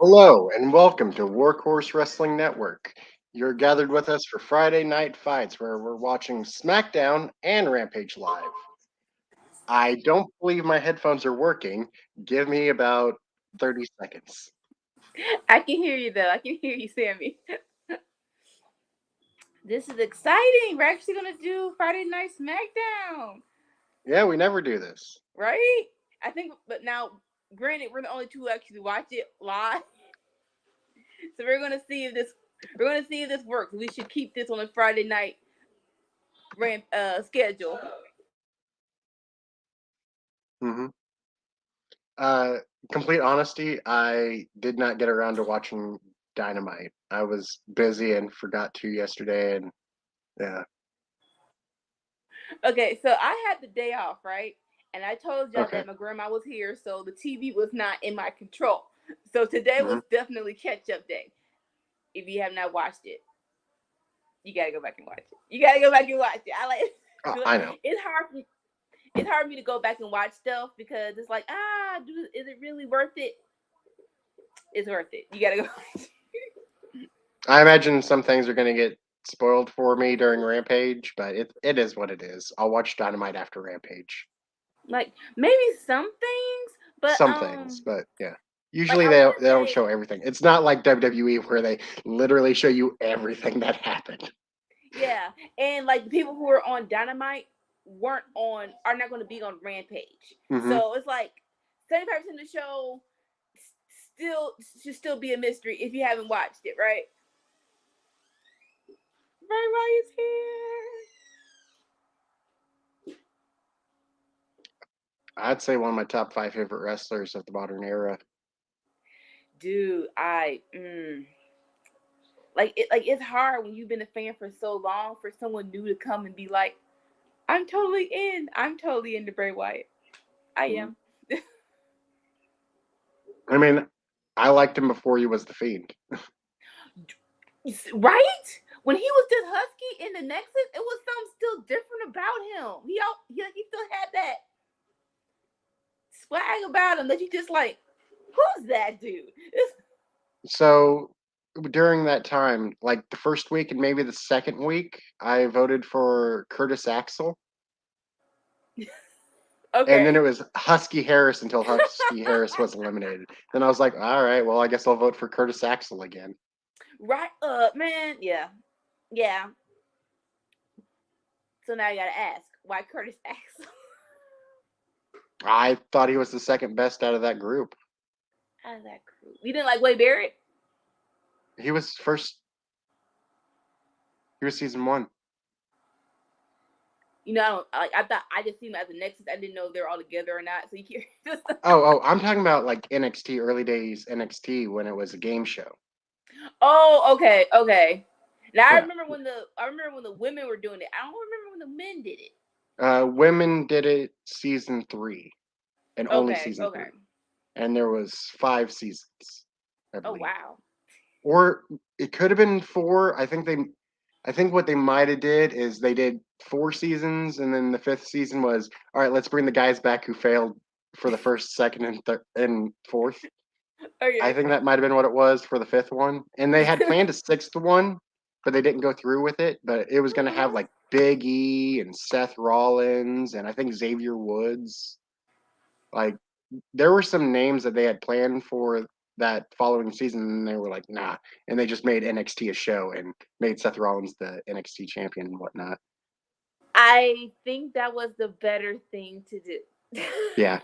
Hello and welcome to Workhorse Wrestling Network. You're gathered with us for Friday Night Fights, where we're watching Smackdown and Rampage live. I don't believe my headphones are working. Give me about 30 seconds. I can hear you though. I can hear you, Sammy. This is exciting. We're actually gonna do Friday Night Smackdown, Yeah, we never do this. right? I think, but now, granted, we're the only two who actually watch it live, so we're gonna see if this works. We should keep this on a Friday night schedule. hmm Uh, Complete honesty, I did not get around to watching Dynamite. I was busy and forgot to yesterday, and yeah. Okay, so I had the day off, right? And I told y'all Okay. that my grandma was here, so the TV was not in my control. So today hmm was definitely catch up day. If you have not watched it, you gotta go back and watch it. You gotta go back and watch it. I like I know. it's hard for it's hard for me to go back and watch stuff because it's like is it really worth it? It's worth it. You gotta go. I imagine some things are going to get spoiled for me during Rampage, but it is what it is. I'll watch Dynamite after Rampage. Like maybe some things, but Some things, but yeah. like Usually I want they to don't say show everything. It's not like WWE where they literally show you everything that happened. yeah, and like the people who are on Dynamite are not going to be on Rampage, hmm so it's like 75% of the show still should still be a mystery if you haven't watched it, right? Ray Ray is here. I'd say one of my top five favorite wrestlers of the modern era. Dude, like it's hard when you've been a fan for so long for someone new to come and be like, I'm totally into Bray Wyatt. I Mhm. am. I mean, I liked him before he was the Fiend. Right? When he was just husky in the Nexus, it was something still different about him. He still had that swag about him that you just like, who's that dude? So during that time, like the first week and maybe the second week, I voted for Curtis Axel. And then it Okay. was Husky Harris until Husky Harris was eliminated. Then I was like, all right, well, I guess I'll vote for Curtis Axel again. Right, man, yeah. Yeah. So now you gotta ask, why Curtis Axel? I thought he was the second best out of that group. Out of that crew. You didn't like Wade Barrett? He was first. He was season one. You know, I thought I just seen them as a Nexus. I didn't know if they were all together or not. So you can't just. I'm talking about like NXT early days NXT when it was a game show. Oh, okay, okay. Now Yeah, I remember when the women were doing it. I don't remember when the men did it. women did it season three and only Okay, season okay. three, and there was 5 seasons, I Oh believe, wow. or it could have been four. I think what they might have did is they did 4 seasons, and then the fifth season was all right. Let's bring the guys back who failed for the first, second, and fourth. I Okay. think that might have been what it was for the fifth one, and they had planned a sixth one, but they didn't go through with it. But it was going to have like Big E and Seth Rollins, and I think Xavier Woods. Like there were some names that they had planned for that following season, and they were like, nah, and they just made NXT a show and made Seth Rollins the NXT champion and whatnot. I think that was the better thing to do. Yeah,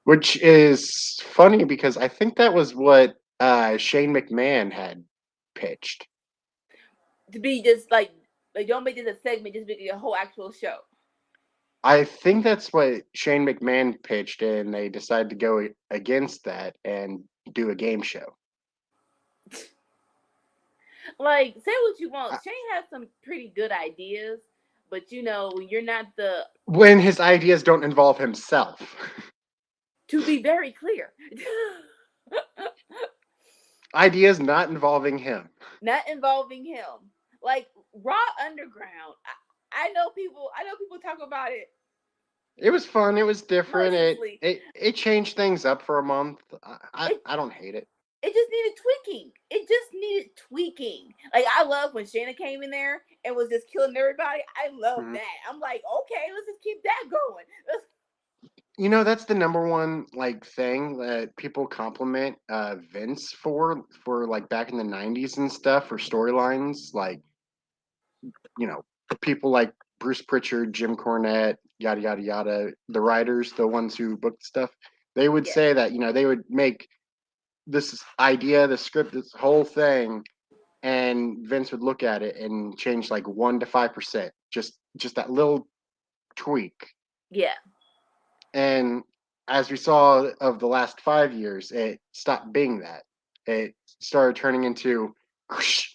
which is funny because I think that was what Shane McMahon had pitched. To be just like don't make this a segment, just make it a whole actual show. I think that's what Shane McMahon pitched, and they decided to go against that and do a game show. Like, say what you want. Uh, Shane has some pretty good ideas, but you know, when you're not the When his ideas don't involve himself, to be very clear. ideas not involving him. Not involving him. Like Raw Underground. I know people talk about it It was fun. It was different. mercilessly. It changed things up for a month. It I don't hate it. it just needed tweaking. It just needed tweaking. Like, I love when Shayna came in there and was just killing everybody. I love that. I'm like, okay, let's just keep that going. That's the number one thing that people compliment Vince for like back in the 90s and stuff, for storylines, people like Bruce Pritchard, Jim Cornette, yada yada yada, the writers, the ones who booked stuff. They would say that they would make this idea, the script, this whole thing, and Vince would look at it and change 1 to 5%, just that little tweak. Yeah. And as we saw of the last 5 years, it stopped being that. It started turning into whoosh,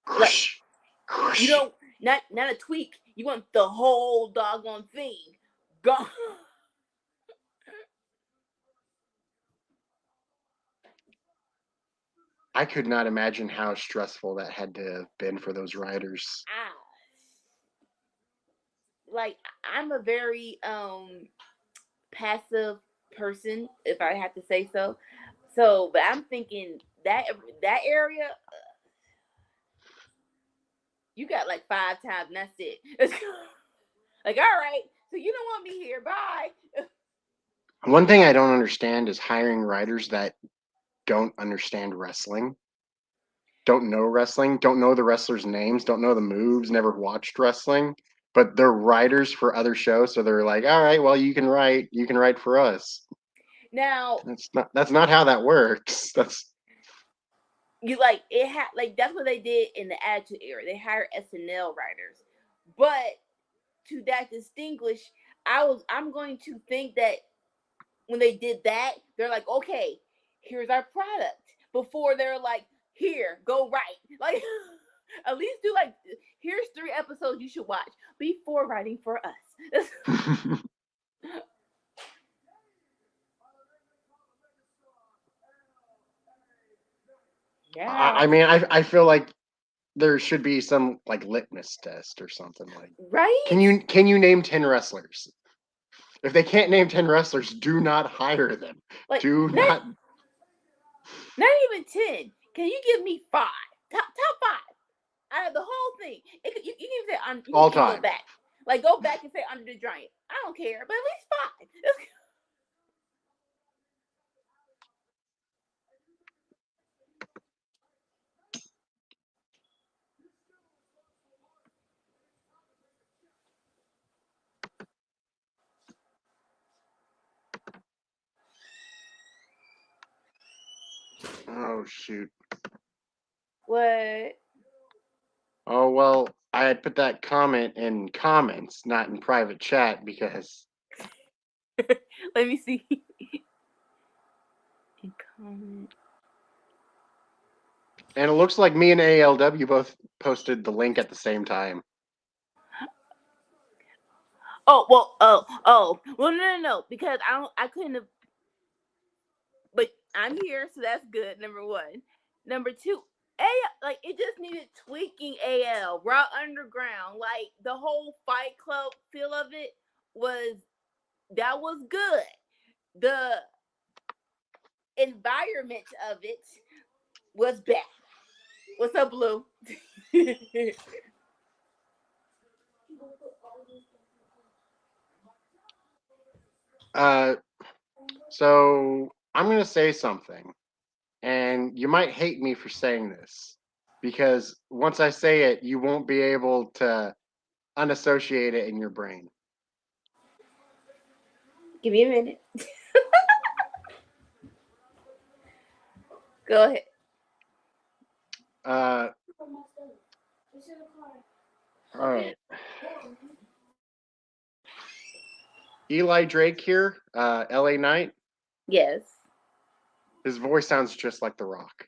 whoosh, whoosh. You don't, not a tweak. You want the whole doggone thing gone. I could not imagine how stressful that had to have been for those writers. I'm a very passive person, if I have to say so. So, but I'm thinking that area, you got 5 times, and that's it. All right, so you don't want me here. Bye. One thing I don't understand is hiring writers that don't understand wrestling, don't know wrestling, don't know the wrestlers' names, don't know the moves, never watched wrestling, but they're writers for other shows, so they're like, all right, well, you can write for us. Now, that's not how that works. That's that's what they did in the Attitude Era. They hired SNL writers, but to that distinguish, I'm going to think that when they did that, they're like, okay, here's our product. Before they're like, here, go write. At least do here's 3 episodes you should watch before writing for us. Yeah. I mean, I feel like there should be some litmus test or something right. Can you name 10 wrestlers? If they can't name 10 wrestlers, do not hire them. Not even 10. Can you give me 5? Top 5 out of the whole thing? You can say all time. Go back. Go back and say Andre the Giant. I don't care, but at least 5. Oh, shoot. What? Oh, well, I had put that comment in comments, not in private chat, because... Let me see. In comment. And it looks like me and AEW both posted the link at the same time. Oh, well, no, because I couldn't have, but I'm here, so that's good, number 1. Number 2, it just needed tweaking. Raw Underground, the whole Fight Club feel of it was good. The environment of it was bad. What's up, Blue? So I'm going to say something, and you might hate me for saying this, because once I say it, you won't be able to unassociate it in your brain. Give me a minute. Go ahead. All right. Eli Drake here, LA Knight. Yes. His voice sounds just like The Rock.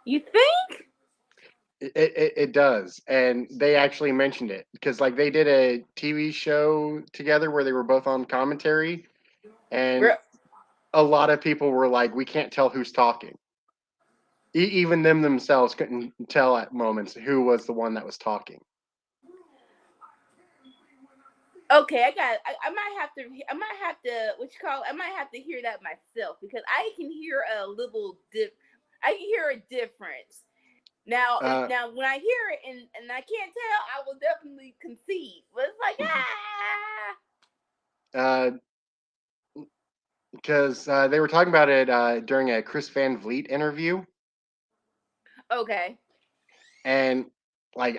You think? It does, and they actually mentioned it because they did a TV show together where they were both on commentary, and a lot of people were like, "We can't tell who's talking." Even them themselves couldn't tell at moments who was the one that was talking. Okay, I might have to. I might have to. What you call? I might have to hear that myself because I can hear a little I can hear a difference. Now, Uh, now when I hear it and I can't tell, I will definitely concede. But it's like uh, because they were talking about it during a Chris Van Vliet interview, okay. and like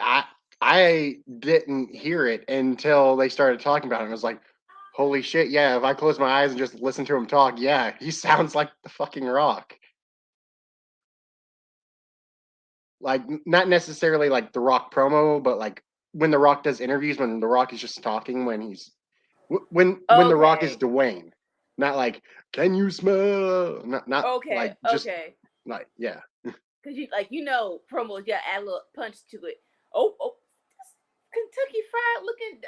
I didn't hear it until they started talking about it. And I was like, holy shit, yeah, if I close my eyes and just listen to him talk, yeah, he sounds like the fucking Rock. Like not necessarily like the Rock promo, but like when the Rock does interviews, when the Rock is just talking, when he's when the Rock is Okay. Dwayne, not like can you smell? Not Okay. like just Okay. like yeah. Because promos, you gotta add a little punch to it. Oh, this Kentucky Fried looking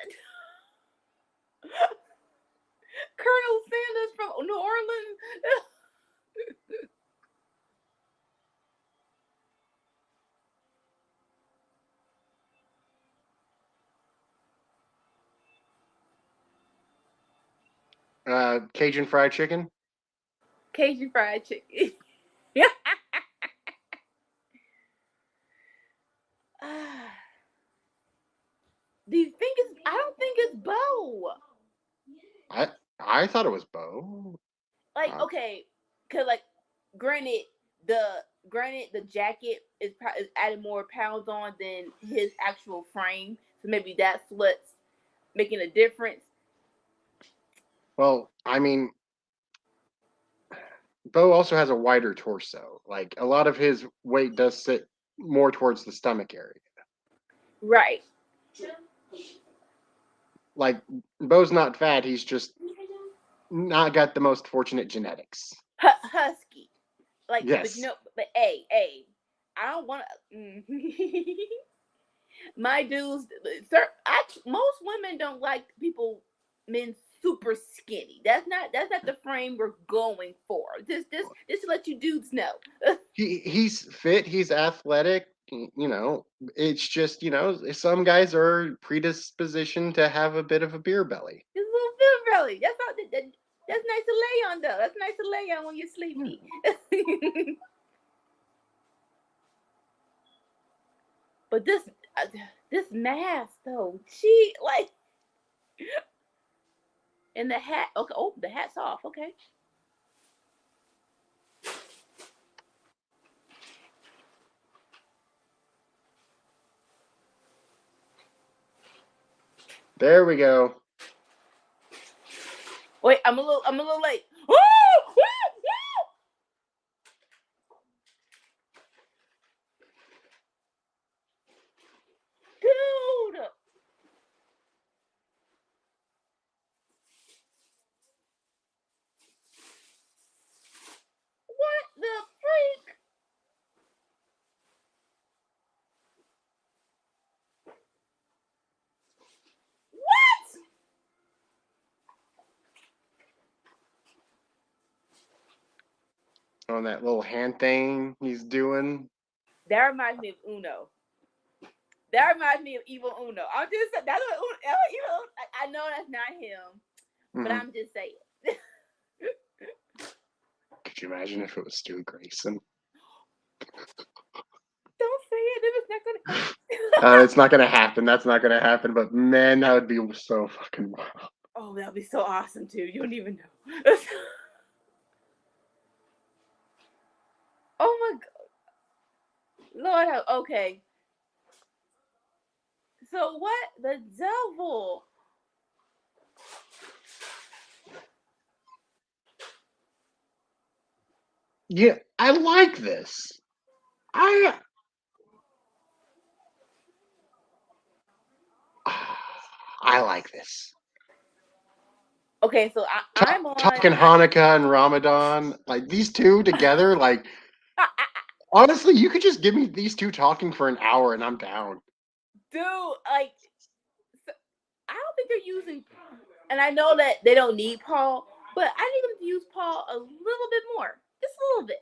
Colonel Sanders from New Orleans. Cajun fried chicken. Cajun Fried Chicken. Do you think it's? I don't think it's Bo. I I thought it was Bo. Like, Uh, okay, cause like, granted, the the jacket is adding more pounds on than his actual frame, so maybe that's what's making a difference. well, I mean, Bo also has a wider torso. Like a lot of his weight does sit more towards the stomach area. Right. Like Bo's not fat. He's just not got the most fortunate genetics. Husky. Like, but Yes. hey, I don't want to. My dudes, sir, most women don't like men super skinny. That's not the frame we're going for. Just to let you dudes know. He's fit, he's athletic, you know. It's just, you know, some guys are predispositioned to have a bit of a beer belly. Just a little bit, really. That's nice to lay on, though. That's nice to lay on when you're Yeah. sleepy. But this mask though, she like, and the hat. Okay, oh, the hat's off. Okay. There we go. Wait, I'm a little late. Dude, what the freak? What? On that little hand thing he's doing. That reminds me of Uno. That reminds me of Evil Uno. I'm just that's what Evil. I know that's not him, but Mhm. I'm just saying. Could you imagine if it was Stu Grayson? Don't say it. If it's not gonna. It's not gonna happen. That's not gonna happen. But man, that would be so fucking wild. Oh, that'd be so awesome too. You don't even know. Oh my God, Lord. Okay. So what the devil? Yeah, I like this. I I like this. Okay, so I'm on. Talking Hanukkah and Ramadan, like these two together, like honestly, you could just give me these two talking for an hour and I'm down. Dude, like, I don't think they're using, and I know that they don't need Paul, but I need them to use Paul a little bit more, just a little bit.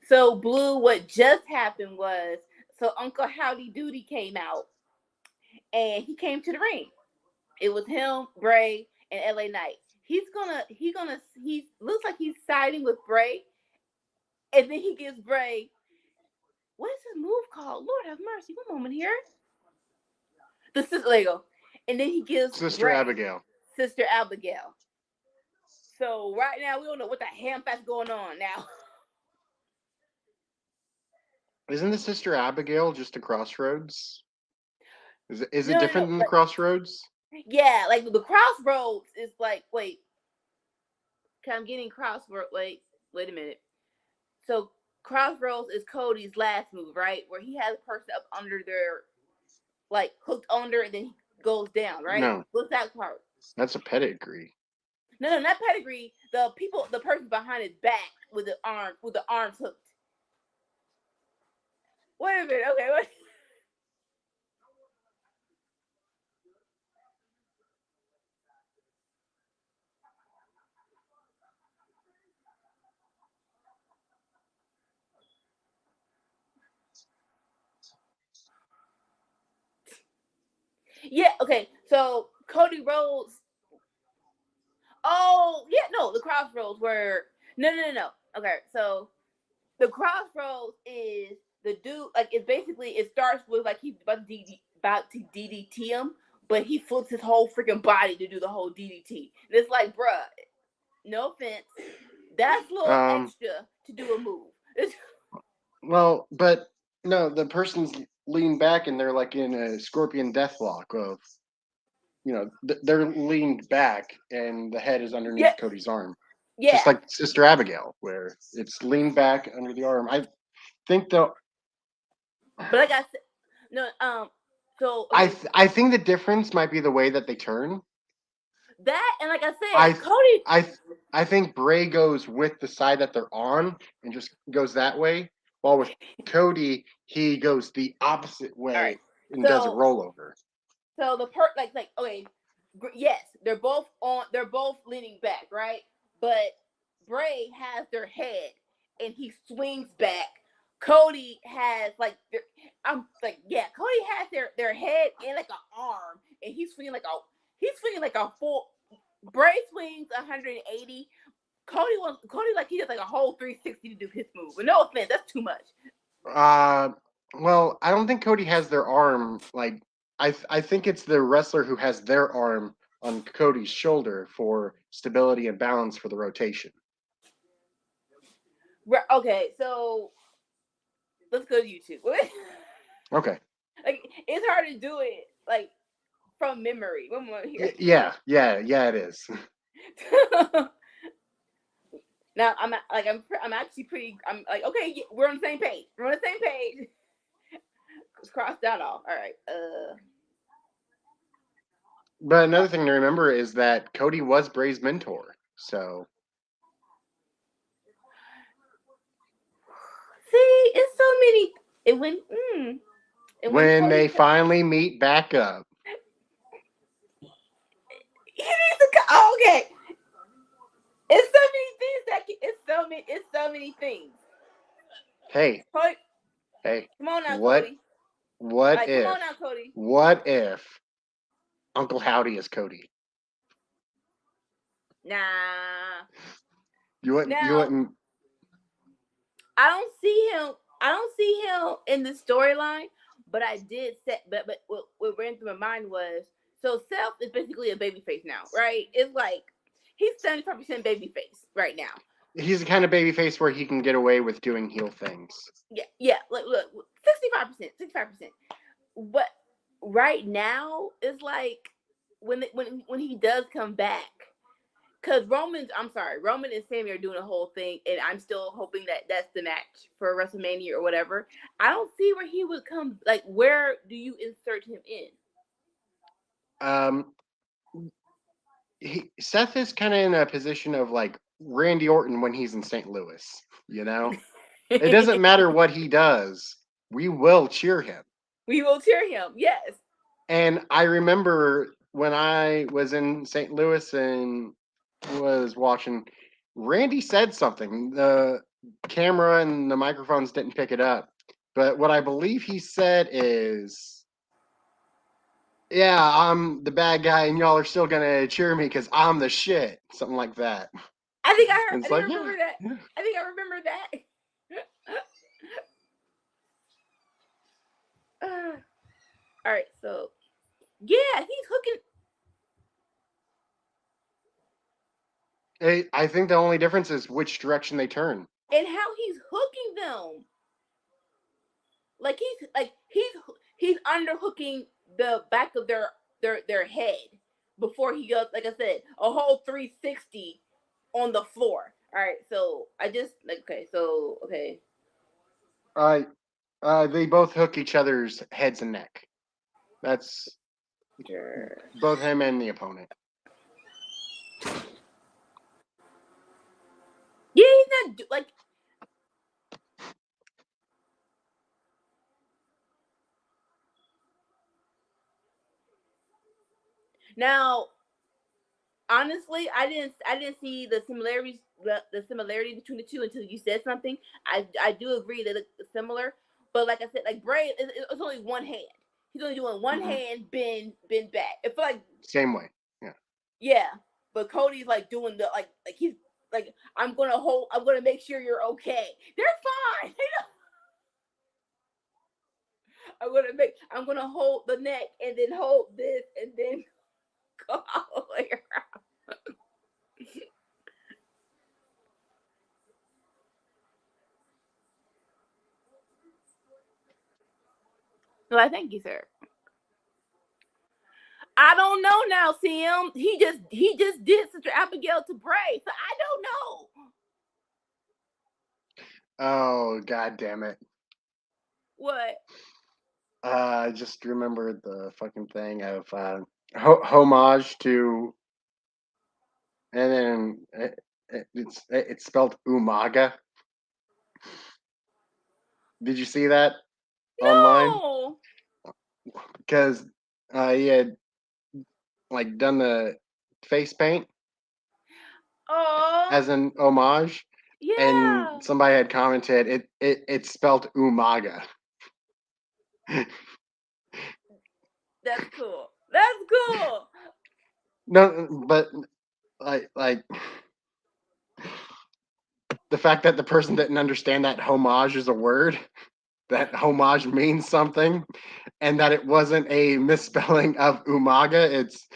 So Blue, what just happened was, so Uncle Howdy Doody came out, and he came to the ring. It was him, Bray, and LA Knight. He looks like he's siding with Bray, and then he gives Bray, what is his move called? Lord have mercy. One moment here. The sister Lego. And then he gives Sister Bray, Abigail. Sister Abigail. So right now we don't know what the ham fat's going on now. Isn't the Sister Abigail just a Crossroads? Is it No, different than the like, Crossroads? yeah, like the Crossroads is like, wait, I'm getting Crossroads. Wait a minute. So Crossroads is Cody's last move, right? Where he has a person up under their, like, hooked under, and then he goes down, right? No. What's that part? That's a pedigree. No, not pedigree. The person behind his back with the arms hooked. Wait a minute. Okay, what? Yeah. Okay. So Cody Rhodes. Oh yeah, no, the Crossroads were no. Okay, so the Crossroads is the dude. Like, it's basically, it starts with like he's about to DDT him, but he flips his whole freaking body to do the whole DDT. And it's like, bruh, no offense, that's a little extra to do a move. Well, but no, the person's leaned back and they're like in a scorpion deathlock of, they're leaned back and the head is underneath Cody's arm. Yeah. Just like Sister Abigail, where it's leaned back under the arm. I think though. But like I said, no, so okay. I think the difference might be the way that they turn. That, and like I said, Cody. I think Bray goes with the side that they're on and just goes that way. While with Cody, he goes the opposite way and does a rollover. So the okay, yes, they're both leaning back, right? But Bray has their head and he swings back. Cody has Cody has their head and like an arm, and he's swinging like a full. Bray swings 180. Cody like he does like a whole 360 to do his move. But no offense, that's too much. Well, I don't think Cody has their arm. Like, I think it's the wrestler who has their arm on Cody's shoulder for stability and balance for the rotation. Okay, so let's go to YouTube. Okay. Like, it's hard to do it like from memory. One more here. Yeah, it is. Now I'm actually pretty. I'm like, okay, we're on the same page. We're on the same page. Let's cross that off. All right. But another thing to remember is that Cody was Bray's mentor. So. See, it's so many. It went. When they finally meet back up. He needs to. Oh, okay. It's so many things it's so many things. Hey. Cody, hey. Come on now, Cody. What if? Come on now, Cody. What if Uncle Howdy is Cody? Nah. You wouldn't. I don't see him in the storyline, but I did say. But what ran through my mind was, so Seth is basically a babyface now, right? It's like he's 75% babyface right now. He's the kind of babyface where he can get away with doing heel things. Yeah. Look, 65%. But right now is like when he does come back, because Roman and Sami are doing a whole thing, and I'm still hoping that that's the match for WrestleMania or whatever. I don't see where he would come. Like, where do you insert him in? Seth is kind of in a position of like Randy Orton when he's in St. Louis. It doesn't matter what he does. We will cheer him. We will cheer him. Yes. And I remember when I was in St. Louis and was watching, Randy said something. The camera and the microphones didn't pick it up. But what I believe he said is, yeah, I'm the bad guy and y'all are still gonna cheer me because I'm the shit. Something like that. I think I heard. It's I think like, I remember that. yeah. I think I remember that. All right, so yeah, he's hooking. I think the only difference is which direction they turn. And how he's hooking them. Like he's underhooking the back of their head before he goes, like I said, a whole 360 on the floor. All right, so I just okay. They both hook each other's heads and neck. That's Sure. both him and the opponent. Yeah, he's not like. Now, honestly, I didn't see the similarities the similarity between the two until you said something. I do agree that it's similar, but like I said, like Bray, it's only one hand. He's only doing one hand bend back. It feel like same way. Yeah, but Cody's like doing the like he's like I'm gonna make sure you're okay. They're fine. I'm gonna hold the neck and then hold this and then go all the way around. Well, thank you, sir. I don't know now, Sam. He just did Sister Abigail to Bray, so I don't know. Oh, god damn it. What? I just remembered the fucking thing of homage to, and then it's spelled Umaga. Did you see that online? No. Because he had like done the face paint Oh. as an homage, Yeah. and somebody had commented it's spelled Umaga. That's cool. That's cool. No, but like the fact that the person didn't understand that homage is a word, that homage means something, and that it wasn't a misspelling of Umaga. It's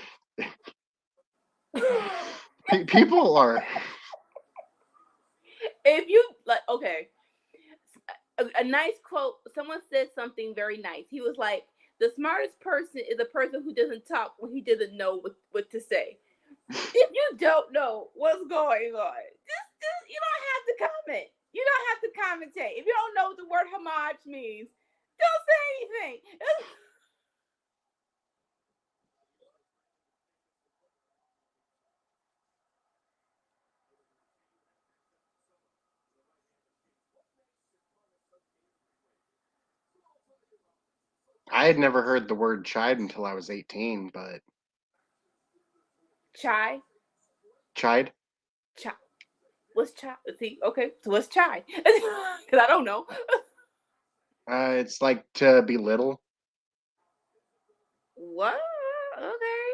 people are. If you like, okay, a nice quote. Someone said something very nice. He was like, "The smartest person is a person who doesn't talk when he doesn't know what to say." If you don't know what's going on, just you don't have to comment. You don't have to commentate. If you don't know what the word homage means, don't say anything. I had never heard the word chide until I was 18, but Chai. chide. Chai. What's chai? See, okay, so what's chai? Because I don't know. It's like to belittle. What? Okay.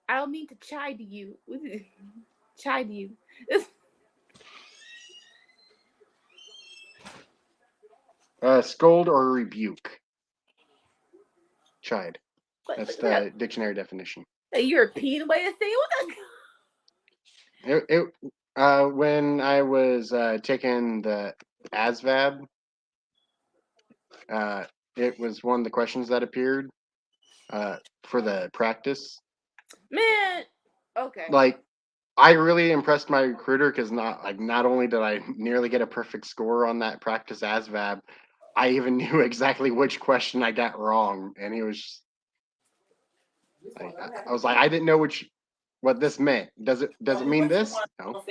I don't mean to chide you. Chide you. Scold or rebuke. Chide. That's the that dictionary definition. a European way of saying It when I was taking the ASVAB, it was one of the questions that appeared for the practice. Man, okay. Like, I really impressed my recruiter because not only did I nearly get a perfect score on that practice ASVAB, I even knew exactly which question I got wrong, and he was. I was like, I didn't know what this meant. Does it mean this? No.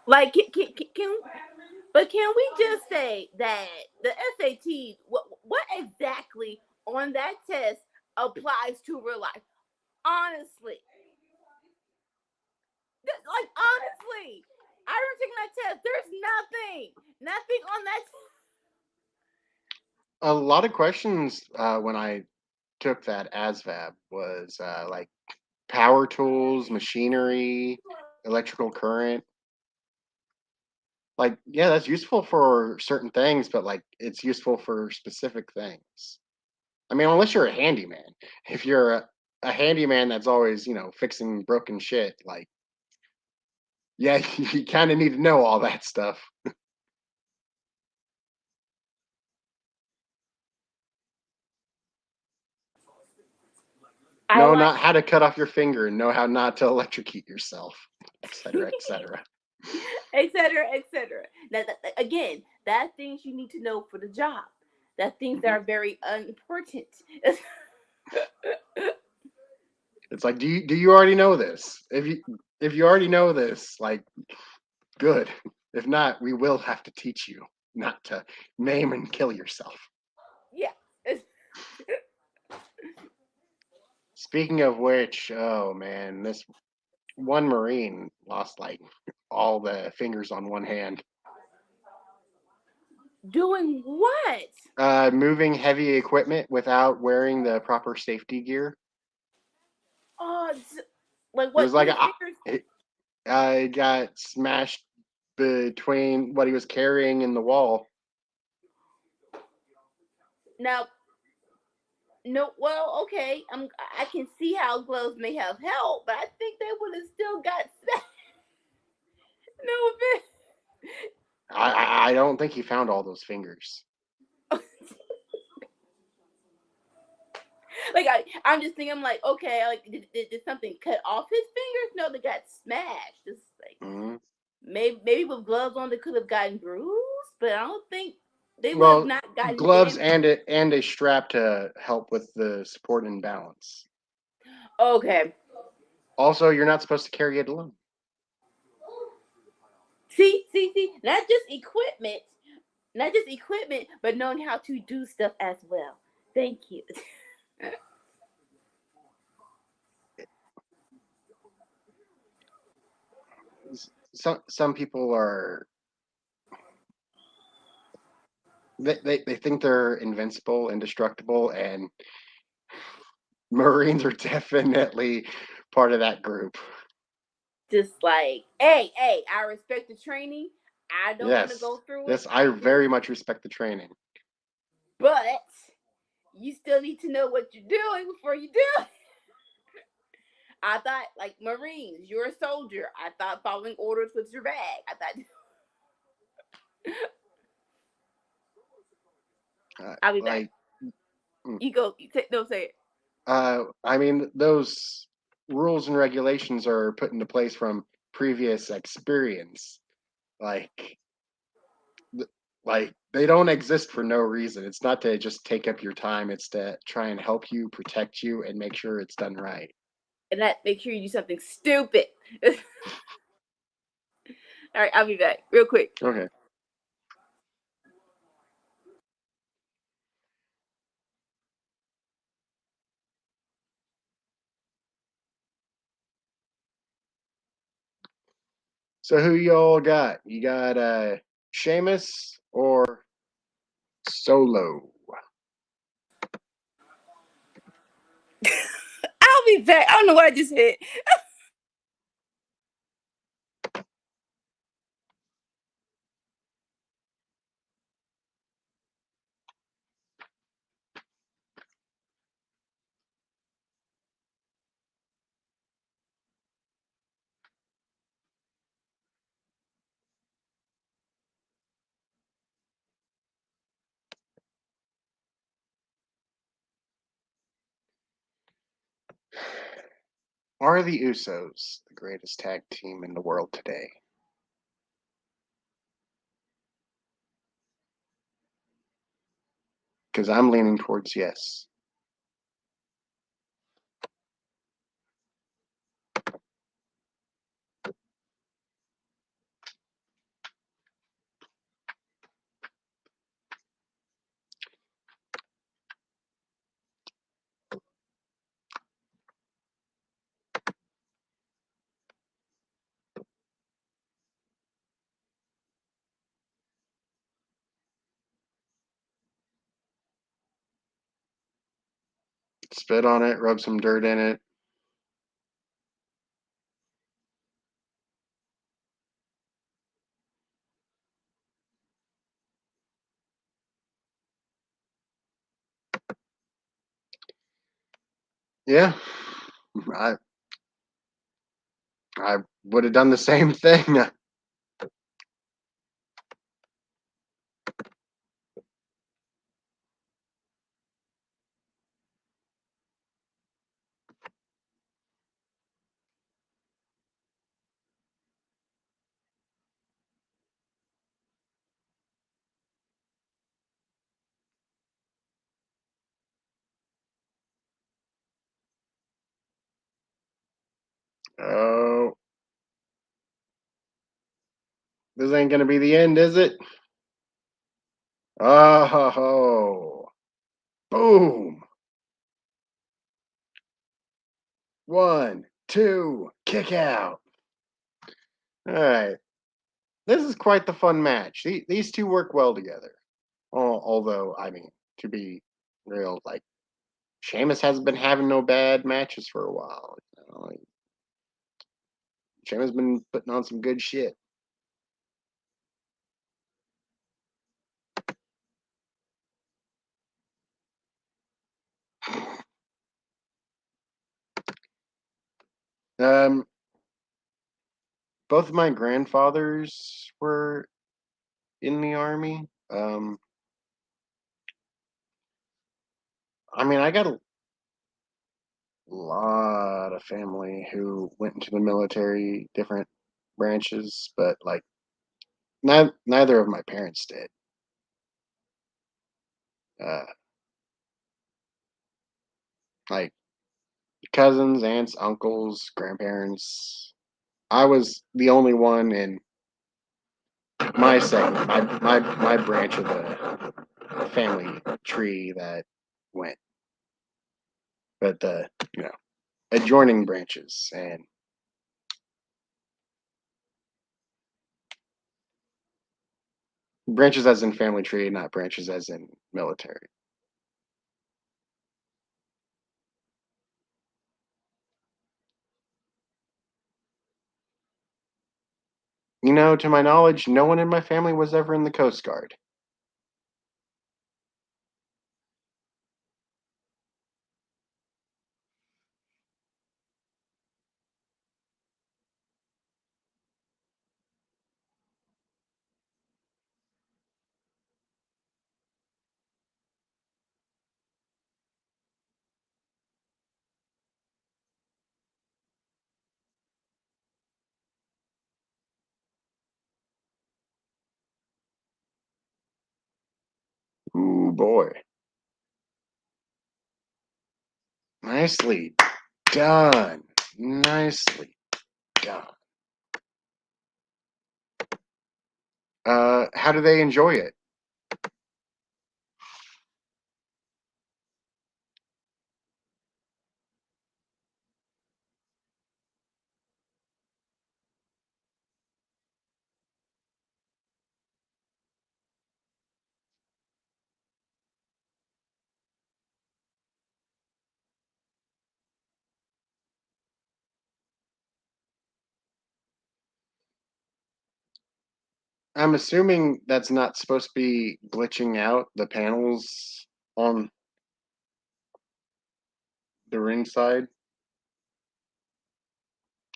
Like, can we just say that the SAT, what exactly on that test applies to real life. Honestly. Like, honestly. I remember taking that test. There's nothing on that test. A lot of questions when I took that ASVAB was like power tools, machinery, electrical current. Like, yeah, that's useful for certain things, but like it's useful for specific things. I mean, unless you're a handyman. If you're a handyman that's always, fixing broken shit, like, yeah, you kind of need to know all that stuff. I Know like not how to cut off your finger and know how not to electrocute yourself, etc., etc. etc., etc. Again, that's things you need to know for the job. That's things that Hmm. are very important. It's like, do you already know this? If you already know this, like, good. If not, we will have to teach you not to maim and kill yourself. Yeah. Speaking of which, oh man, this one Marine lost like all the fingers on one hand. Doing what? Moving heavy equipment without wearing the proper safety gear. Oh, like It what? was like His fingers. it got smashed between what he was carrying and the wall. Now, no. Well, okay. I can see how gloves may have helped, but I think they would have still got no offense. I don't think he found all those fingers. Like I'm just thinking, I'm like, okay, like did something cut off his fingers? No, they got smashed. Just like Hmm. maybe with gloves on, they could have gotten bruised, but I don't think they would have Well, not gotten gloves damaged. and a strap to help with the support and balance. Okay, Also, you're not supposed to carry it alone. see, not just equipment, but knowing how to do stuff as well. Thank you. Some people are they think they're invincible, indestructible, and Marines are definitely part of that group. Just like, hey, I respect the training. I don't want to Yes, go through it. yes, I I do, very much respect the training. but you still need to know what you're doing before you do it. I thought, like Marines, you're a soldier. I thought following orders was your bag. I thought I'll be back. Like, mm, You go. Don't say it. I mean, those rules and regulations are put into place from previous experience. Like, th- like they don't exist for no reason. It's not to just take up your time. It's to try and help you, protect you, and make sure it's done right. And that make sure you do something stupid. All right, I'll be back real quick. Okay. So who y'all got? You got Sheamus or Solo? I'll be back. I don't know what I just said. Are the Usos the greatest tag team in the world today? Because I'm leaning towards yes. Spit on it, rub some dirt in it. Yeah, I I would have done the same thing. Oh, this ain't gonna be the end, is it? Oh, boom! 1, 2, kick out. All right, this is quite the fun match. These two work well together. Although, I mean, to be real, like Sheamus hasn't been having no bad matches for a while. Like, Sheamus been putting on some good shit. Um, both of my grandfathers were in the army. I mean, I got a lot of family who went into the military, different branches, but like neither of my parents did. Uh, like cousins, aunts, uncles, grandparents. I was the only one in my segment, my branch of the family tree that went, but the adjoining branches and branches as in family tree, not branches as in military. To my knowledge, no one in my family was ever in the Coast Guard. Ooh boy, nicely done, nicely done. How do they enjoy it? I'm assuming that's not supposed to be glitching out the panels on the ring side.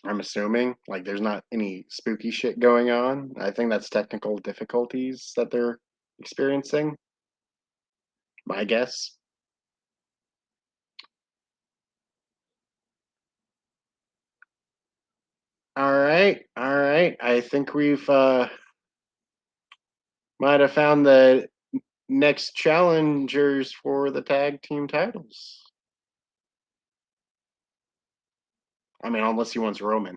I'm assuming like there's not any spooky shit going on. I think that's technical difficulties that they're experiencing. My guess. All right, all right. I think we've might have found the next challengers for the tag team titles. I mean, unless he wants Roman.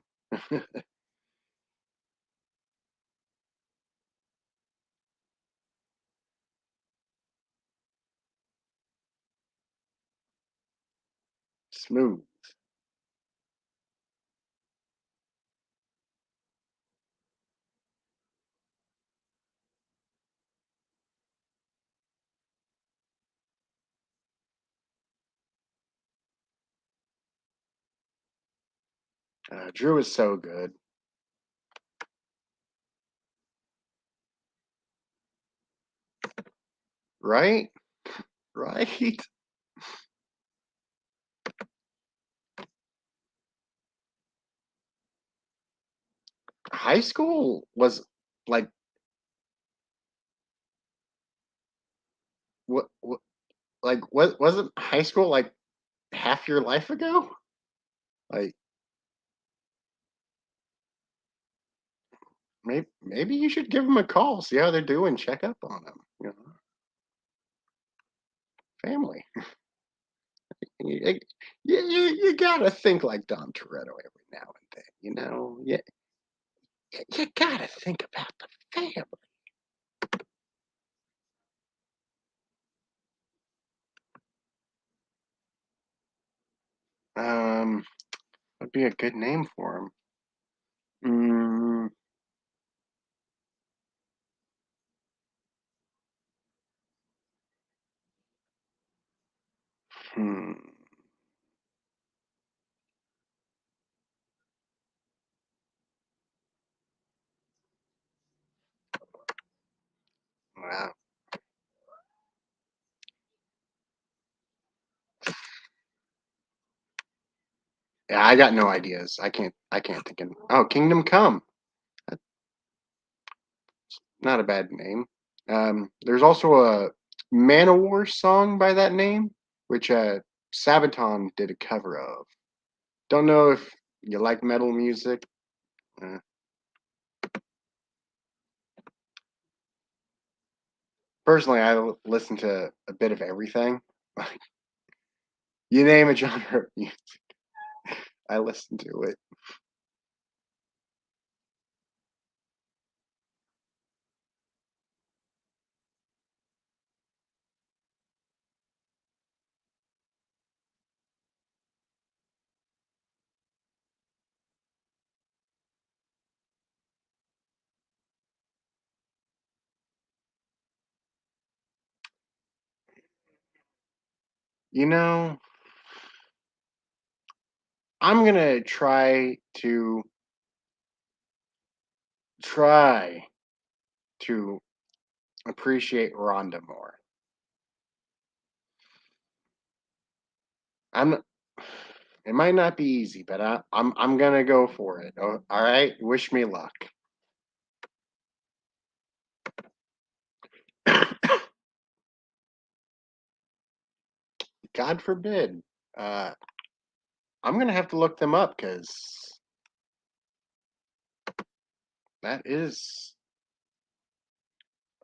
Smooth. Drew is so good. Right? Right? High school was like what like what wasn't high school like half your life ago? Like maybe you should give them a call, see how they're doing, check up on them. You know, family. You, you gotta think like Don Toretto every now and then. You know, you gotta think about the family. Would be a good name for him. Mm, hmm. Wow. Yeah, I got no ideas. I can't think of. Oh, Kingdom Come. That's not a bad name. There's also a Manowar song by that name, which Sabaton did a cover of. Don't know if you like metal music. Uh, Personally, listen to a bit of everything. You name a genre of music, I listen to it. You know, I'm gonna try to appreciate Rhonda more. I'm It might not be easy, but I'm gonna go for it. All right, wish me luck. God forbid. Uh, I'm gonna have to look them up because that is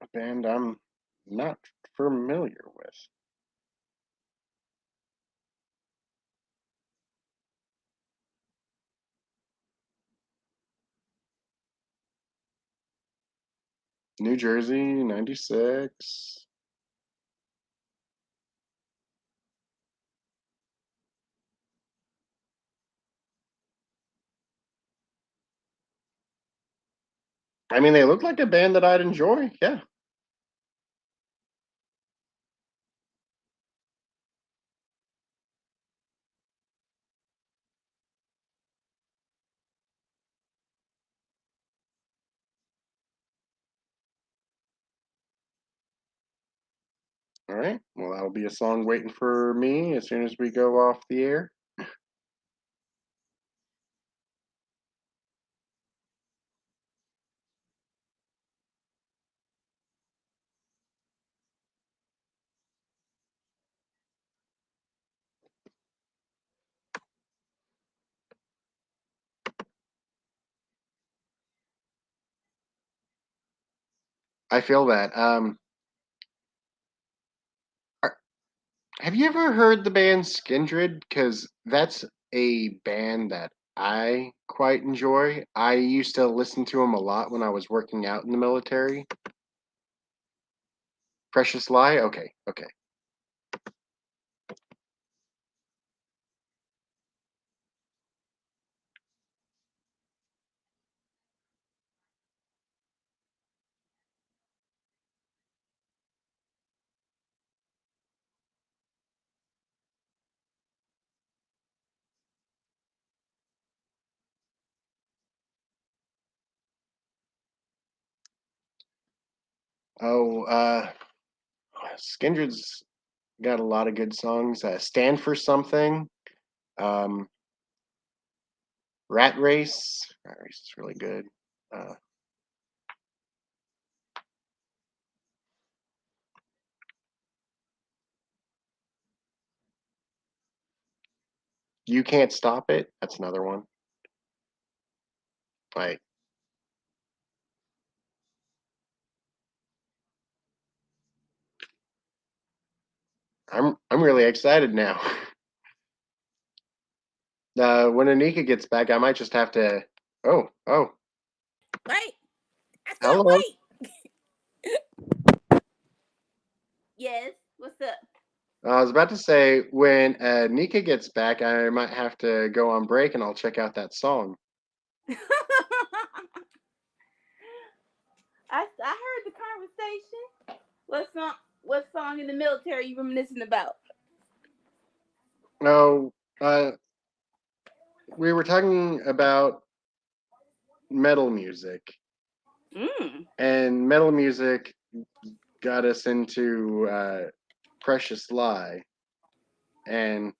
a band I'm not familiar with. New Jersey, '96. I mean, they look like a band that I'd enjoy. Yeah. All right. Well, that'll be a song waiting for me as soon as we go off the air. I feel that. Are, have you ever heard the band Skindred? Because that's a band that I quite enjoy. I used to listen to them a lot when I was working out in the military. Precious Lie? Okay, okay. Skindred's got a lot of good songs. Stand for Something. Um, Rat Race. Rat Race is really good. You Can't Stop It. That's another one. Like, I'm really excited now. When Anika gets back, I might just have to. Oh, Wait, I said hello. wait. Yes, what's up? I was about to say when Nika gets back, I might have to go on break and I'll check out that song. I heard the conversation. What song in the military you reminiscing about? No, we were talking about metal music, and metal music got us into Precious Lie, and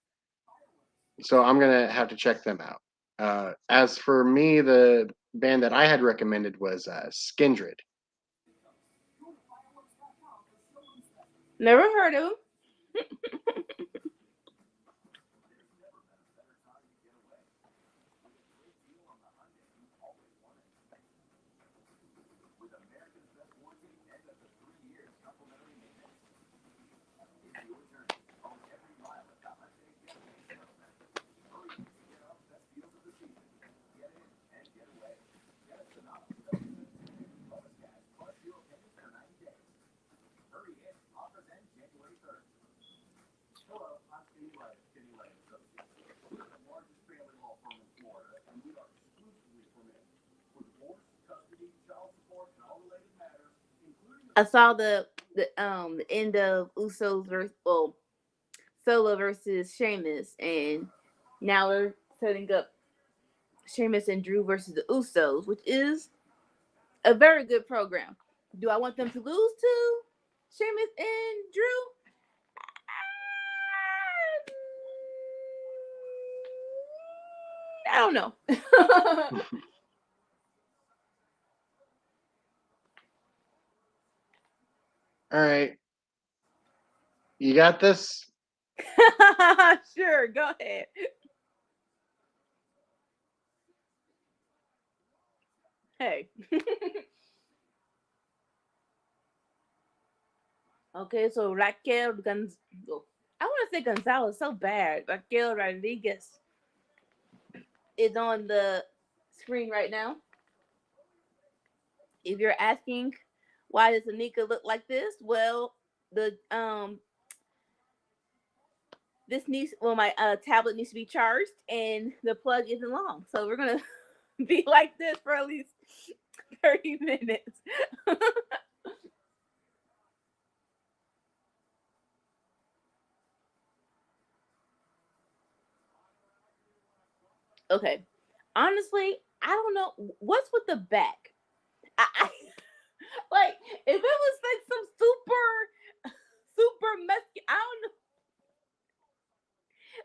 so I'm gonna have to check them out. As for me, the band that I had recommended was Skindred. Never heard of him. I saw the end of Usos versus Solo versus Sheamus, and now we're setting up Sheamus and Drew versus the Usos, which is a very good program. Do I want them to lose to Sheamus and Drew? I don't know. All right, you got this. Sure, go ahead. Hey. Okay, so Raquel I want to say Gonzalez so bad. Raquel Rodriguez is on the screen right now. If you're asking why does Anika look like this, well, the this needs my tablet needs to be charged and the plug isn't long, so we're gonna be like this for at least 30 minutes. Okay, honestly, I don't know what's with the back. I like if it was like some super muscular. I don't know.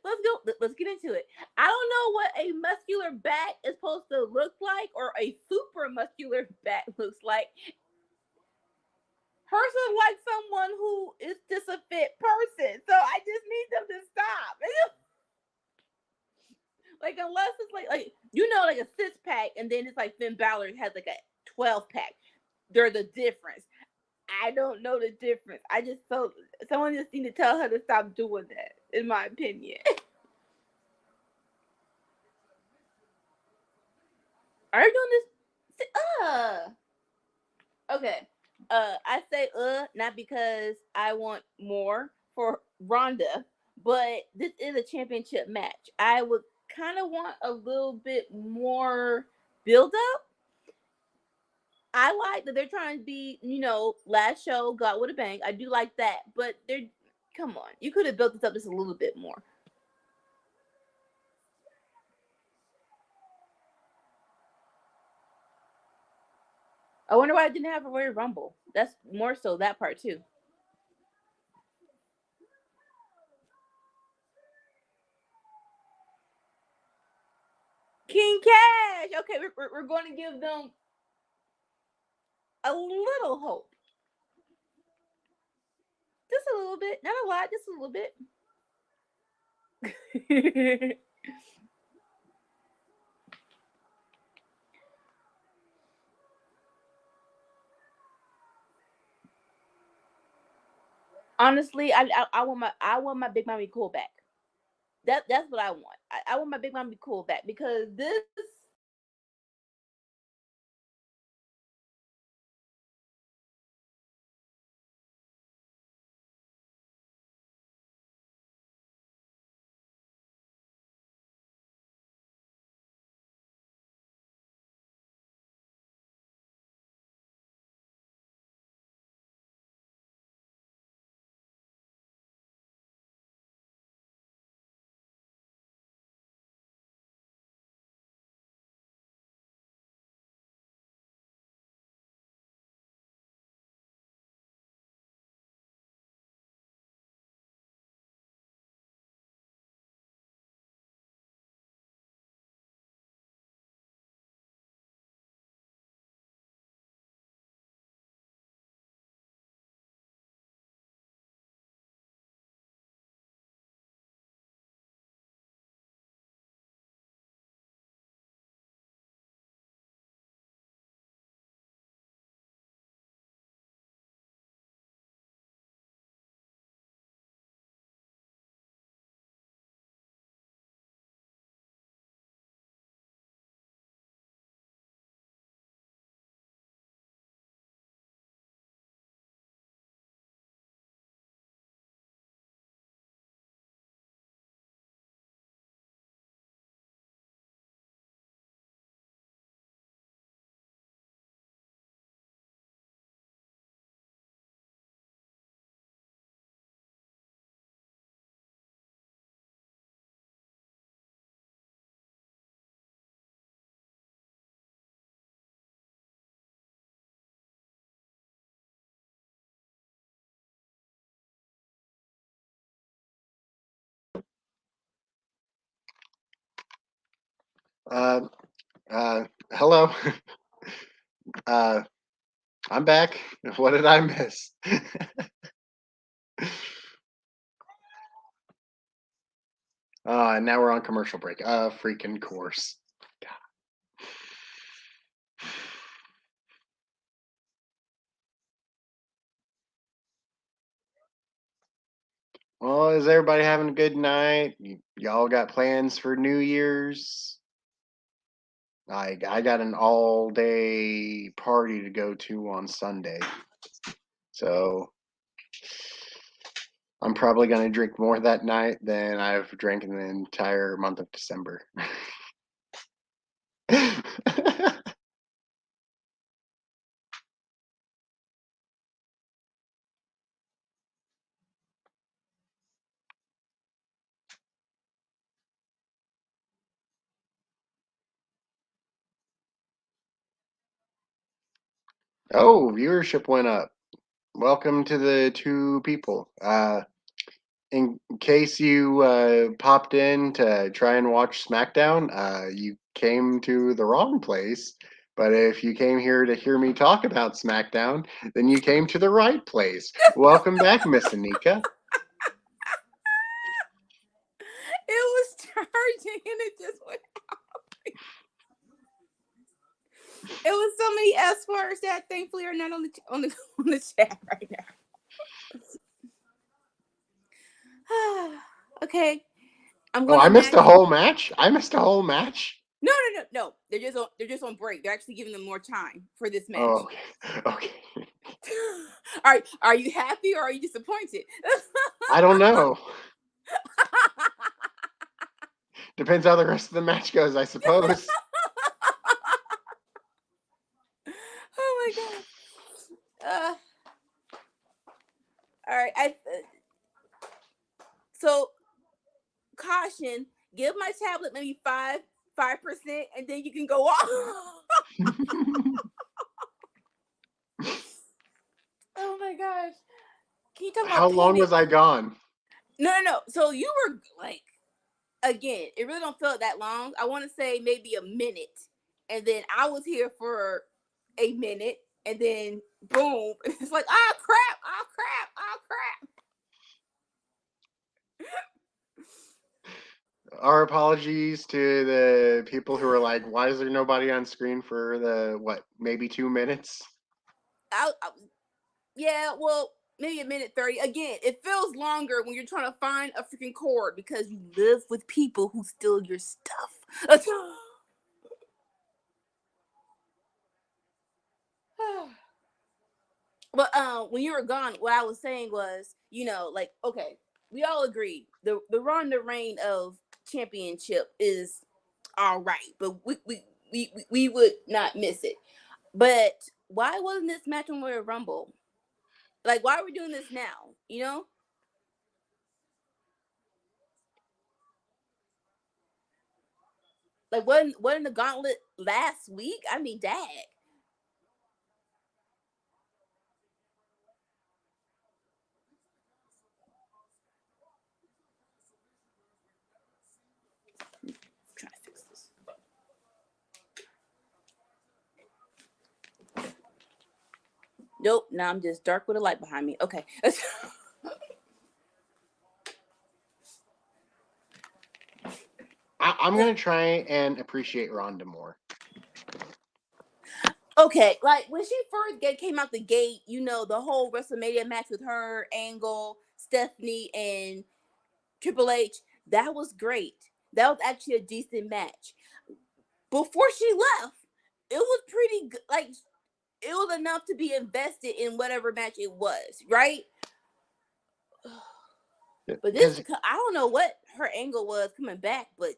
Let's go. Let's get into it. I don't know what a muscular back is supposed to look like, or a super muscular back looks like. Hers is like someone who is just a fit person, so I just need them to stop. Like unless it's like like a 6-pack, and then it's like Finn Balor has like a 12-pack. They're the difference. I don't know the difference. I just someone just need to tell her to stop doing that, in my opinion. Are you doing this? Okay. I say not because I want more for Ronda, but this is a championship match. I would kind of want a little bit more build up. I like that they're trying to be, last show got with a bang. I do like that, but they're come on, you could have built this up just a little bit more. I wonder why I didn't have a Royal Rumble. That's more so that part too. King Cash. Okay, we're going to give them a little hope. Just a little bit. Not a lot, just a little bit. Honestly, I want my Big Mommy Cool back. That's what I want. I want my Big Mommy Cool back because this. Uh, Hello. uh, I'm back. What did I miss? And now we're on commercial break. Freaking course. Well, is everybody having a good night? Y'all got plans for New Year's? I got an all day party to go to on Sunday. So I'm probably going to drink more that night than I've drank in the entire month of December. Oh, viewership went up. Welcome to the two people. In case you popped in to try and watch Smackdown, you came to the wrong place. But if you came here to hear me talk about Smackdown, then you came to the right place. Welcome back, Miss Anika. It was charging and it just went out. It was so many S words that thankfully are not on the chat right now. Okay, I'm Oh, gonna I missed a imagine. whole match. I missed a whole match. No. They're just on break. They're actually giving them more time for this match. Oh, okay. All right, are you happy or are you disappointed? I don't know. Depends how the rest of the match goes, I suppose. Oh my god. All right. So caution. Give my tablet maybe 5%, and then you can go off. How long was I gone? No. So you were like, again, it really don't feel that long. I want to say maybe a minute, and then I was here for a minute, and then boom, it's like, oh crap, oh crap, oh crap. Our apologies to the people who are like, why is there nobody on screen for maybe 2 minutes? Yeah, well, maybe a minute 30. Again, it feels longer when you're trying to find a freaking cord because you live with people who steal your stuff. But when you were gone, what I was saying was, like, okay, we all agree the Ronda reign of championship is all right, but we would not miss it. But why wasn't this match on Royal Rumble? Like, why are we doing this now? Like, wasn't the gauntlet last week? I mean, dag. I'm trying to fix this. Nope. Now I'm just dark with a light behind me. Okay. I'm going to try and appreciate Ronda more. Okay, like when she first came out the gate, the whole WrestleMania match with her, Angle, Stephanie, and Triple H, that was great. That was actually a decent match. Before she left, it was pretty good. Like, it was enough to be invested in whatever match it was, right? But this, I don't know what her angle was coming back, but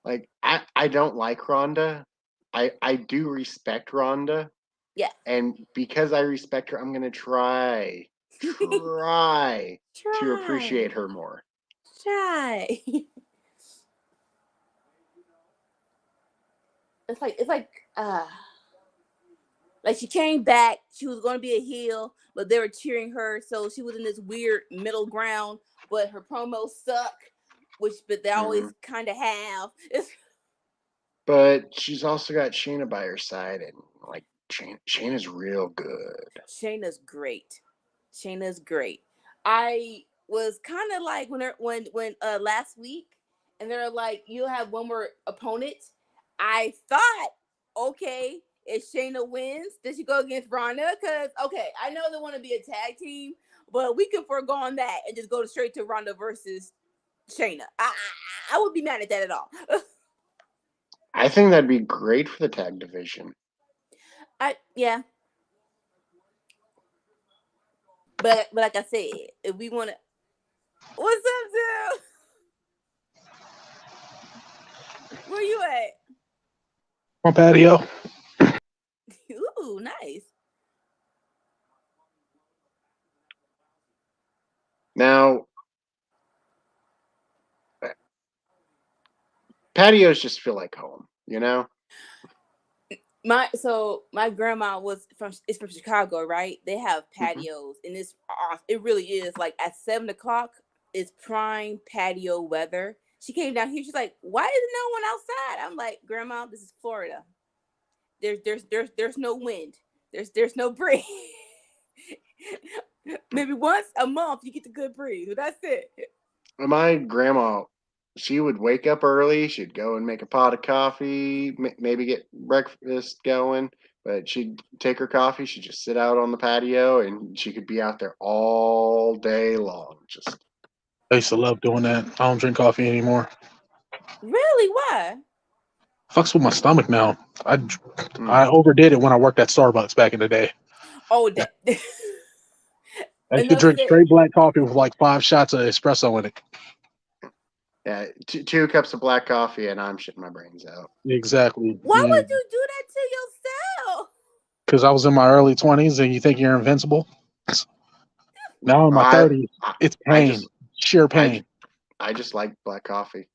like, I don't like Ronda. I do respect Ronda. Yeah. And because I respect her, I'm going to try to appreciate her more. Try. It's like she came back. She was going to be a heel, but they were cheering her, so she was in this weird middle ground. But her promos suck, but they always kind of have. But she's also got Shayna by her side, and like Shayna's real good. Shayna's great. Shayna's great. I was kind of like when last week, and they're like, you have one more opponent. I thought, okay, if Shayna wins, does she go against Ronda? Because okay, I know they want to be a tag team, but we can forego on that and just go straight to Ronda versus Shayna. I would be mad at that at all. I think that'd be great for the tag division. Yeah. But like I said, if we want to, what's up, dude? Where you at? On patio. Ooh, nice. Now, patios just feel like home, My grandma is from Chicago, right? They have patios, and it really is like at 7:00, it's prime patio weather. She came down here. She's like, "Why is no one outside?" I'm like, "Grandma, this is Florida. There's no wind. There's no breeze. Maybe once a month you get the good breeze, but that's it." My grandma, she would wake up early. She'd go and make a pot of coffee, maybe get breakfast going. But she'd take her coffee. She'd just sit out on the patio, and she could be out there all day long. I used to love doing that. I don't drink coffee anymore. Really? Why? Fucks with my stomach now. I overdid it when I worked at Starbucks back in the day. Oh, that. I used to drink straight black coffee with like 5 shots of espresso in it. Yeah, 2 cups of black coffee, and I'm shitting my brains out. Exactly. Why would you do that to yourself? Because I was in my early 20s, and you think you're invincible. Now in my 30s, it's pain, sheer pain. I just like black coffee.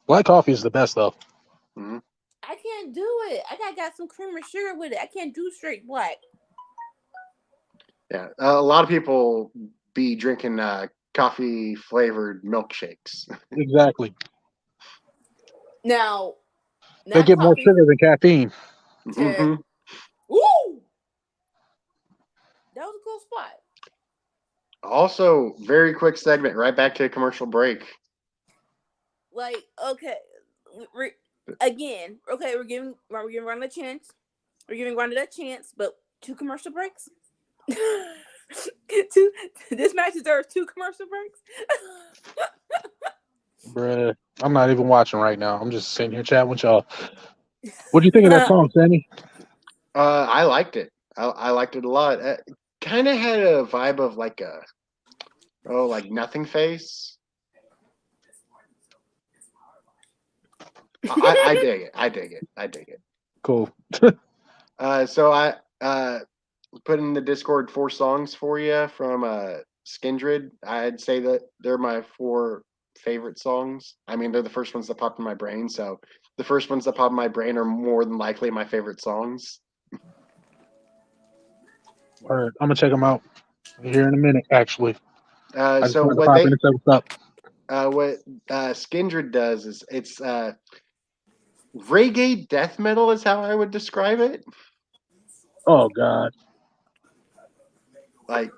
Black coffee is the best, though. Mm-hmm. I can't do it. I got some cream or sugar with it. I can't do straight black. Yeah, a lot of people be drinking coffee flavored milkshakes. Exactly. Now, They not get more coffee. sugar than caffeine. Mm-hmm. Woo! That was a cool spot. Also, very quick segment. Right back to a commercial break. Like, okay, again, okay, we're giving Ronda a chance. We're giving Ronda a chance, but 2 commercial breaks. This match deserves 2 commercial breaks. Bruh, I'm not even watching right now. I'm just sitting here chatting with y'all. What do you think of that song, Sammy? I liked it. I liked it a lot. Kind of had a vibe of like like Nothing Face. I dig it. I dig it. I dig it. Cool. So I put in the Discord 4 songs for you from Skindred. I'd say that they're my 4 favorite songs. I mean, they're the first ones that popped in my brain. So the first ones that pop in my brain are more than likely my favorite songs. All right, I'm gonna check them out here in a minute. Actually, I just So wanted to pop in and say what's up. what Skindred does is it's reggae death metal is how I would describe it. Oh God, Like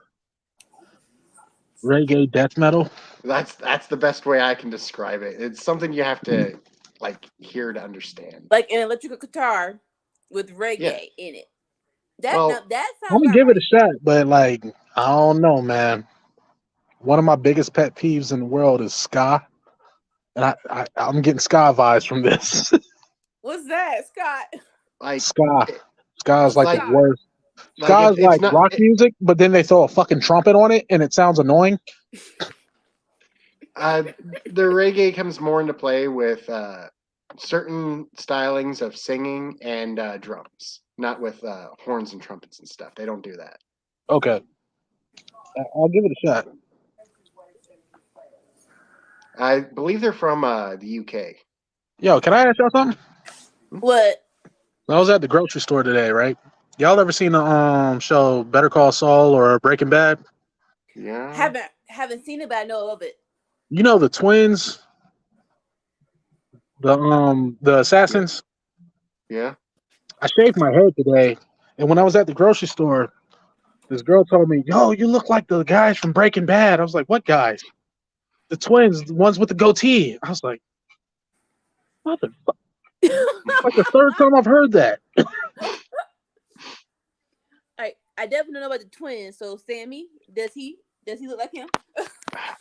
reggae death metal. that's the best way I can describe it. It's something you have to like hear to understand. Like an electrical guitar with reggae in it. That Well, that I'm sounds gonna about give it right. a shot, but like I don't know, man. One of my biggest pet peeves in the world is ska, and I'm getting ska vibes from this. What's that, Scott? like Ska, it, ska is What's like the Scott? worst. like Ska is it's like not. rock music, but then they throw a fucking trumpet on it, and it sounds annoying. Uh, the reggae comes more into play with certain stylings of singing and drums, not with horns and trumpets and stuff. They don't do that. Okay, I'll give it a shot. I believe they're from the UK. Yo, can I ask y'all something? What? I was at the grocery store today, right? Y'all ever seen the show Better Call Saul or Breaking Bad? Yeah. Haven't seen it, but I know of it. You know the twins, the assassins. Yeah. I shaved my head today, and when I was at the grocery store, this girl told me, "Yo, you look like the guys from Breaking Bad." I was like, "What guys?" The twins, the ones with the goatee. I was like, "Mother." Like the third time I've heard that. I definitely know about the twins. So Sammy, does he look like him?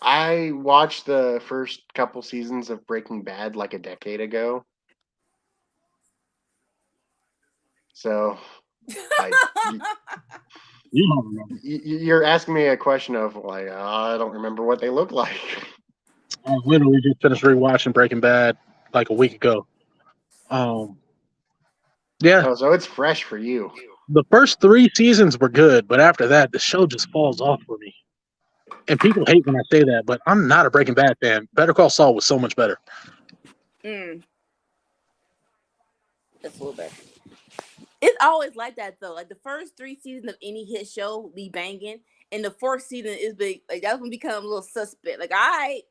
I watched the first couple seasons of Breaking Bad like a decade ago. So, like, You don't remember. you're asking me a question of like, I don't remember what they look like. I literally just finished rewatching Breaking Bad like a week ago. Yeah, Oh, so it's fresh for you. the first 3 seasons were good, but after that, the show just falls off for me. And people hate when I say that, but I'm not a Breaking Bad fan. Better Call Saul was so much better. That's a little better. It's always like that though. Like the first 3 seasons of any hit show be banging, and the 4th season is big. Like that's when it become a little suspect. Like, all right,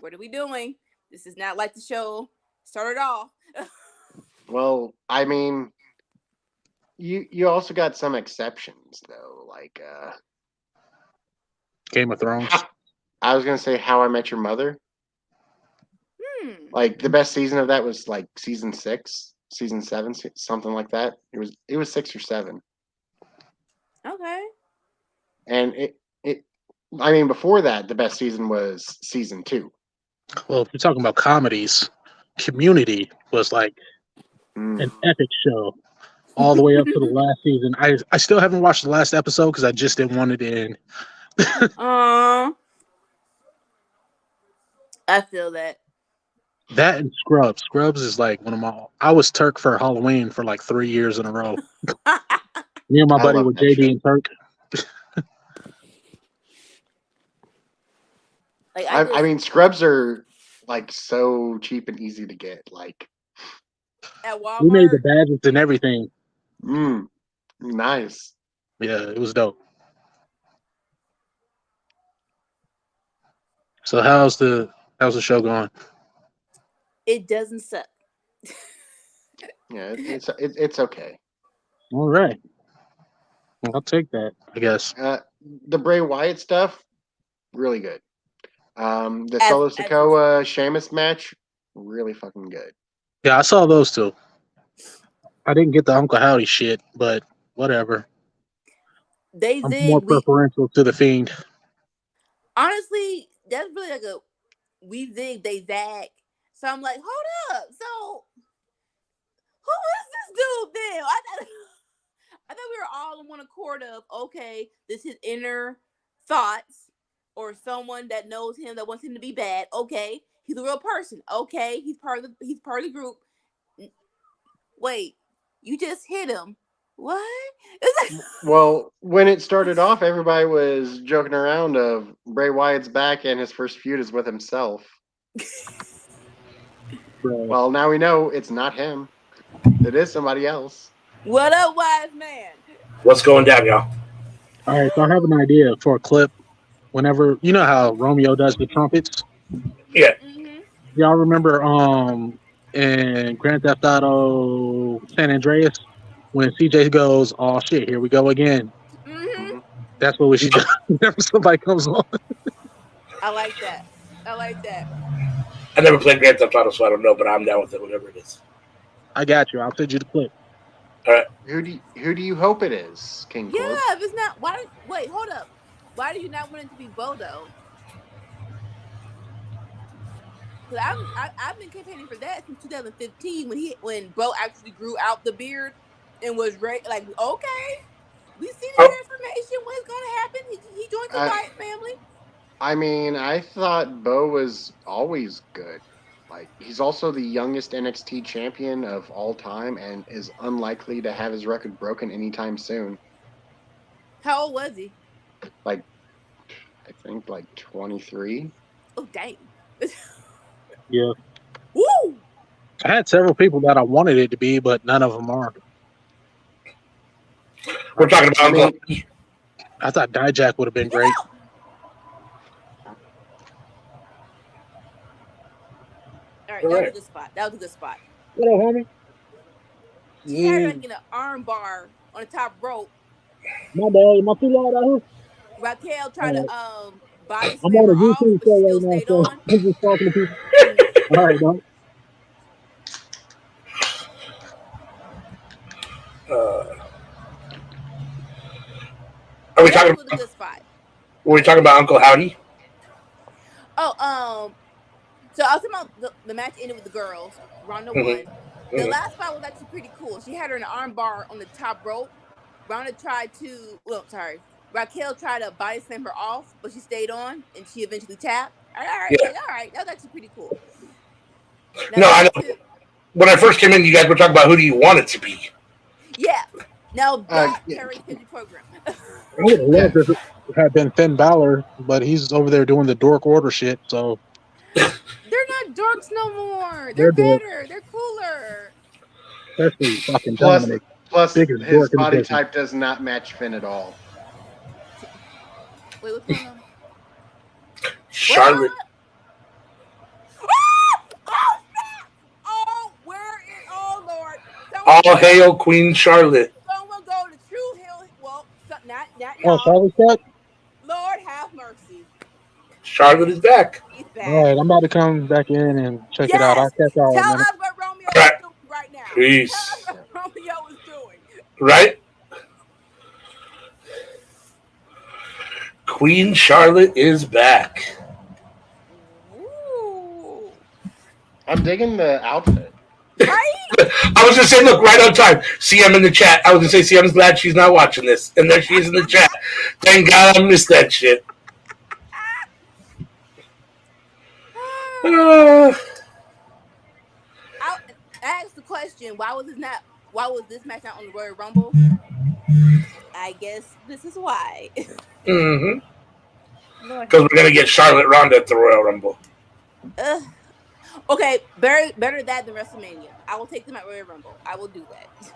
what are we doing? This is not like the show started off. Well, I mean, you also got some exceptions though, like Game of Thrones. I was gonna say How I Met Your Mother. Like the best season of that was like season 6, season 7, something like that. It was 6 or 7. Okay. And I mean before that the best season was season 2. Well, if you're talking about comedies, Community was like an epic show all the way up to the last season. I still haven't watched the last episode because I just didn't want it to end. I feel that. That and Scrubs. Scrubs is like one of my. I was Turk for Halloween for like 3 years in a row. Me and my I buddy love were that JD show. and Turk. Like I mean Scrubs are like so cheap and easy to get. Like at We made the Walmart. badges and everything. nice. Yeah, it was dope. So how's the show going? It doesn't suck. Yeah, it's okay. All right. Well, I'll take that, I guess. The Bray Wyatt stuff, really good. The As- Solo as- Sikoa Sheamus match, really fucking good. Yeah, I saw those two. I didn't get the Uncle Howdy shit, but whatever. They I'm more zig. preferential to the Fiend. Honestly, that's really like a we zig, they zag. So I'm like, hold up. So who is this dude then? I thought we were all in one accord of okay, this is inner thoughts or someone that knows him that wants him to be bad. Okay, he's a real person. Okay, he's part of the group. Wait, you just hit him. What? Well, when it started off, everybody was joking around of Bray Wyatt's back and his first feud is with himself. Well, now we know it's not him. It is somebody else. What up, wise man? What's going down, y'all? All right, so I have an idea for a clip. Whenever you know how Romeo does the trumpets. Yeah. Mm-hmm. Y'all remember in Grand Theft Auto San Andreas when CJ goes, "Oh shit, here we go again." Mm-hmm. That's what we should do whenever somebody comes on. I like that. I never played Grand Theft Auto, so I don't know, but I'm down with it, whatever it is. I got you. I'll send you the clip. All right. Who do you hope it is, King Yeah, Corb? if it's not, wait, hold up. Why do you not want it to be Bo though? Because I've been campaigning for that since 2015 when Bo actually grew out the beard and was ready. Like, okay, we see the information. What's gonna happen? He joined the Wyatt family. I mean, I thought Bo was always good. Like, he's also the youngest NXT champion of all time and is unlikely to have his record broken anytime soon. How old was he? Like, I think like 23. Oh, dang. Yeah. Woo! I had several people that I wanted it to be, but none of them are. We're talking about I thought Dijak would have been great. All right, that was a good spot. What up, homie? She had her like in an arm bar on the top rope. My bad. Am I too loud out here? Raquel tried to body I'm slam on a her off, YouTube but she show still right now, stayed so on. I'm just talking to people. All right, dog. Are we talking about a good spot? Were we talking about Uncle Howdy? Oh, so I was talking about the match ended with the girls. Ronda won. The last spot was actually pretty cool. She had her in an arm bar on the top rope. Raquel tried to body slam her off, but she stayed on and she eventually tapped. All right. That was actually pretty cool. Now, no, I know. When I first came in, you guys were talking about who do you want it to be? Yeah. Now that carries the program. I would have loved if it had been Finn Balor, but he's over there doing the dork order shit, so. They're not dorks no more. They're better. They're cooler. Especially fucking Dominic. Plus, his body type does not match Finn at all. Wait, what's going on? Charlotte. Lord. All hail Queen Charlotte. Someone go to True Hill. Well, not y'all. Oh, Charlotte's back? Lord have mercy. Charlotte is back. He's back. All right, I'm about to come back in and check it out. I'll catch y'all. Tell us what Romeo is doing right now. Peace. Tell us what Romeo is doing. Right? Queen Charlotte is back. Ooh. I'm digging the outfit. Right? I was going to say, look, right on time. CM in the chat. I was going to say, CM's glad she's not watching this. And there she is in the chat. Thank God I missed that shit. I asked the question, why was this match not on the Royal Rumble? I guess this is why. Because we're going to get Charlotte Ronda at the Royal Rumble. Okay, better that than WrestleMania. I will take them at Royal Rumble. I will do that.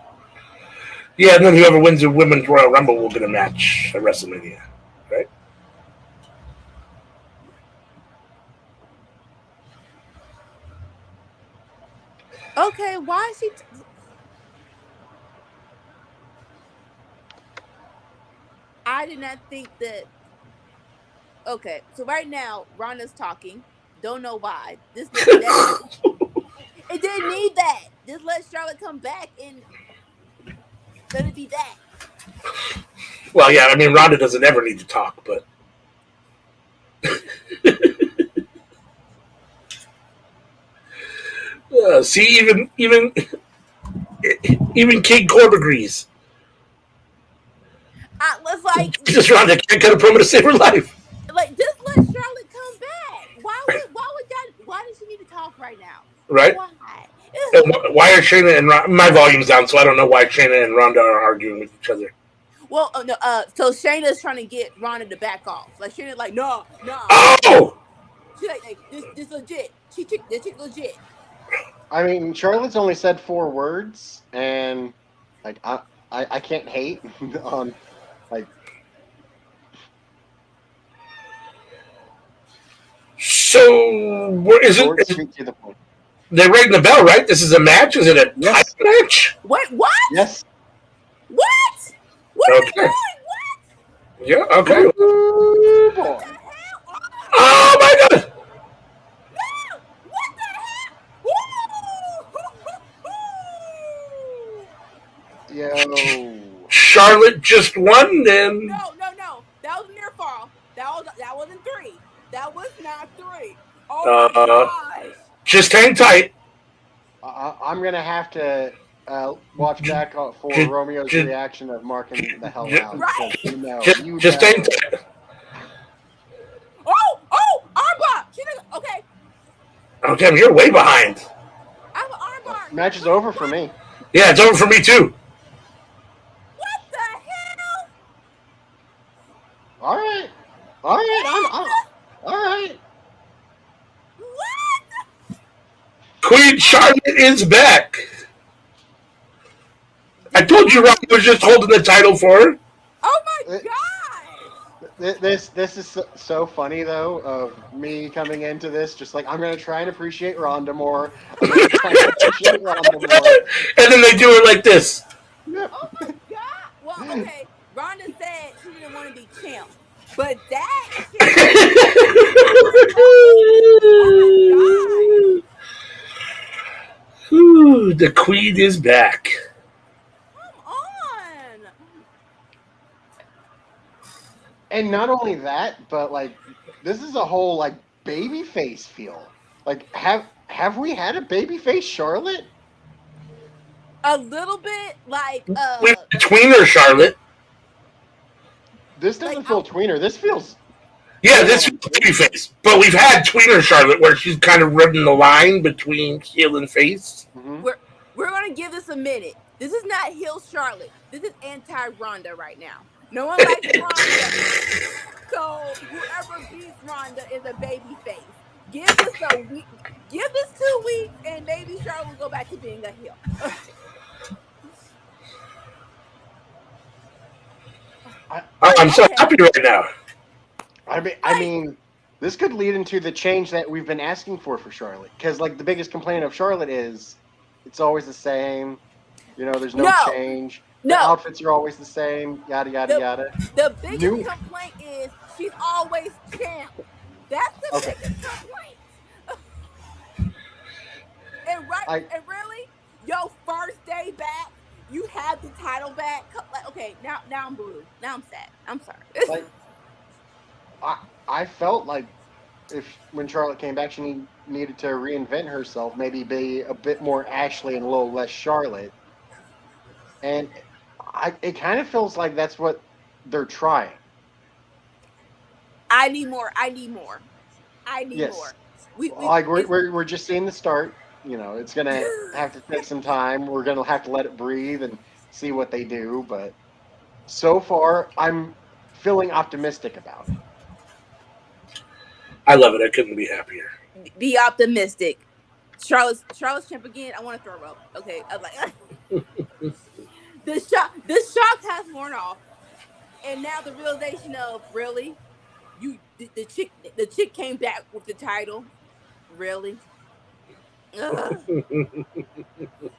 Yeah, and then whoever wins the Women's Royal Rumble will get a match at WrestleMania, right? Okay, why is she? I did not think that. Okay, so right now Ronda's talking. Don't know why. It didn't need that. Just let Charlotte come back and let it be that. Well, yeah, I mean, Ronda doesn't ever need to talk, but. See, even King Corb agrees. I was like, Just Ronda can't cut a promo to save her life. like just let Charlotte come back. Why does she need to talk right now? Right? Why? Why are Shayna and Ronda... My volume's down, so I don't know why Shayna and Ronda are arguing with each other. Well, no. So Shayna's trying to get Ronda to back off. Like Shayna's like, no. Oh! She's like this legit. This chick legit. I mean, Charlotte's only said 4 words, and like I can't hate on like. So, where is Short, it? sweet to the point. They're ringing the bell, right? This is a match? Is it a Yes. title match? What? Yes. What? What are we Okay. doing? Yeah, okay. Ooh, boy. What the hell? Oh my god! No! What the hell? Yo. Charlotte just won then. No. That was a near fall. That wasn't 3. That was not 3. Oh my gosh. Just hang tight. I'm gonna have to watch back for Romeo's reaction of marking the hell out. Right. Just hang tight. Oh, armbar. Okay. Oh damn, you're way behind. I have an armbar. Match is over for me. Yeah, it's over for me too. What the hell? All right. I'm all right. What? Queen Charlotte is back. I told you Ronda was just holding the title for her. Oh my god! This is so funny though of me coming into this just like I'm gonna try and appreciate Ronda more. I'm gonna try and appreciate Ronda more. And then they do it like this. Oh my god! Well, okay. Ronda said she didn't want to be champ, but that shit. Oh my god! Ooh, the queen is back. Come on! And not only that, but like this is a whole like babyface feel. Like have we had a babyface Charlotte? A little bit like We've had tweener Charlotte. This doesn't feel tweener. This feels Yeah, this is babyface. But we've had tweener Charlotte where she's kind of running the line between heel and face. Mm-hmm. We're gonna give this a minute. This is not heel Charlotte. This is anti-Ronda right now. No one likes Ronda. So whoever beats Ronda is a baby face. Give this a week. Give this 2 weeks, and maybe Charlotte will go back to being a heel. I'm so happy right now. I mean, this could lead into the change that we've been asking for Charlotte. Because like the biggest complaint of Charlotte is it's always the same. You know, there's no change. The outfits are always the same. Yada yada yada. The biggest complaint is she's always champ. That's the biggest complaint. And really, your first day back, you have the title back. Like, okay, now I'm blue. Now I'm sad. I'm sorry. Like, I felt like when Charlotte came back, she needed to reinvent herself, maybe be a bit more Ashley and a little less Charlotte. And it kind of feels like that's what they're trying. I need more. More. We're just seeing the start. You know, it's gonna have to take some time. We're gonna have to let it breathe and see what they do. But so far, I'm feeling optimistic about it. I love it. I couldn't be happier. Be optimistic. Charlotte's champ again. I want to throw up. Okay, I'm like this shock has worn off, and now the realization of really, the chick came back with the title, really.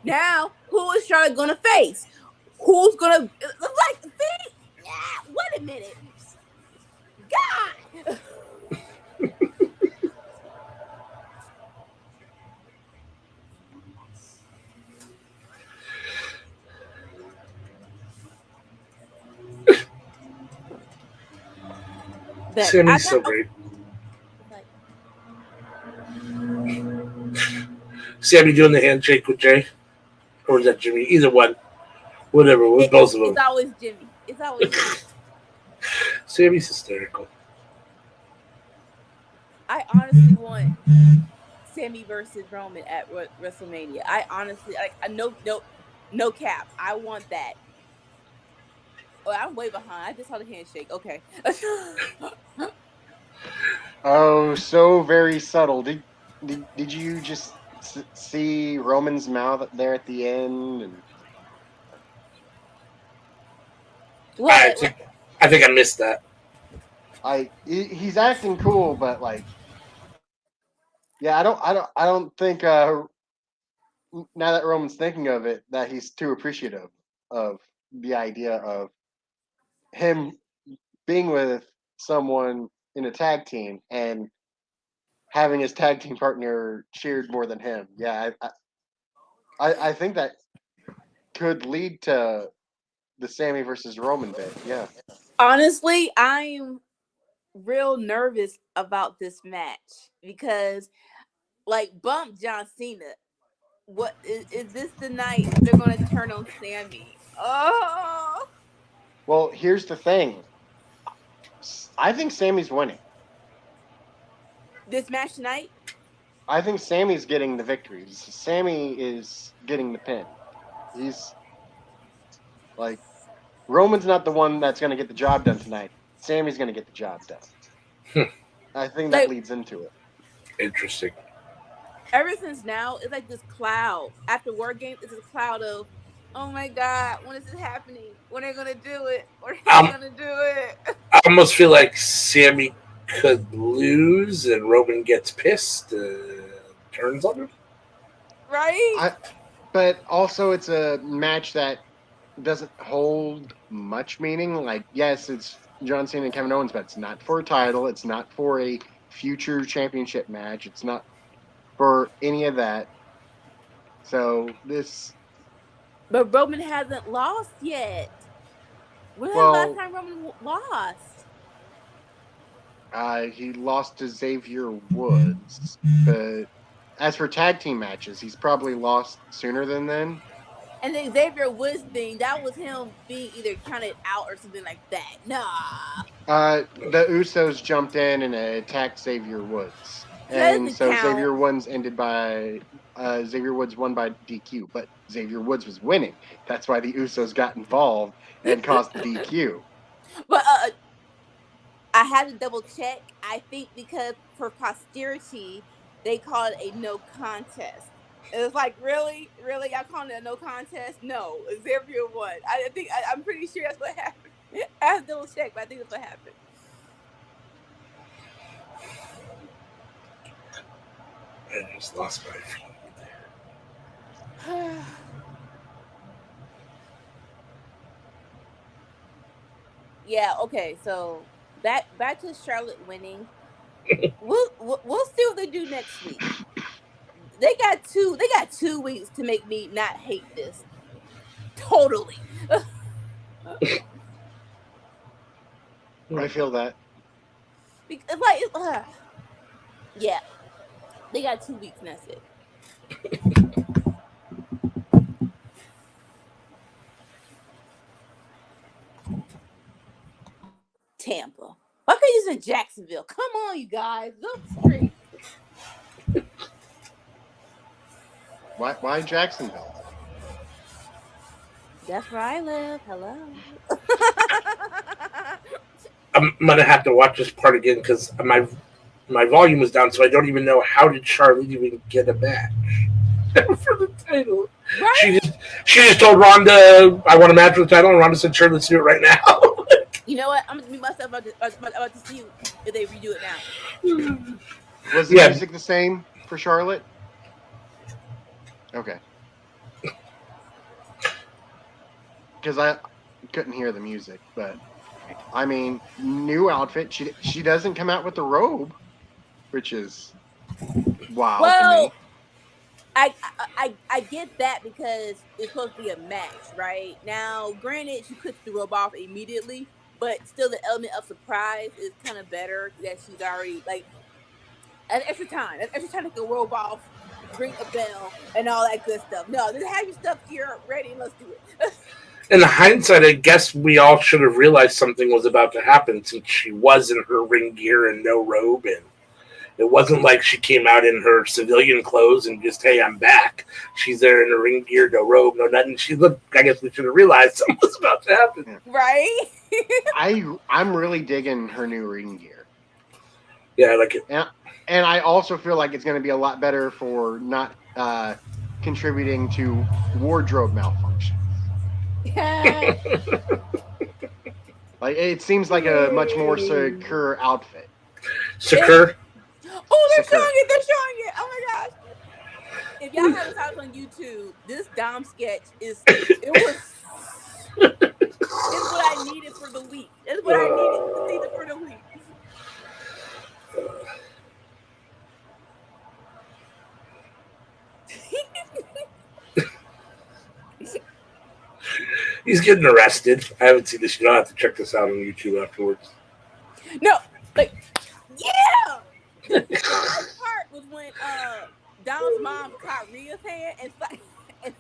Now, who is Charlotte gonna face? Who's gonna like? See, yeah. Wait a minute, God. But I Sammy's got so great. like, Sammy doing the handshake with Jay, or was that Jimmy? Either one, whatever. With both of them. it's always Jimmy. It's always Jimmy. Sammy's hysterical. I honestly want Sammy versus Roman at WrestleMania. I honestly like. No cap. I want that. Oh, I'm way behind. I just saw the handshake. Okay. Oh, so very subtle. Did you just see Roman's mouth there at the end? And I think I missed that. he's acting cool, but like, yeah, I don't think now that Roman's thinking of it, that he's too appreciative of the idea of him being with someone in a tag team and having his tag team partner cheered more than him. Yeah, I think that could lead to the Sammy versus Roman bit. Yeah. Honestly, I'm real nervous about this match because, like, bump John Cena. What is this the night they're gonna turn on Sammy? Oh, Well, here's the thing. I think Sammy's winning. this match tonight. I think Sammy's getting the victory. Sammy is getting the pin. He's like, Roman's not the one that's going to get the job done tonight. Sammy's going to get the job done. I think that leads into it. Interesting. Ever since now, it's like this cloud. After War Games, it's this cloud of, oh my God, when is this happening? When are they gonna do it? When are they gonna do it? I almost feel like Sammy could lose and Roman gets pissed, turns on him. Right? But also, it's a match that doesn't hold much meaning. Like, yes, it's John Cena and Kevin Owens, but it's not for a title. It's not for a future championship match. It's not for any of that. So this. But Roman hasn't lost yet. When was the last time Roman lost? He lost to Xavier Woods, but as for tag team matches, he's probably lost sooner than then. And the Xavier Woods thing, that was him being either counted out or something like that. Nah. The Usos jumped in and attacked Xavier Woods. And so Xavier Woods ended by Xavier Woods won by DQ, but Xavier Woods was winning. That's why the Usos got involved and caused the DQ. But I had to double check. I think because for posterity, they call it a no contest. It was like, really? Y'all calling it a no contest? No, Xavier won. I'm pretty sure that's what happened. I have to double check, but I think that's what happened. I just lost my feet. Yeah. Okay. So back to Charlotte winning. We'll see what they do next week. They got 2 weeks to make me not hate this. Totally. I feel that. Because, like, yeah. They got 2 weeks, and that's it. Tampa. Why can't you in Jacksonville? Come on, you guys. Look straight. Why Jacksonville? That's where I live. Hello. I'm gonna have to watch this part again because my volume was down, so I don't even know how did Charlotte even get a match for the title. Right? She just told Ronda, "I want a match for the title," and Ronda said, "Sure, let's do it right now." You know what? I'm gonna meet myself about to see if they redo it now. Was the music the same for Charlotte? Okay. Because I couldn't hear the music, but I mean, new outfit. She doesn't come out with the robe, which is wild to Well, me. I get that because it's supposed to be a match, right? Now, granted, she puts the robe off immediately, but still the element of surprise is kind of better that she's already like an extra time. That's extra time to go robe off, ring a bell, and all that good stuff. No, just have your stuff here ready and let's do it. In hindsight, I guess we all should have realized something was about to happen since she was in her ring gear and no robe, and it wasn't like she came out in her civilian clothes and just, hey, I'm back. She's there in her ring gear, no robe, no nothing. She looked. I guess we should have realized something was about to happen. Right? I'm really digging her new ring gear. Yeah, I like it. And I also feel like it's going to be a lot better for not contributing to wardrobe malfunction. Yeah. Like it seems like a much more secure outfit. Secure? Oh, they're Secure. showing it. They're showing it. Oh my gosh. If y'all haven't saw it on YouTube, this Dom sketch is it's what I needed for the week. It's what I needed for the week. He's getting arrested. I haven't seen this. You don't have to check this out on YouTube afterwards. No, like, yeah. The best part was when Dom's mom caught Rhea's hand and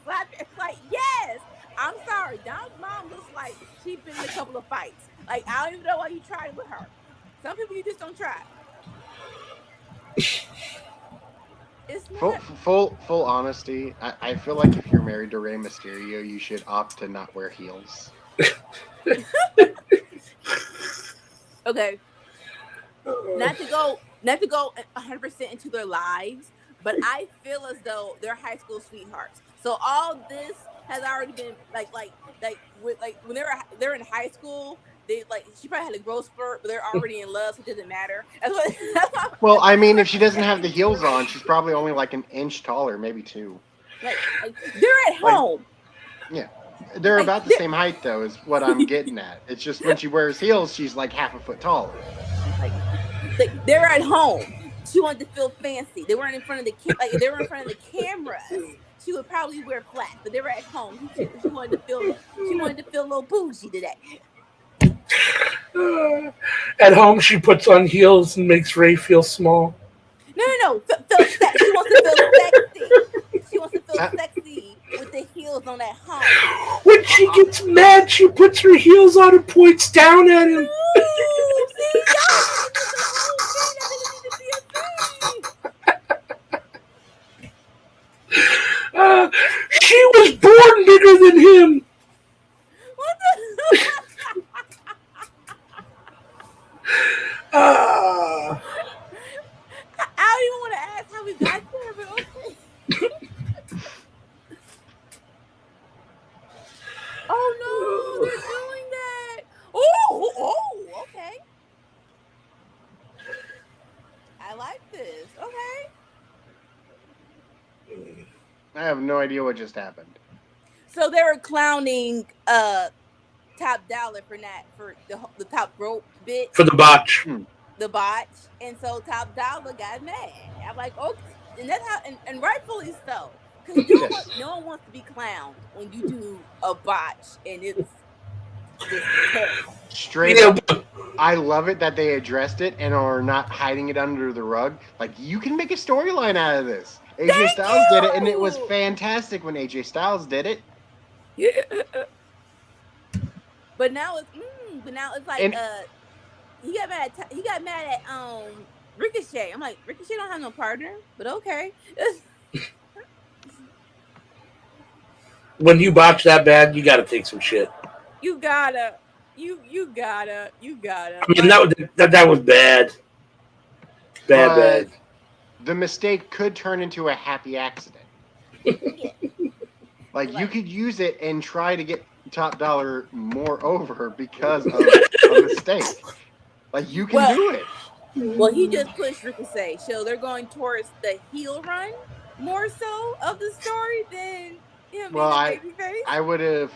slapped it. It's like, yes. I'm sorry. Dom's mom looks like she's been in a couple of fights. Like, I don't even know why you tried with her. Some people you just don't try. It's not. Full honesty, I feel like if you're married to Rey Mysterio, you should opt to not wear heels. Okay. Not to go 100% into their lives, but I feel as though they're high school sweethearts. So all this has already been like when they're in high school, they like she probably had a growth spurt, but they're already in love, so it doesn't matter. Well, I mean, if she doesn't have the heels on, she's probably only like an inch taller, maybe two. Like they're at home. Yeah. They're about the same height, though, is what I'm getting at. It's just when she wears heels, she's like half a foot taller. Like they're at home. She wanted to feel fancy. They weren't in front of the they were in front of the cameras. She would probably wear flats, but they were at home. She wanted to feel a little bougie today. At home, she puts on heels and makes Ray feel small. No. She wants to feel sexy. She wants to feel sexy with the heels on at home. When she gets mad, she puts her heels on and points down at him. Ooh, see, y'all she was born bigger than him. What the? I don't even want to ask how we got there, but okay. Oh no, they're doing that. Oh, okay. I like this. Okay. I have no idea what just happened. So they were clowning Top Dollar for the top rope bit. For the botch. The botch. And so Top Dollar got mad. I'm like, okay. And that's how and rightfully so. Because no one wants to be clowned when you do a botch and it's just terrible. Straight up, I love it that they addressed it and are not hiding it under the rug. Like, you can make a storyline out of this. AJ Styles did it, and it was fantastic when AJ Styles did it. Yeah. But now it's like he got mad at Ricochet. I'm like, Ricochet don't have no partner, but okay. When you botch that bad, you gotta take some shit. You gotta. I mean, that was bad. Bad. The mistake could turn into a happy accident. Like, you could use it and try to get Top Dollar more over because of a mistake. Like, you can do it. Well, he just pushed Ricochet. So they're going towards the heel run. more so of the story than him Well, being a babyface? I would have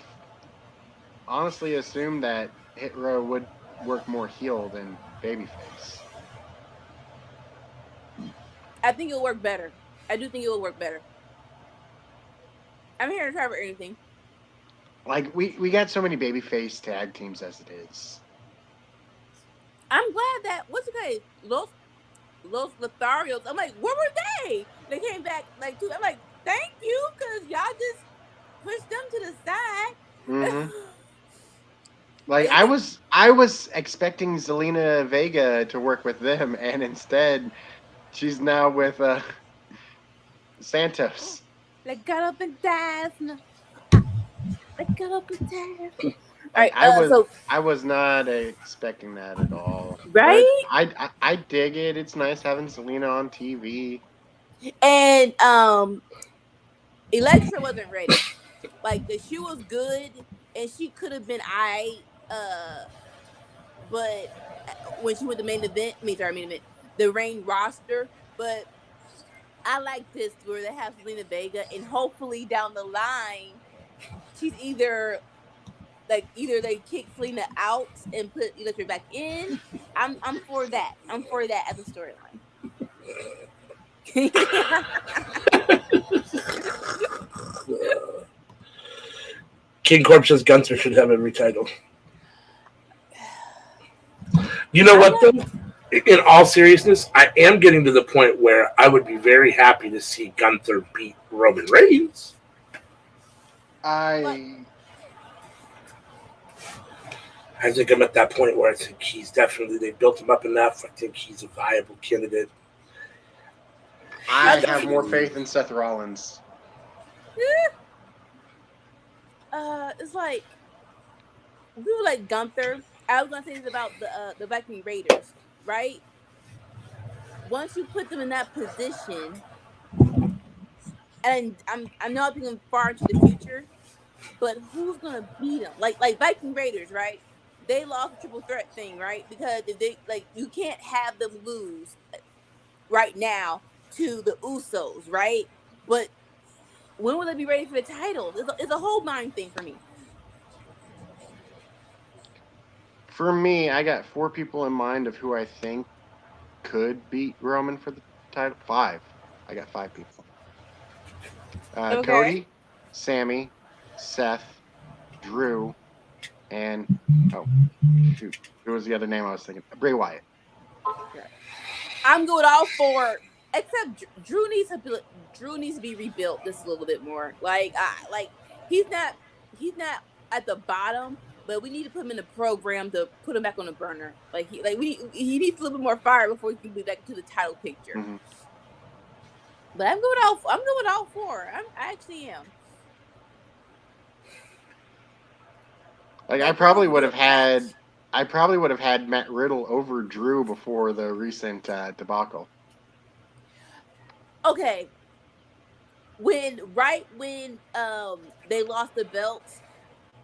honestly assumed that Hit Row would work more heel than babyface. I think it'll work better. I do think it will work better. I'm here to try for anything. Like we got so many babyface tag teams as it is. I'm glad that what's okay, Los Lotharios. I'm like, where were they? They came back like two. I'm like, thank you, because y'all just pushed them to the side. Mm-hmm. Like I was expecting Zelina Vega to work with them, and instead she's now with Santos. Like got up and danced. Like got up and danced. All Like right, so I was not expecting that at all. right, But I dig it. It's nice having Selena on TV. and Electra wasn't ready. Like the she was good, and she could have been but when she went to main event, the main roster, but I like this where they have Selena Vega, and hopefully down the line, she's either they kick Selena out and put Electric back in. I'm for that. I'm for that as a storyline. King Corp says Gunther should have every title. You know what, though? In all seriousness, I am getting to the point where I would be very happy to see Gunther beat Roman Reigns. I think I'm at that point where I think he's definitely, they built him up enough. I think he's a viable candidate. I have more faith in Seth Rollins. It's like people like Gunther. I was gonna say this about the Viking Raiders, right? Once you put them in that position, and I'm not thinking far into the future, but who's gonna beat them? Like Viking Raiders, right? They lost the triple threat thing, right? Because if they you can't have them lose right now to the Usos, right? But when will they be ready for the title? It's a whole mind thing for me. For me, I got 4 people in mind of who I think could beat Roman for the title. 5. I got 5 people. Okay. Cody, Sammy, Seth, Drew, and shoot, who was the other name I was thinking? Bray Wyatt. I'm good all 4, except Drew needs to be rebuilt just a little bit more. Like he's not at the bottom, but we need to put him in the program to put him back on the burner. Like he needs a little bit more fire before he can be back to the title picture. Mm-hmm. But I'm going with all 4. I actually am. Like I probably would have had Matt Riddle over Drew before the recent debacle. Okay. When they lost the belts,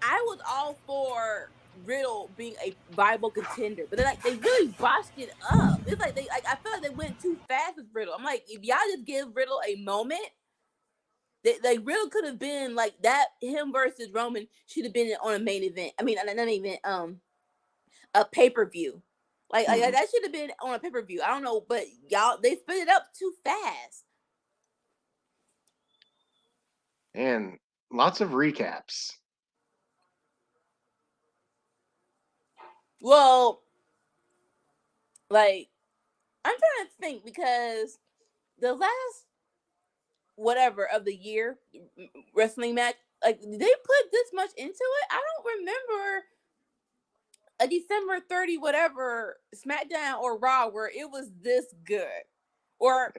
I was all for Riddle being a viable contender, but they really botched it up. It's like I feel like they went too fast with Riddle. I'm like, if y'all just give Riddle a moment, Riddle could have been like that. Him versus Roman should have been on a main event. I mean, not an event, a pay-per-view. Like that should have been on a pay-per-view. I don't know, but y'all they split it up too fast. And lots of recaps. Well, like I'm trying to think because the last whatever of the year wrestling match, like they put this much into it. I don't remember a December 30 whatever Smackdown or Raw where it was this good. Or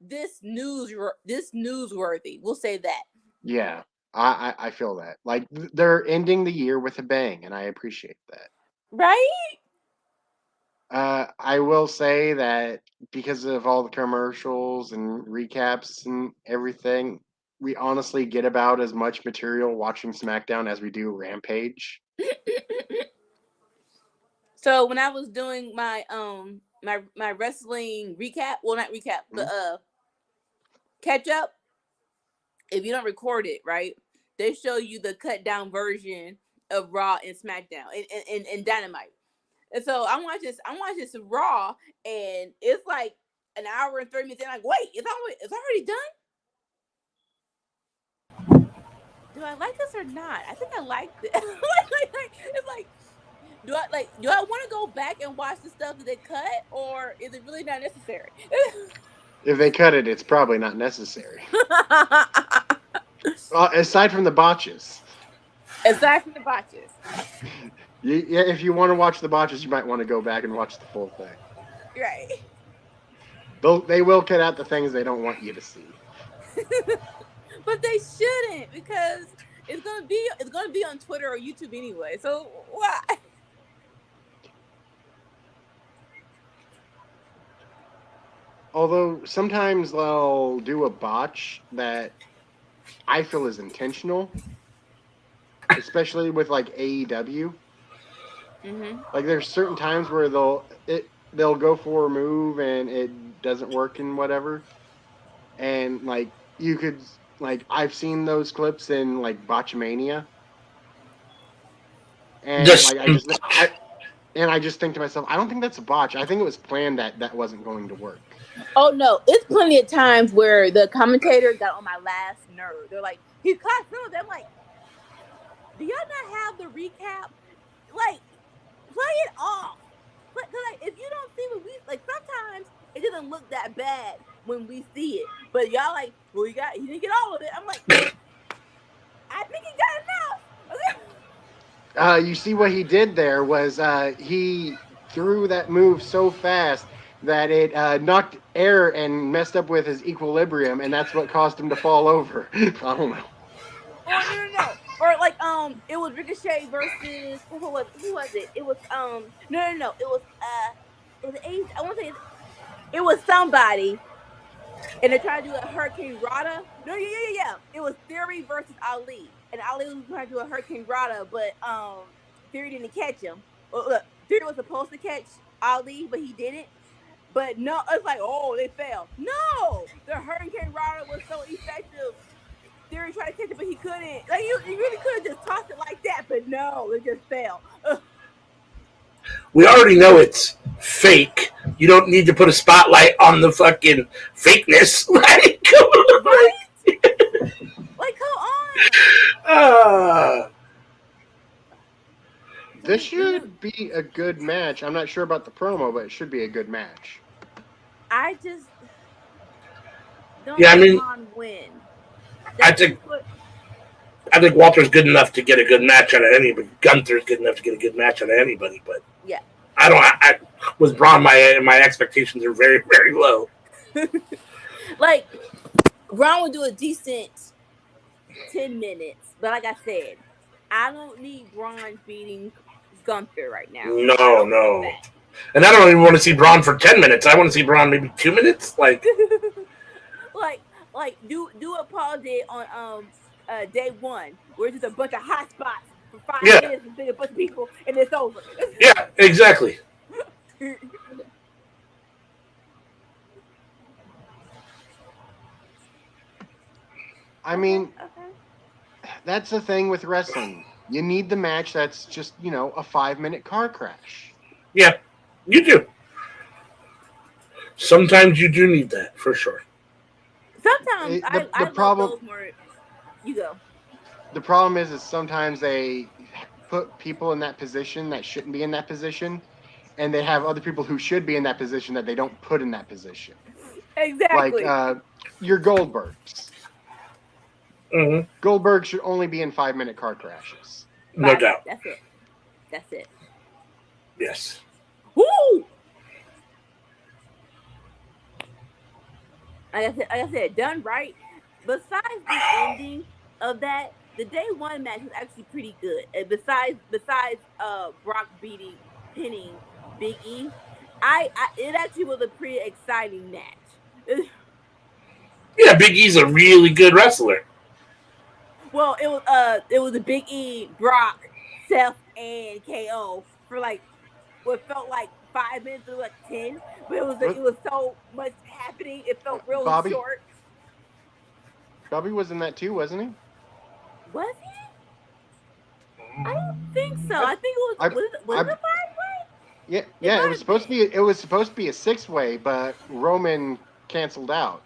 this newsworthy. We'll say that. Yeah, I feel that. Like they're ending the year with a bang, and I appreciate that. Right? I will say that because of all the commercials and recaps and everything, we honestly get about as much material watching SmackDown as we do Rampage. So when I was doing my my wrestling recap, well not recap, but catch up, if you don't record it, right, they show you the cut down version of Raw and SmackDown and Dynamite. And so I'm watching some Raw, and it's like an hour and 30 minutes. And I'm like, wait, it's already done? Do I like this or not? I think I like this. It's like, do I want to go back and watch the stuff that they cut, or is it really not necessary? If they cut it, it's probably not necessary. Aside from the botches. Aside from the botches. Yeah, if you want to watch the botches, you might want to go back and watch the full thing. Right. They will cut out the things they don't want you to see. But they shouldn't, because it's gonna be on Twitter or YouTube anyway. So why? Although sometimes they'll do a botch that I feel is intentional, especially with like AEW. Mm-hmm. Like there's certain times where they'll go for a move and it doesn't work and whatever, and like you could like I've seen those clips in like Botchamania, and I just think to myself, I don't think that's a botch. I think it was planned that wasn't going to work. Oh no, it's plenty of times where the commentator got on my last nerve. They're like, he's class through. I'm like, do y'all not have the recap? Like, play it off. Because like, if you don't see what we like, sometimes it doesn't look that bad when we see it. But y'all like, well, he didn't get all of it. I'm like, I think he got enough. Okay. You see what he did there was he threw that move so fast that it knocked air and messed up with his equilibrium, and that's what caused him to fall over. I don't know. Oh no. Or like it was Ricochet versus who was it? It was no. It was Ace. I want to say it was somebody, and they're trying to do a Hurricane Rana. No, yeah. It was Theory versus Ali, and Ali was trying to do a Hurricane Rana, but Theory didn't catch him. Well, look, Theory was supposed to catch Ali, but he didn't. But no, it's like, oh, they failed. No, the Hurricane Rana was so effective. Theory tried to catch it, but he couldn't. Like you really could have just tossed it like that, but no, it just fell. We already know it's fake. You don't need to put a spotlight on the fucking fakeness. Like, right? Like, come on. This should be a good match. I'm not sure about the promo, but it should be a good match. I just don't win. I think Walter's good enough to get a good match out of anybody. Gunther's good enough to get a good match out of anybody, but yeah, I with Braun, my expectations are very, very low. Like Braun would do a decent 10 minutes, but like I said, I don't need Braun beating Gunther right now. No. And I don't even want to see Braun for 10 minutes. I want to see Braun maybe 2 minutes. Like, like do what Paul did on day one, where it's just a bunch of hot spots for 5 minutes and then a bunch of people and it's over. Yeah, exactly. I mean, that's the thing with wrestling. You need the match that's just, a 5-minute car crash. Yeah, you do. Sometimes you do need that, for sure. Sometimes I love those more. You go. The problem is sometimes they put people in that position that shouldn't be in that position, and they have other people who should be in that position that they don't put in that position. Exactly. Like your Goldbergs. Mm-hmm. Goldberg should only be in 5-minute car crashes. No doubt. That's it. Yes. Woo! Like I said, done right. Besides the ending of that, the day one match was actually pretty good. And besides Brock pinning Big E, it actually was a pretty exciting match. Yeah, Big E's a really good wrestler. Well, it was a Big E, Brock, Seth, and KO for like what felt like 5 minutes or like 10, but it was so much happening. It felt really short. Bobby was in that too, wasn't he? Was he? I don't think so. I think it was it a 5-way? Yeah. It was supposed to be. It was supposed to be a 6-way, but Roman canceled out.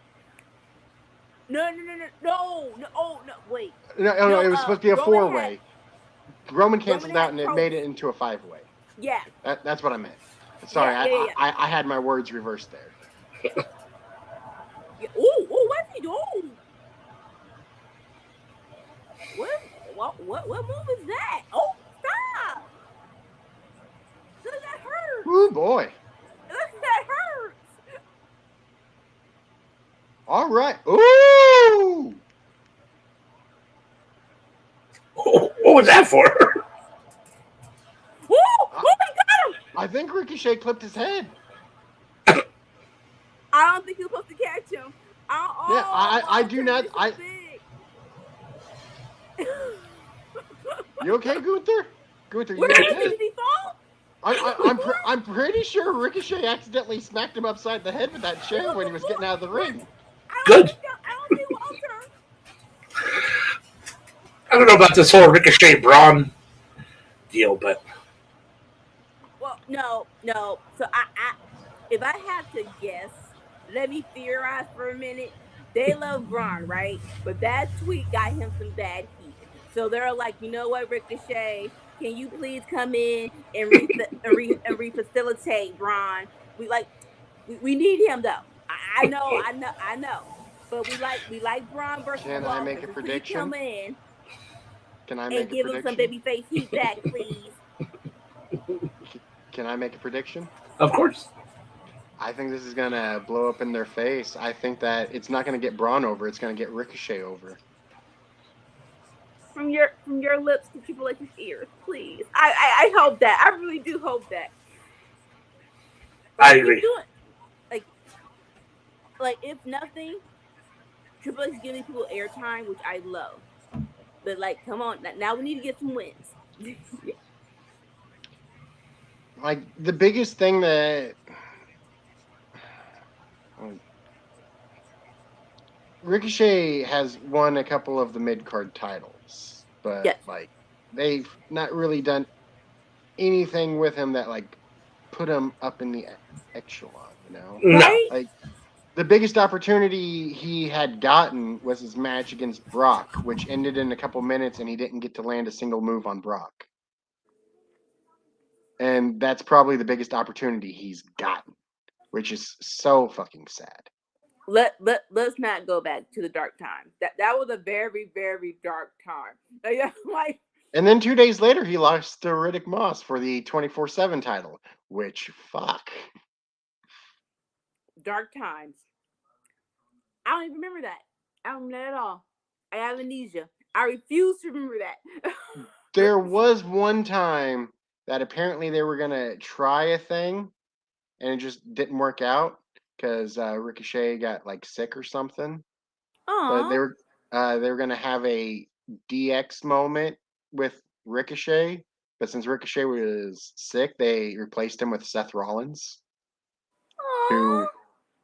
No. Oh no. Wait. No. It was supposed to be a Roman 4-way. Roman canceled out, had and it Kofi. made it into a 5-way. Yeah. That's what I meant. Sorry, Yeah. I had my words reversed there. Yeah. Ooh, what's he doing? What move is that? Oh, stop! Look, that hurts. Ooh, boy. Look, that hurts. All right. Ooh! What was that for? Ooh, he got him! I think Ricochet clipped his head. I don't think he was supposed to catch him. I do not. You okay, Gunther? Gunther, you okay? Did he fall? I'm pretty sure Ricochet accidentally smacked him upside the head with that chair when he was getting out of the ring. Good. I don't see Walter. I don't know about this whole Ricochet Braun deal, but well, no. So I if I have to guess, let me theorize for a minute. They love Braun, right? But that tweet got him some bad heat. So they're like, you know what, Ricochet, can you please come in and refacilitate Braun? We need him though. I know. But we like Braun versus Can Walter. I make a prediction? Come in. Can I make and give him some babyface heat back, please. Can I make a prediction? Of course. I think this is gonna blow up in their face. I think that it's not gonna get Braun over. It's gonna get Ricochet over. From your lips to Triple H's ears, please. I hope that. I really do hope that. I agree. Like if nothing, Triple H is giving people airtime, which I love. But like, come on, now we need to get some wins. Like the biggest thing that Ricochet has won a couple of the mid-card titles, but yes. like they've not really done anything with him that like put him up in the echelon, you know? Right? Like the biggest opportunity he had gotten was his match against Brock, which ended in a couple minutes and he didn't get to land a single move on Brock. And that's probably the biggest opportunity he's gotten, which is so fucking sad. Let's not go back to the dark time. That was a very, very dark time. Like, and then 2 days later, he lost to Riddick Moss for the 24/7 title, which fuck. Dark times. I don't even remember that. I don't remember that at all. I have amnesia. I refuse to remember that. There was one time that apparently they were gonna try a thing, and it just didn't work out because Ricochet got like sick or something. But they were gonna have a DX moment with Ricochet, but since Ricochet was sick, they replaced him with Seth Rollins, who,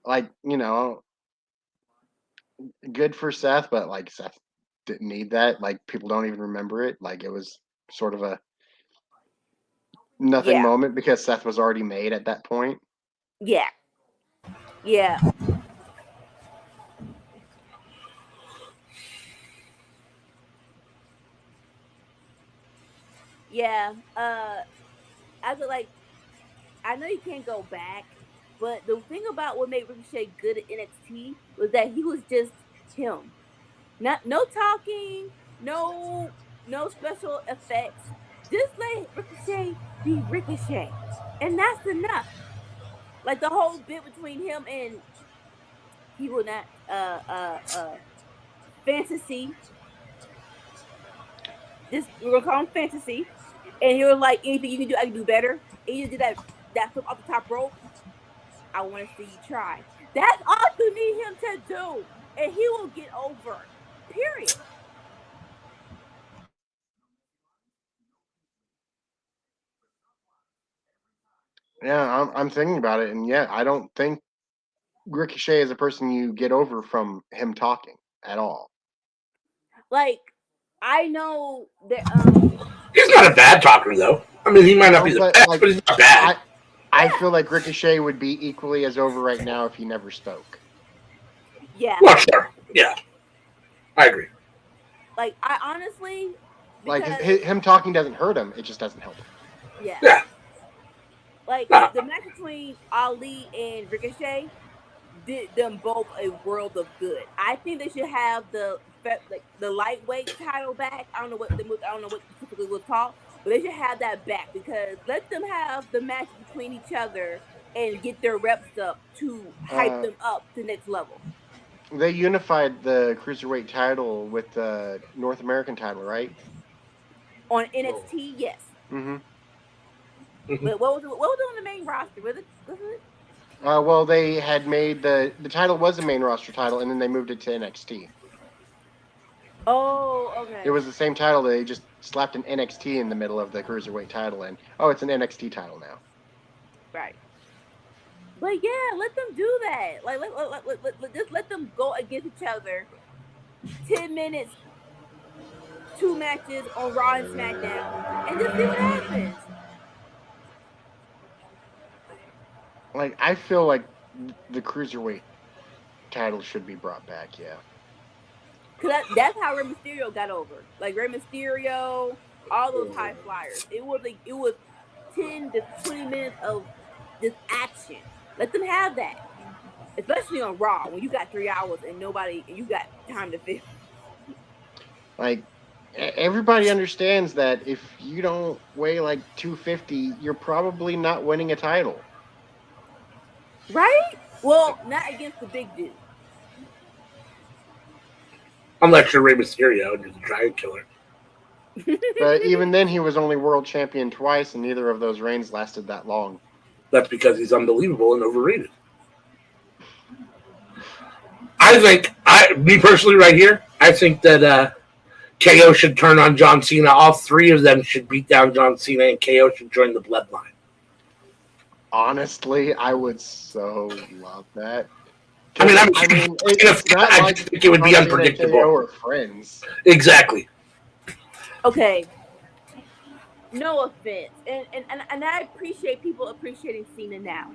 like, you know, good for Seth, but like Seth didn't need that. Like people don't even remember it. Like it was sort of a nothing moment because Seth was already made at that point. Yeah. Yeah. I feel like I know you can't go back, but the thing about what made Ricochet good at NXT was that he was just him. No talking, no special effects. Just let Ricochet be Ricochet, and that's enough. Like the whole bit between him and he will not fantasy. Just we're gonna call him fantasy, and he was like, anything you can do, I can do better. And you did that flip off the top rope. I want to see you try. That's all you need him to do, and he will get over. Period. Yeah, I'm thinking about it, and yeah, I don't think Ricochet is a person you get over from him talking at all. Like, I know that He's not a bad talker, though. I mean, he might not be the but, best, like, but he's not bad. I feel like Ricochet would be equally as over right now if he never spoke. yeah. Well, sure. Yeah. I agree. Like, I honestly, Like because him talking doesn't hurt him; it just doesn't help him. yeah, Yeah. like Nah. the match between Ali and Ricochet did them both a world of good. I think they should have the lightweight title back. I don't know what specifically was called, but they should have that back because let them have the match between each other and get their reps up to hype them up to the next level. They unified the cruiserweight title with the North American title, right? On NXT, yes. Mm-hmm. But what was it on the main roster? Was it? Well, they had made the title was a main roster title, and then they moved it to NXT. Oh, okay. It was the same title. They just slapped an NXT in the middle of the cruiserweight title, and it's an NXT title now. Right. But yeah, let them do that. Like, just let them go against each other. 10 minutes, 2 matches on Raw and SmackDown, and just see what happens. Like, I feel like the cruiserweight title should be brought back. Yeah. Cause that's how Rey Mysterio got over. Like Rey Mysterio, all those high flyers. It was 10 to 20 minutes of just action. Let them have that, especially on Raw when you got 3 hours and you got time to film. Like, everybody understands that if you don't weigh like 250, you're probably not winning a title. Right? Well, not against the big dude. Unless you're Rey Mysterio and you're the Dragon Killer. But even then, he was only world champion twice, and neither of those reigns lasted that long. That's because he's unbelievable and overrated. I think, me personally right here, I think that KO should turn on John Cena. All 3 of them should beat down John Cena, and KO should join the bloodline. Honestly, I would so love that. I mean, it's not I like just think it would be unpredictable. KO or friends. Exactly. Okay. No offense, and I appreciate people appreciating Cena now.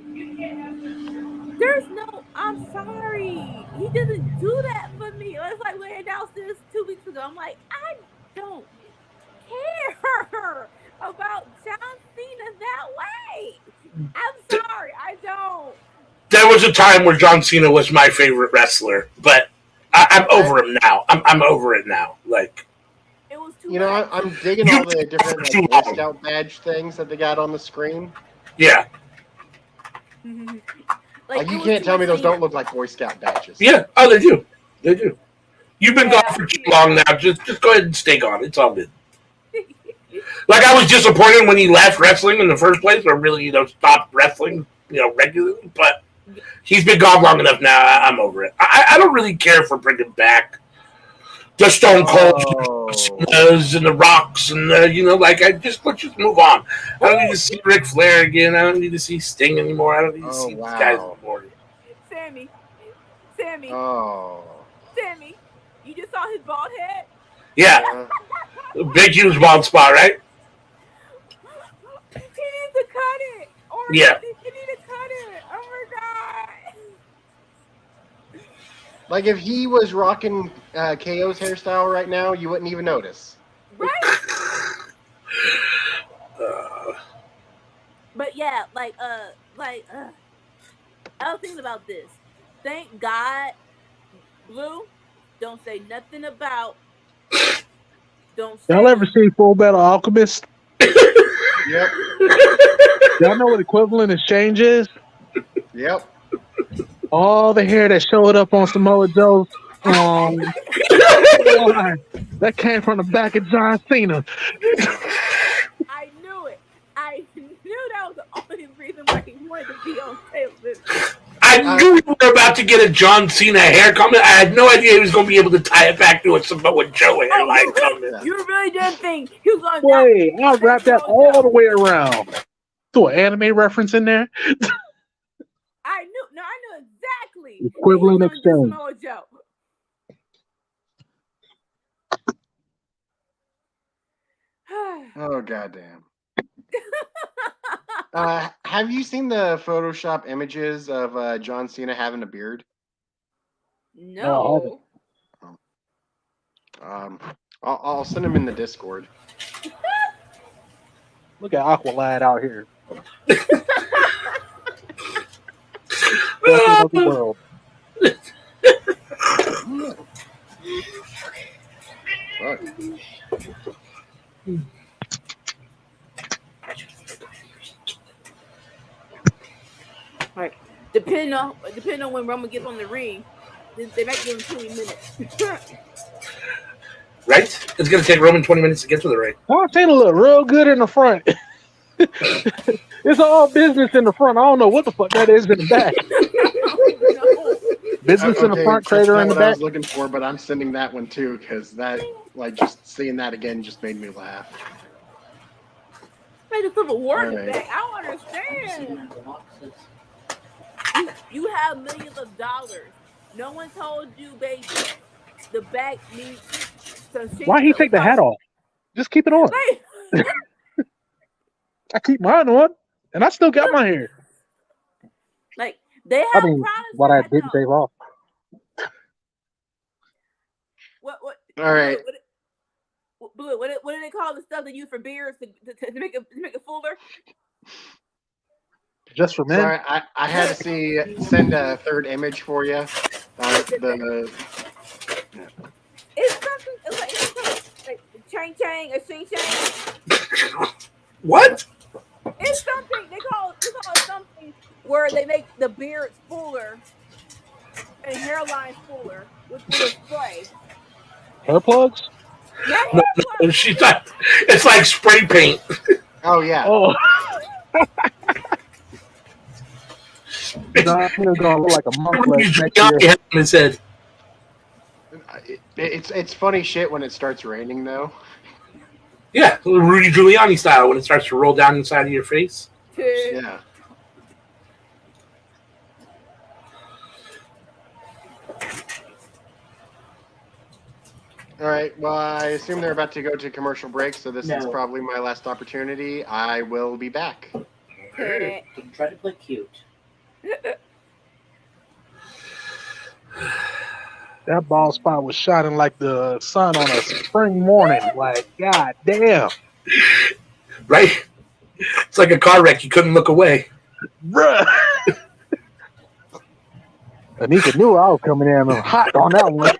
I'm sorry, he doesn't do that for me. It's like we announced this 2 weeks ago. I'm like, I don't care about John Cena that way. I'm sorry, I don't. There was a time where John Cena was my favorite wrestler, but I'm over him now. I'm over it now. Like, it was too much. I'm digging all the different Boy Scout badge things that they got on the screen. Yeah. Like you can't tell me those don't look like Boy Scout badges. Yeah. Oh, they do. They do. You've been gone for too long now. Just go ahead and stay gone. It's all good. Like, I was disappointed when he left wrestling in the first place, or really, stopped wrestling, regularly. But he's been gone long enough now. I'm over it. I don't really care for bringing back the Stone Colds and the Rocks and let's just move on. I don't need to see Ric Flair again. I don't need to see Sting anymore. I don't need to see these guys anymore. Sammy. Oh. Sammy, you just saw his bald head? Yeah. Big huge bald spot, right? He needs to cut it. Yeah. He needs to cut it. Oh my god. Like, if he was rocking KO's hairstyle right now, you wouldn't even notice. Right? But yeah, I was thinking about this. Thank God, Blue, don't say nothing about. Y'all ever seen Full Metal Alchemist? Yep. Y'all know what equivalent exchange is? Yep. All the hair that showed up on Samoa Joe's that came from the back of John Cena. I knew it. I knew that was the only reason why he wanted to be on television. I knew we were about to get a John Cena hair comment. I had no idea he was going to be able to tie it back to a Samoa Joe hairline comment. You really didn't think he was going to... Wait, I'll wrap that all the way around. Throw an anime reference in there. I knew exactly. Equivalent exchange. Samoa Joe. Oh goddamn. Have you seen the Photoshop images of John Cena having a beard? No. I'll send him in the Discord. Look at Aqualad out here. Champion of the world. Fuck. Like, depending on when Roman gets on the ring, they might give him 20 minutes. Right? It's going to take Roman 20 minutes to get to the ring. John Cena look real good in the front. It's all business in the front. I don't know what the fuck that is in the back. Business in the front, crater in the That's what I back. was looking for, but I'm sending that one too because that, like, just seeing that again just made me laugh. Made a Civil War in the Alright. back. I don't understand. You have millions of dollars. No one told you, baby, the back needs some shit. Why he take the hat off? Just keep it on. I keep mine on, and I still got my hair. Like, they have I mean, products what for I that, didn't though. shave off. All right. Blue, what do they call the stuff they use for beards to make a fuller? Just for men. Sorry, I had to send a third image for you. It's something. It's like chang chang or shing chang. What? It's something they call it something where they make the beards fuller and hairlines fuller with a spray. Hair plugs? Yeah, No, she thought it's like spray paint. Oh yeah. Oh. John Cena's gonna look like a monk next year. His head. It's funny shit when it starts raining though. Yeah, Rudy Giuliani style when it starts to roll down inside of your face. Yeah. All right. Well, I assume they're about to go to commercial break, so this is probably my last opportunity. I will be back. Okay. Try to play cute. That bald spot was shining like the sun on a spring morning. Like, god damn. Right? It's like a car wreck. You couldn't look away. Bruh. Anika knew I was coming in hot on that one.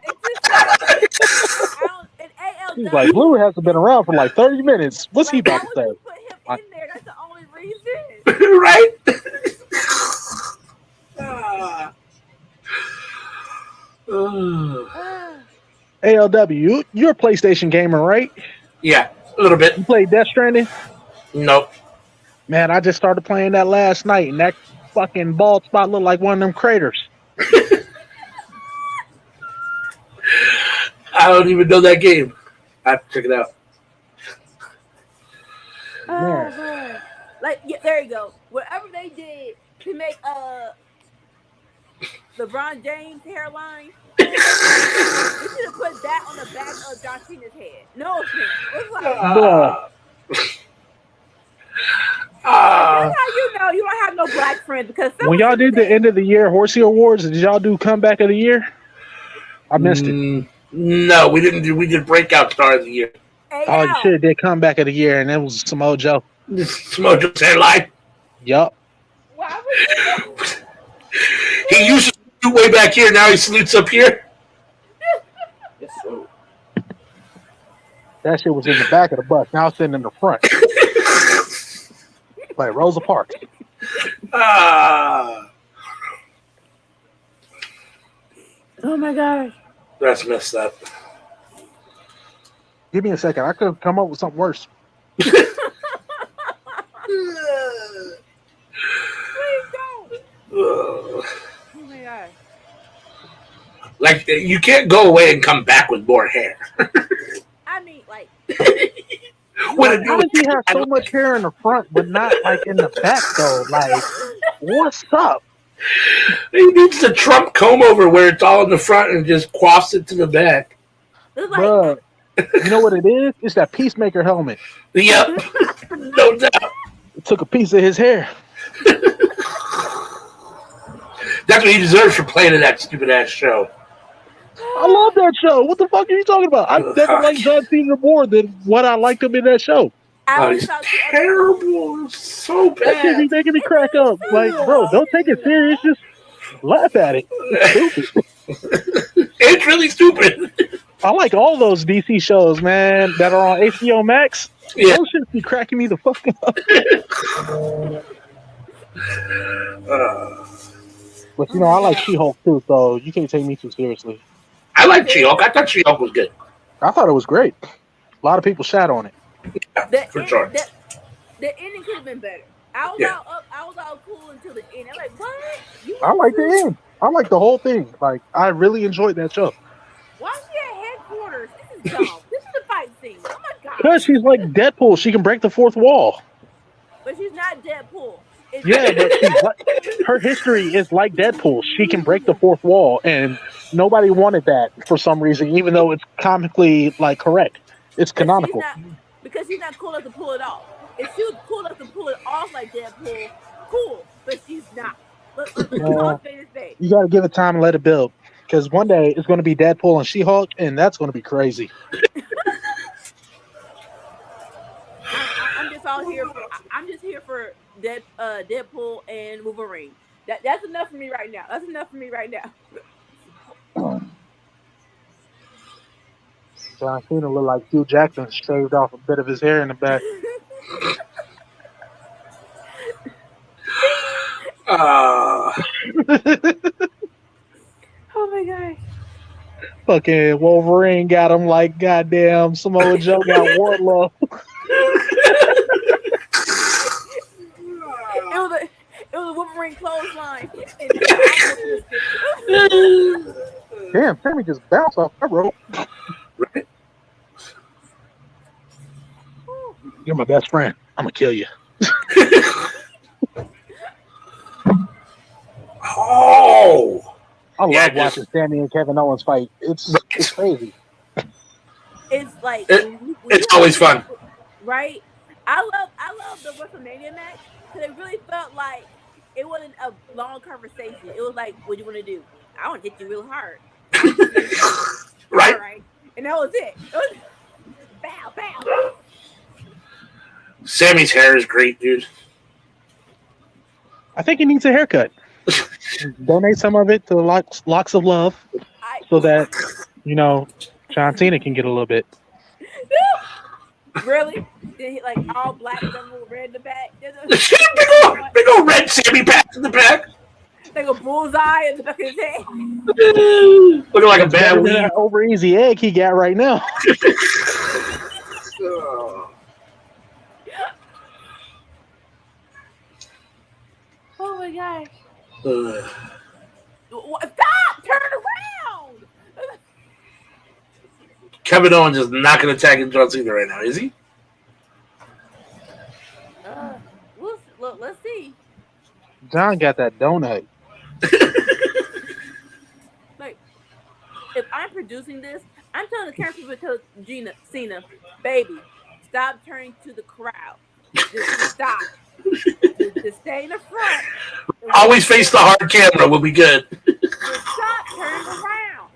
He's like, Blue hasn't been around for like 30 minutes. What's he about to say? Put him in there. That's the only reason. Right? ALW, you're a PlayStation gamer, right? Yeah, a little bit. You played Death Stranding? Nope. Man, I just started playing that last night, and that fucking bald spot looked like one of them craters. I don't even know that game. I have to check it out. Oh, like, yeah, there you go. Whatever they did to make LeBron James hairline, they should have put that on the back of John Cena's head. No offense. It's like, that's how you know you don't have no black friends because when y'all did the end of the year Horsey Awards, did y'all do comeback of the year? I missed it. No, we didn't do. We did breakout star of the year. Oh, you should have did comeback of the year, and it was Samoa Joe. Samoa Joe's headline. Yup. Why would He used to salute way back here. Now he salutes up here. Yes, so. That shit was in the back of the bus. Now it's sitting in the front. Like Rosa Parks. Oh my gosh. That's messed up. Give me a second. I could come up with something worse. Please don't. Oh my gosh. Like, you can't go away and come back with more hair. I mean, like, How does he have so much hair in the front, but not like in the back though? Like, what's up? He needs the Trump comb over where it's all in the front and just quaffs it to the back. it's like Bruh, You know what it is? It's that Peacemaker helmet. Yep. No doubt. It took a piece of his hair. That's what he deserves for playing in that stupid ass show. I love that show. What the fuck are you talking about? I've never liked John Cena more than what I liked him in that show. He's terrible. It's so bad. That shit be making me crack up. Like, bro, don't take it serious. Just laugh at it. It's stupid. It's really stupid. I like all those DC shows, man, that are on HBO Max. Yeah. Those shit be cracking me the fuck up. But you know, I like She-Hulk too, so you can't take me too seriously. I like She-Hulk. I thought She-Hulk was good. I thought it was great. A lot of people shat on it. For sure. The ending could have been better. I was all cool until the end. I'm like, what? I like the end. I like the whole thing. Like, I really enjoyed that show. Why is she at headquarters? This is dumb. This is a fight scene. Oh my god. Because she's like Deadpool. She can break the fourth wall. But she's not Deadpool. Yeah, but her history is like Deadpool. She can break the fourth wall, and nobody wanted that for some reason, even though it's comically like correct. It's canonical. Because she's not cool enough to pull it off. If she was cool enough to pull it off like Deadpool, cool. But she's not. You got to give it time and let it build. Because one day it's going to be Deadpool and She-Hulk, and that's going to be crazy. I'm just here for Deadpool and Wolverine. That's enough for me right now. That's enough for me right now. John Cena looked like Hugh Jackson shaved off a bit of his hair in the back. Oh my gosh. Fucking Wolverine got him like goddamn Samoa Joe got Wardlow. It was a Wolverine clothesline. Damn, Sammy just bounced off that rope. Right. You're my best friend. I'm gonna kill you. Oh, I love watching Sammy and Kevin Owens fight. It's crazy. It's like it's always fun, right? I love the WrestleMania match because it really felt like it wasn't a long conversation. It was like, what do you want to do? I want to hit you real hard. right? All right, and that was it. It was bow, bow. Sammy's hair is great, dude. I think he needs a haircut. Donate some of it to Locks of Love so that, you know, John Cena can get a little bit. Really? Then he like all black, double red in the back. big old red Sammy patch in the back. Like a bullseye in the back of his head. Looking like a bad weed. Over easy egg he got right now. Oh my gosh. Stop! Turn around! Kevin Owens is not going to tag John Cena right now, is he? Let's see. John got that donut. Like, if I'm producing this, I'm telling the camera people to tell Cena, baby, stop turning to the crowd. Just stop. Just stay in the front. Always face the hard camera. We'll be good. Just stop turning around.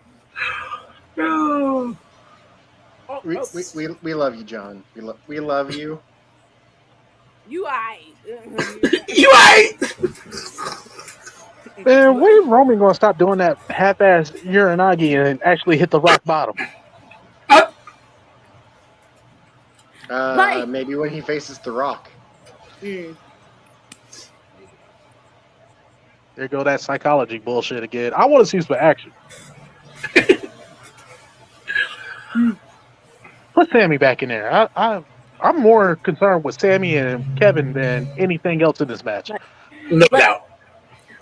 No. We love you, John. We love you. You aight. You aight. Man, when Roman gonna stop doing that half-ass Uranagi and actually hit the rock bottom? Maybe when he faces The Rock. There go that psychology bullshit again. I want to see some action. Put Sammy back in there. I'm more concerned with Sammy and Kevin than anything else in this match. No doubt.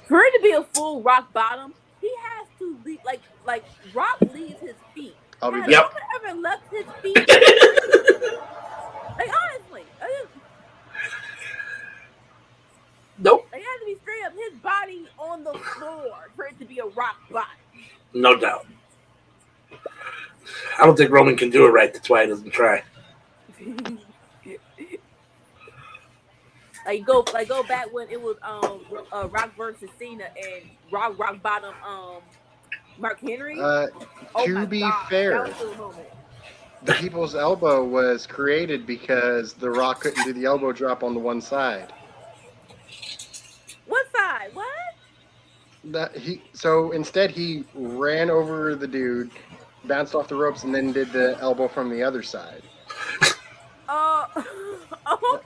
For it to be a full rock bottom, he has to leave, like Rock leaves his feet. I'll be Has back. Roman ever left his feet? Like honestly, Nope. it has to be straight up his body on the floor for it to be a rock bottom. No doubt. I don't think Roman can do it right. That's why he doesn't try. Go back when it was Rock versus Cena and Rock bottom Mark Henry. To be fair, that was a moment. the People's Elbow was created because The Rock couldn't do the elbow drop on the one side. What side? What? So instead he ran over the dude, bounced off the ropes, and then did the elbow from the other side. Okay.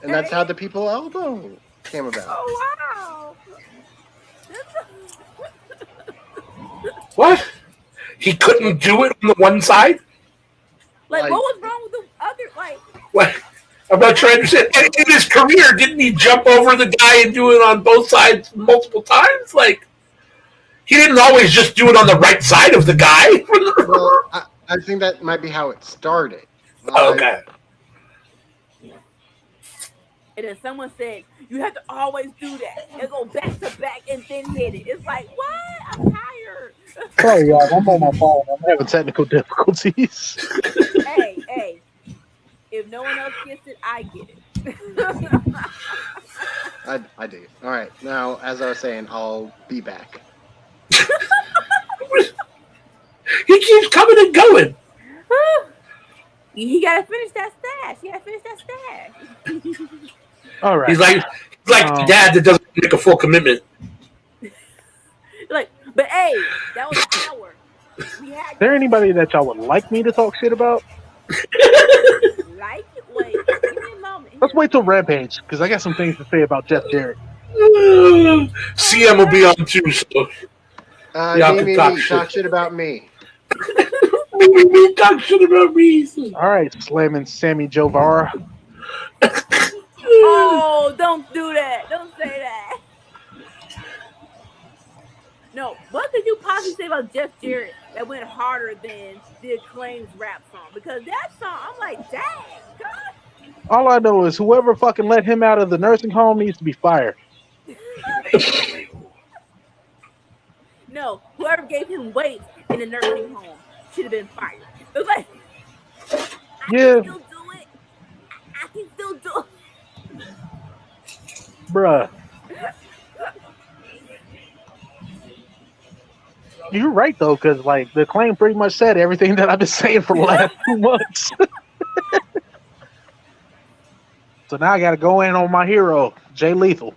And that's how the People Elbow came about. Oh wow! What? He couldn't do it on the one side? Like, what was wrong with the other? Like, what? I'm not trying to understand. And in his career, didn't he jump over the guy and do it on both sides multiple times? Like, he didn't always just do it on the right side of the guy. Well, I think that might be how it started. Okay. And then someone said, you have to always do that. And go back to back and then hit it. It's like, what? I'm tired. Sorry, y'all. I'm on my phone. I'm having technical difficulties. Hey. If no one else gets it, I get it. I do. All right. Now, as I was saying, I'll be back. He keeps coming and going. He gotta finish that stash. All right. He's like dad that doesn't make a full commitment. Like, but hey, that was an hour. Is there anybody that y'all would like me to talk shit about? Like it? Wait, give me a moment. Let's wait till Rampage, because I got some things to say about Jeff Jarrett. CM will be on too, so Talk shit about me. Talk shit about me. All right, slamming Sammy Jovara. Oh, don't do that. Don't say that. No, what could you possibly say about Jeff Jarrett that went harder than the Acclaim's rap song? Because that song, I'm like, dang, God. All I know is whoever fucking let him out of the nursing home needs to be fired. No, whoever gave him weight in the nursing home should have been fired. It was like, I can still do it. I can still do it. Bruh. You're right, though, because, like, the Acclaim pretty much said everything that I've been saying for the last 2 months. So now I got to go in on my hero, Jay Lethal.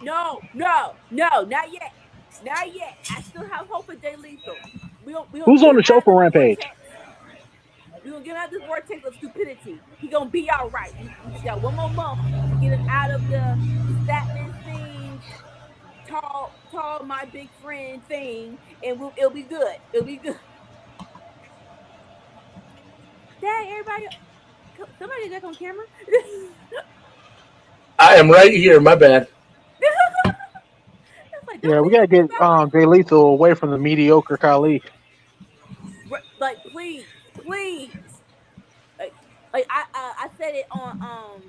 No, not yet. Not yet. I still have hope for Jay Lethal. Who's on the show for Rampage? We're going to get out of this vortex of stupidity. He's going to be all right. We got 1 more month to get him out of the Statman thing, tall, my big friend thing, and it'll be good. It'll be good. Dang, everybody. Somebody back on camera. I am right here. My bad. Like, yeah, we gotta get Jay Lethal away from the mediocre Khali. Like, please. Like I said it on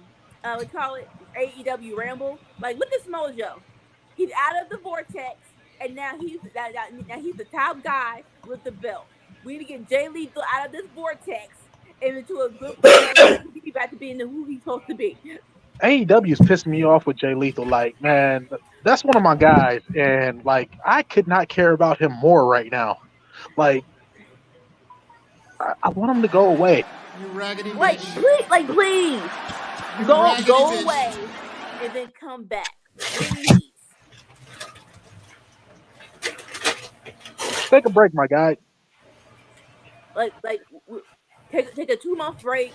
we call it AEW Ramble. Like, look at Smojo. He's out of the vortex, and now he's the top guy with the belt. We need to get Jay Lethal out of this vortex and into a good place. He's back to being who he's supposed to be. AEW's pissing me off with Jay Lethal. Like, man, that's one of my guys, and like, I could not care about him more right now. Like, I want him to go away. You raggedy like, bitch. Please, go away, and then come back, please. Take a break, my guy. Like, take a 2-month break.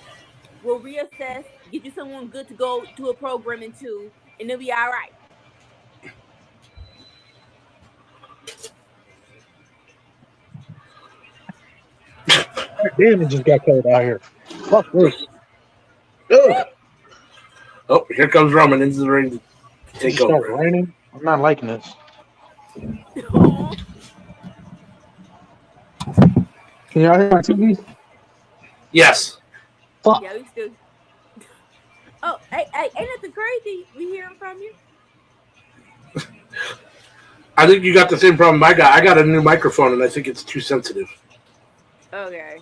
We'll reassess, get you someone good to go to a program into, and it'll be all right. Damn, it just got cold out here. Fuck this. Oh, here comes Roman into the ring to take It's over. raining. I'm not liking this. Can y'all hear my TV? Yes. Fuck. Yeah, we still. Oh, hey, ain't nothing crazy. We hearing from you. I think you got the same problem I got. I got a new microphone, and I think it's too sensitive. Okay.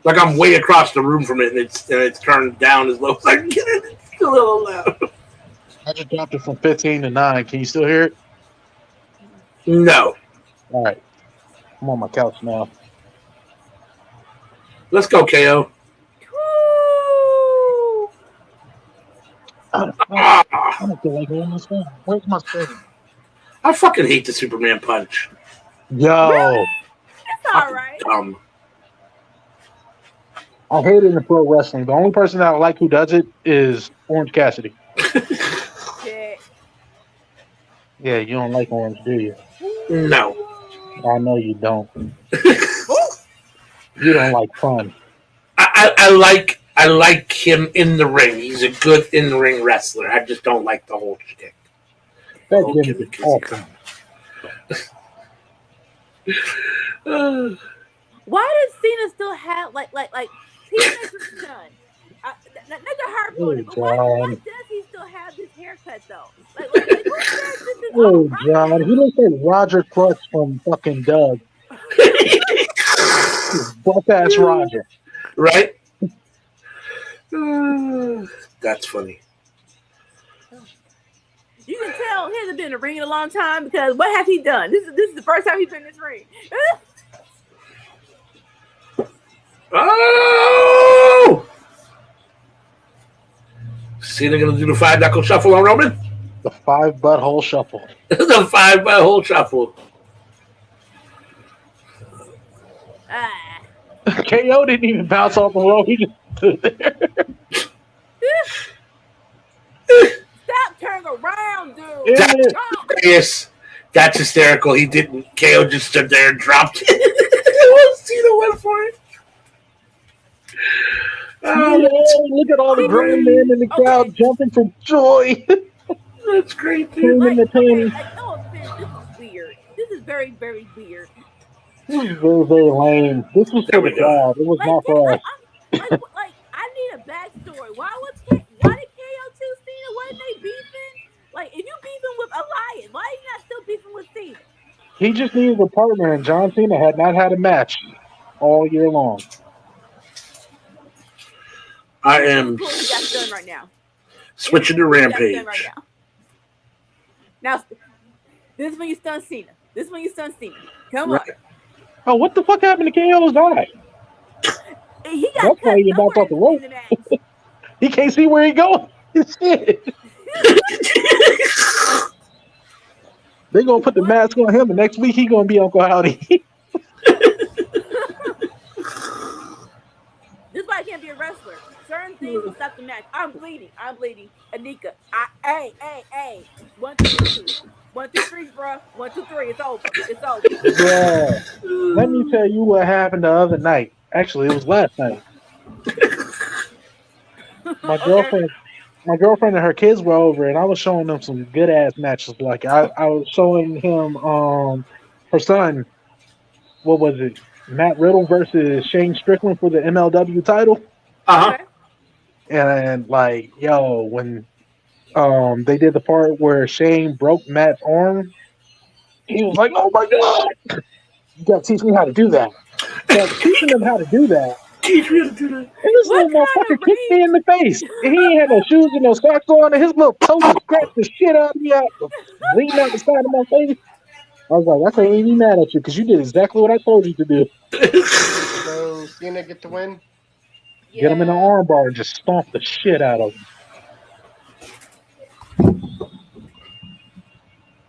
Like I'm way across the room from it, and it's turned down as low as I can get it. It's still a little loud. I just dropped it from 15 to 9. Can you still hear it? No. All right. I'm on my couch now. Let's go, KO. Woo! I don't feel like doing this thing. Where's my screen? I fucking hate the Superman punch. Yo, Really? It's all right. I hate it in pro wrestling. The only person that I like who does it is Orange Cassidy. Shit. Yeah, you don't like Orange, do you? No. I know you don't. You don't like fun. I like him in the ring. He's a good in the ring wrestler. I just don't like the whole shtick. That gimmick is awesome. Why does Cena still have like he makes it done? Not the hard part, but why does he still have this haircut though? Like who said this is Oh, John, he looks like Roger Clutch from fucking Doug. Buff ass Roger. Right? That's funny. You can tell he hasn't been in the ring in a long time because what has he done? This is the first time he's been in this ring. Oh! Cena gonna do the 5-knuckle shuffle on Roman? The 5 butthole shuffle. The 5 butthole shuffle. KO didn't even bounce off the rope. He just stood there. Stop turning around, dude. Yes, that's hysterical. He didn't. KO just stood there and dropped it. Cena went for it. Look at all the grown men in the crowd jumping for joy. That's great, dude. No offense, this is weird. This is very, very weird. This is very, very lame. This was for the crowd. It was not for us. I need a backstory. Why did KO choose Cena? Wasn't they beefing? Like, if you beefing with Elias, why are you not still beefing with Cena? He just needed a partner, and John Cena had not had a match all year long. I am That's done right now. Switching to Rampage. Right now, this is when you stun Cena. Come on. Oh, what the fuck happened to KO's eye? He got That's why he bounced off the rope. He can't see where he going. Shit. They're gonna put the mask on him, and next week he gonna be Uncle Howdy. This is why I can't be a wrestler. Certain things will stop the match. I'm bleeding. Anika. Hey. 1, 2, 3. 1, 2, 3, bro. 1, 2, 3. It's over. Yeah. Let me tell you what happened the other night. Actually, it was last night. My girlfriend and her kids were over, and I was showing them some good ass matches. Like I was showing him her son. What was it? Matt Riddle versus Shane Strickland for the MLW title. Uh-huh. And like, yo, when they did the part where Shane broke Matt's arm, he was like, "Oh my god, you gotta teach me how to do that." So teaching him how to do that. Teach me how to do that. And this little motherfucker kicked me in the face. And he ain't had no shoes and no socks on, and his little toe just scratched the shit out of me, bleeding out the side of my face. I was like, I can't even be mad at you because you did exactly what I told you to do. So Cena get the win? Yeah. Get him in the arm bar and just stomp the shit out of him.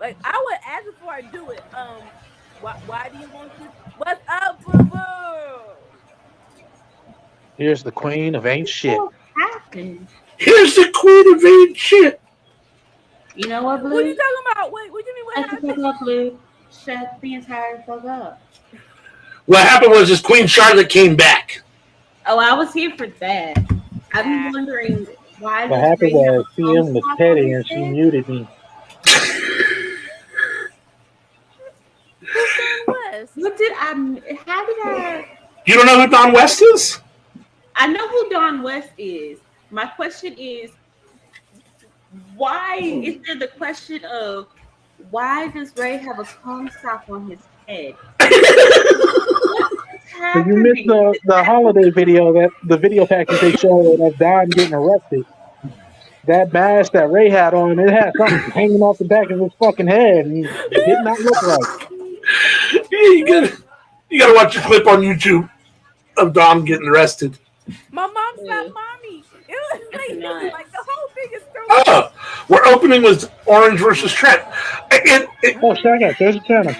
Like, I would ask before I do it. Why do you want this? What's up, boo boo? Here's the queen of ain't shit. What happened? Here's the queen of ain't shit. You know what, Blue? What are you talking about? Wait, what do you mean? What I can happened? talk about Blue. Shut the entire fuck up. What happened was this Queen Charlotte came back. Oh, I was here for that. I'm wondering why. What happened was CM was petty and she muted me. What did I? How did I? You don't know who Don West is? I know who Don West is. My question is, why is there the question of why does Ray have a cone sock on his head? So you missed the holiday video, that the video package they showed of Don getting arrested. That mask that Ray had on, it had something hanging off the back of his fucking head, and it did not look right. Yeah, you gotta watch the clip on YouTube of Dom getting arrested. My mom slapped mommy. It was like the whole thing is thrown. Oh, we're opening with Orange versus Trent. Oh, check out, there's a channel.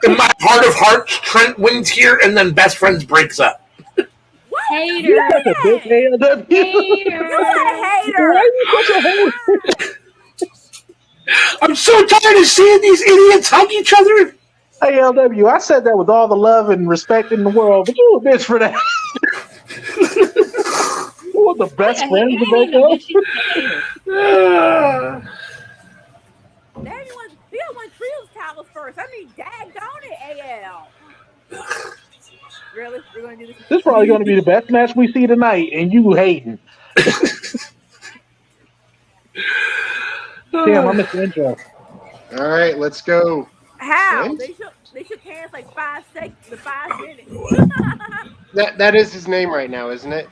In my heart of hearts, Trent wins here, and then Best Friends breaks up. Hater. You're such a big ALW. Hater. You're a hater. Why are you such a hater? I'm so tired of seeing these idiots hug each other. ALW, I said that with all the love and respect in the world, but you a bitch for that. You were the best friends to break up. Everyone, we don't want trios towels first. I mean, daggone it, AL. Really? We're going to do this? This is probably going to be the best match we see tonight, and you hating. Damn, I missed the intro. All right, let's go. How? Trent? They shook hands like 5 minutes. That is his name right now, isn't it?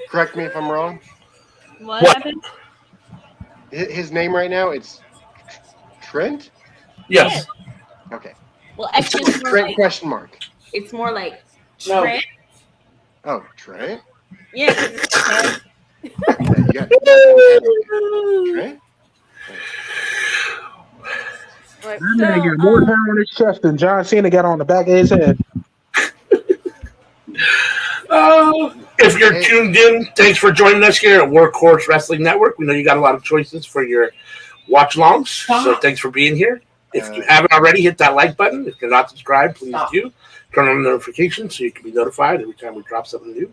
Correct me if I'm wrong. What happened? His name right now, it's Trent? Yes. Okay. Well, actually, it's more Trent like, question mark. it's more like No. Trent. Oh, Trent? Yeah, 'cause it's Trent. Yeah, you got Trent? Right, That man got more hair on his chest than John Cena got on the back of his head. If you're tuned in, thanks for joining us here at Workhorse Wrestling Network. We know you got a lot of choices for your watch-alongs, so thanks for being here. If you haven't already, hit that like button. If you're not subscribed, please do. Turn on notifications so you can be notified every time we drop something new.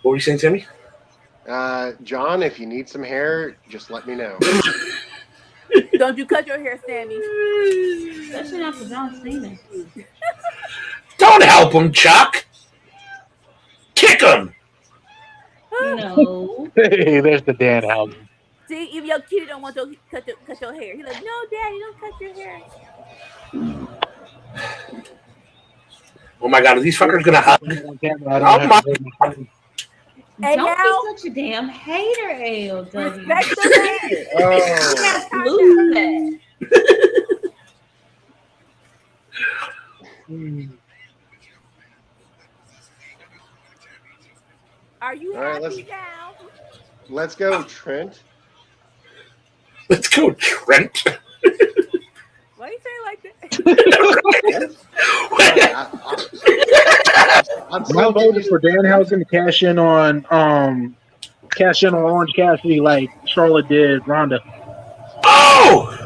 What were you saying, Timmy? John, if you need some hair, just let me know. Don't you cut your hair, Sammy. Especially not for John Cena. Don't help him, Chuck. Kick him. No. Hey, there's the Danhausen. See, even your kid don't want to cut your hair. He's like, no, Daddy, don't cut your hair. Oh my God, are these fuckers gonna hug? Hey, Don't Al, be such a damn hater, ALW. respect the man. Oh. Lose that. Are you All right, happy now? Let's go, Trent. Let's go, Trent. Why you say it like that? I'm I still voted for Danhausen to cash in on Orange Cassidy like Charlotte did Ronda. Oh,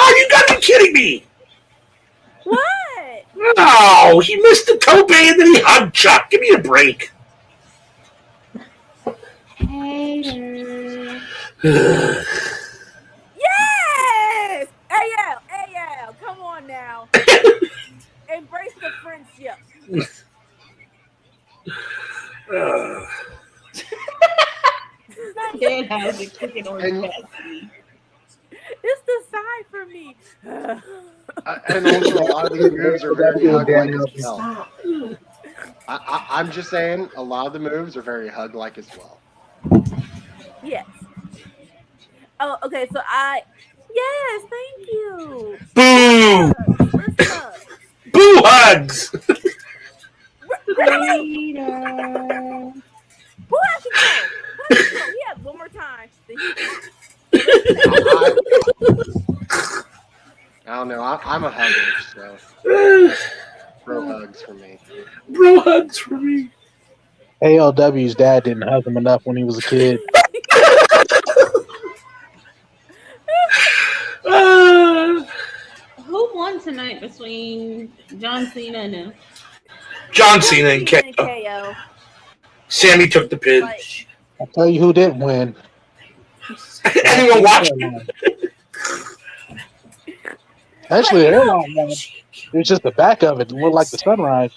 you gotta be kidding me. What? No, he missed the tope and then he hugged Chuck. Give me a break. Hater. Yes! AL, come on now. Embrace the friendship. Danhausen kicking on And- Cassidy. It's the side for me. And also, a lot of these moves are very hug-like as well. I'm just saying, a lot of the moves are very hug-like as well. Yes. Oh, okay. So yes, thank you. Boo! Where's hugs? Boo hugs! Really? Hater. Who has to go? Yeah, one more time. I don't know. I'm a hugger, so bro hugs for me. Bro hugs for me. ALW's dad didn't hug him enough when he was a kid. Who won tonight between John Cena and him? John Cena and KO. KO. Sammy took the pin. Like, I'll tell you who didn't win. Anyone watching? Actually, the hairline won. It was just the back of it. It looked like the sunrise.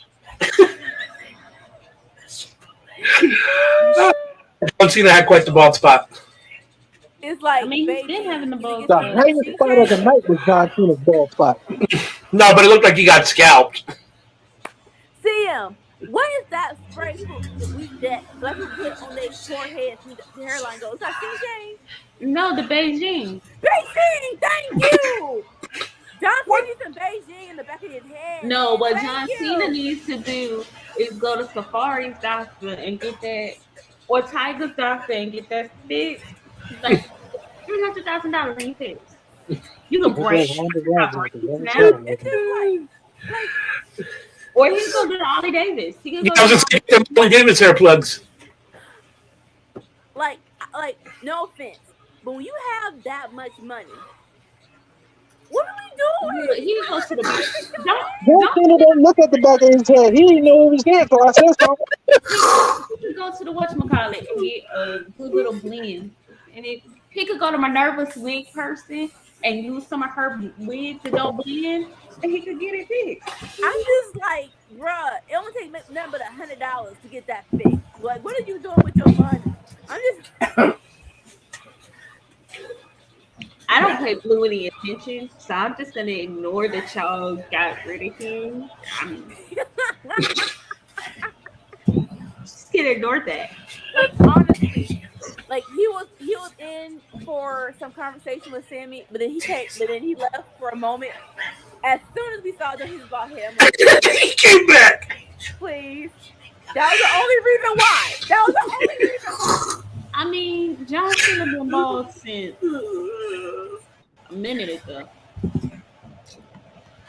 John Cena had quite the bald spot. is He's like, I mean, he's baby, been having the you ball. get The some highest cheesecake? spot of the night was John Cena's bald spot. No, but it looked like he got scalped. See him. What is that spray that black people put on their forehead so the hairline goes? Is that CJ? No, the Beijing. Beijing, thank you. John Cena needs some Beijing in the back of his head. No, what Thank John you. Cena needs to do is go to Safari's doctor and get that, or Tiger's doctor and get that fixed. Like $300,000 in your face. You can break. It's just like, Or he can go to Ollie Davis. He can go I was just saying, them Ollie Davis hair plugs. like, no offense, but when you have that much money, what are we doing? He goes to the John Cena don't look at the back of his head. He didn't know it was there, so I said something. He could go to the whatchamacallit and get a good little blend. And he could go to Minerva's wig person and use some of her wigs that don't blend, and he could get it fixed. I'm just like, bruh, it only takes nothing but $100 to get that fixed. Like, what are you doing with your money? I'm just. I don't pay Blue any attention, so I'm just gonna ignore that y'all got rid of him. Just gonna ignore that. Like, honestly, like he was in for some conversation with Sammy, but then he left for a moment. As soon as we saw that he was about him, like, He came back. please. That was the only reason why. That was the only reason why. I mean, John Cena been bald since a minute ago.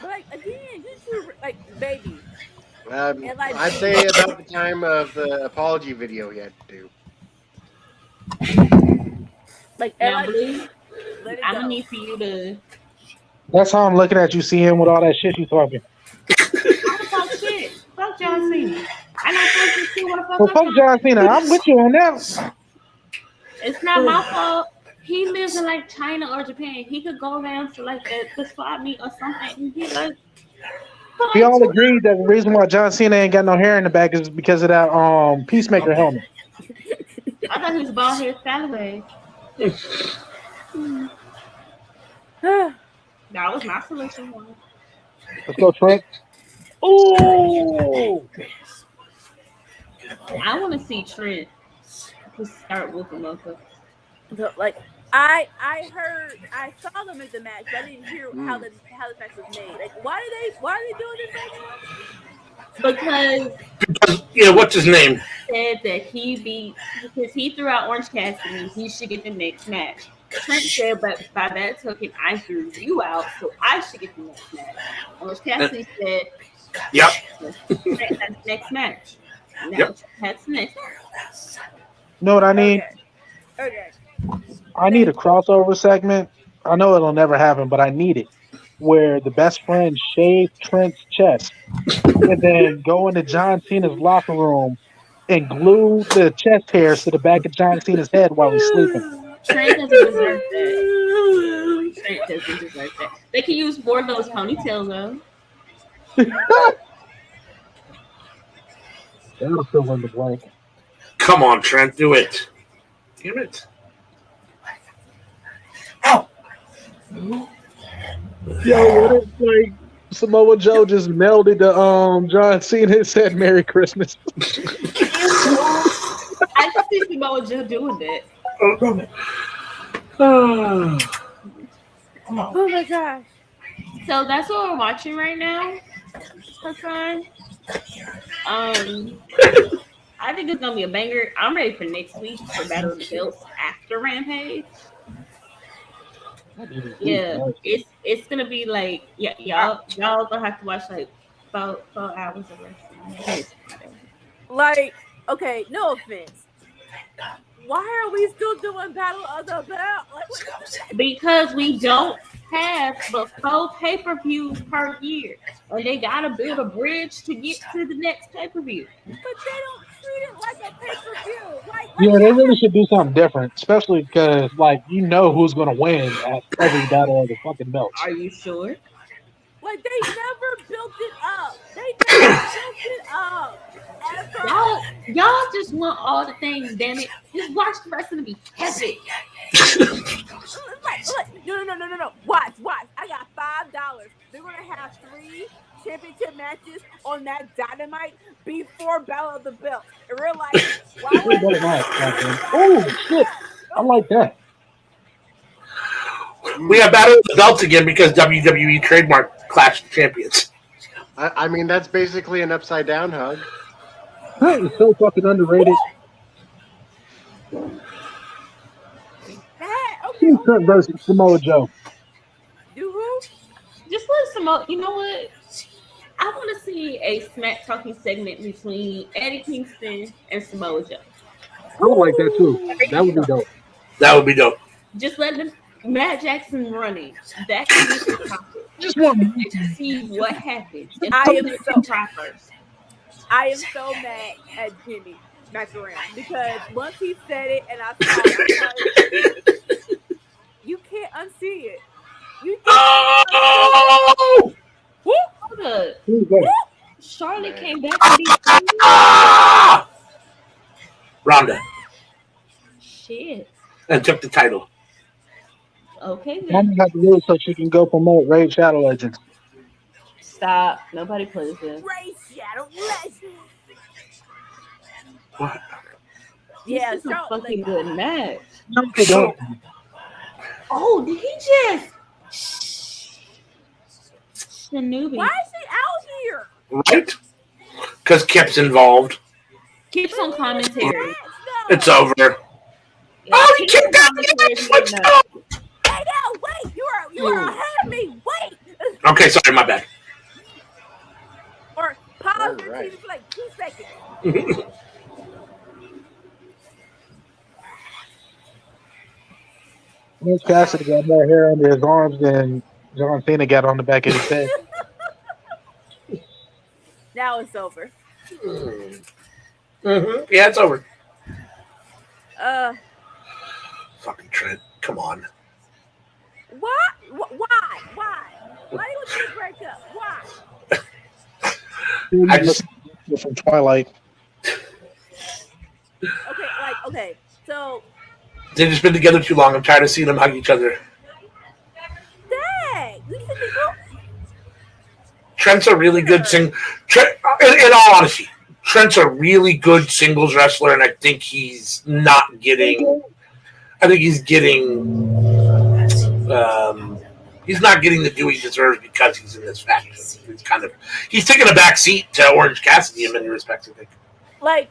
But like again, you two like baby. I'd say about the time of the apology video he had to do. Like, Now, like Blue, let it I'm go. gonna need for you to. That's how I'm looking at you, seeing with all that shit you talking. I don't talk shit. Fuck John Cena. I know folks who want to fuck Well, up fuck John Cena. I'm with you on that. It's not my fault. He lives in like China or Japan. He could go down to like the swap meet or something and get like. We all agreed that the reason why John Cena ain't got no hair in the back is because of that Peacemaker helmet. I thought he was bald head scallywag. That was my solution. Let's go, Trent. Oh, I want to see Trent just start with the motherfucker. Like I saw them at the match, but I didn't hear how the match was made. Like why are they doing this match? Because What's his name? said that because he threw out Orange Cassidy, he should get the next match. Trent said, but by that token, I threw you out, so I should get the next match. Orange Cassidy said, Yep. That's the next match. Now, Yep. That's next. you know what I need? Okay. I need a crossover segment. I know it'll never happen, but I need it. Where the best friend shave Trent's chest and then go into John Cena's locker room and glue the chest hairs to the back of John Cena's head while he's sleeping. Trent doesn't deserve that. Trent doesn't deserve that. They can use more of those ponytails, though. That'll fill in the blank. Come on, Trent, do it. Damn it. Ow. Yo, what if like Samoa Joe just melded to John Cena and said Merry Christmas? I can see Samoa Joe doing that. Oh, Oh my gosh. So that's what we're watching right now. Hassan. I think it's gonna be a banger. I'm ready for next week for Battle of the Belts after Rampage. Yeah, it's gonna be like y'all gonna have to watch like 4 hours of wrestling. Like, okay, no offense. Why are we still doing Battle of the Belt? Like, Because we don't have but 4 pay-per-views per year, and they gotta build a bridge to get to the next pay-per-view. but they don't treat it like a pay-per-view. Like Yeah, they really should do something different, especially because, like, you know who's going to win at every battle of the fucking belts. Are you sure? Like they never built it up. They never built it up. Ever. Y'all just want all the things, damn it. Just watch the wrestling be epic. No. Watch. I got $5. They're gonna have 3 championship matches on that Dynamite before Battle of the Belts. In real life, why Three would better match, goddamn. Oh shit! I like that. We have Battle of the Belts again because WWE trademark Clash of Champions. I mean, that's basically an upside down hug. Trent is so fucking underrated. Okay. Trent versus Samoa Joe. Do who? Just let Samoa. You know what? I want to see a smack talking segment between Eddie Kingston and Samoa Joe. I would like that too. That would be dope. That would be dope. Just let them Matt Jackson running. That can be the topic. Just want me. And to see what happens. And I am so try first. I am so mad at Jimmy Macaron because once he said it and I saw it, I'm like, you can't unsee it. You can't Oh! Hold up. Who's that? Charlotte came back to these Ah! Ronda. shit. And took the title. Okay, I'm then. gonna have to do it so she can go promote Raid Shadow Legends. Stop. Nobody plays this. Race Shadow Legends. What? Yeah, This is a Charlotte, fucking like, good match. No, they don't. Oh, did he just Shinobi? why is she out here? Right? Because Kip's involved. Keeps on commentary. Match, It's though. over. Yeah, Oh, you Keeps on kicked out commentary the is Let's good go. enough. Hey, no, wait, you are ahead of me. Wait, Okay, sorry, my bad. or pause your Alright. TV for like 2 seconds. Miss Cassidy got more hair under his arms than John Cena got on the back of his head. Now it's over. Mm-hmm. Yeah, it's over. Fucking Trent. Come on. What? Why? Why do you want to break up? Why? I just From Twilight. Okay. So, they've just been together too long. I'm tired of seeing them hug each other. dang, we should be cool. Trent's a really good in all honesty, Trent's a really good singles wrestler, and I think he's not getting. I think he's getting. He's not getting the due he deserves because he's in this faction. He's taking a back seat to Orange Cassidy in many respects. I think. Like,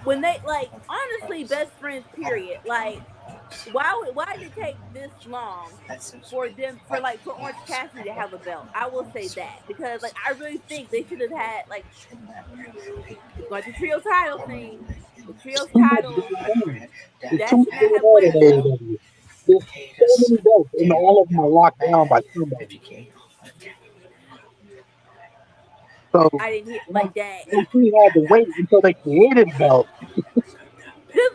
when they, like, honestly, best friends, period. Like, why did it take this long for Orange Cassidy to have a belt? I will say that because, like, I really think they should have had, like, the trio title thing. The trio title that should not have went. There's so many belts, and all of them are locked down by somebody. So I didn't hear like that. we had to wait until they created a belt. Dude,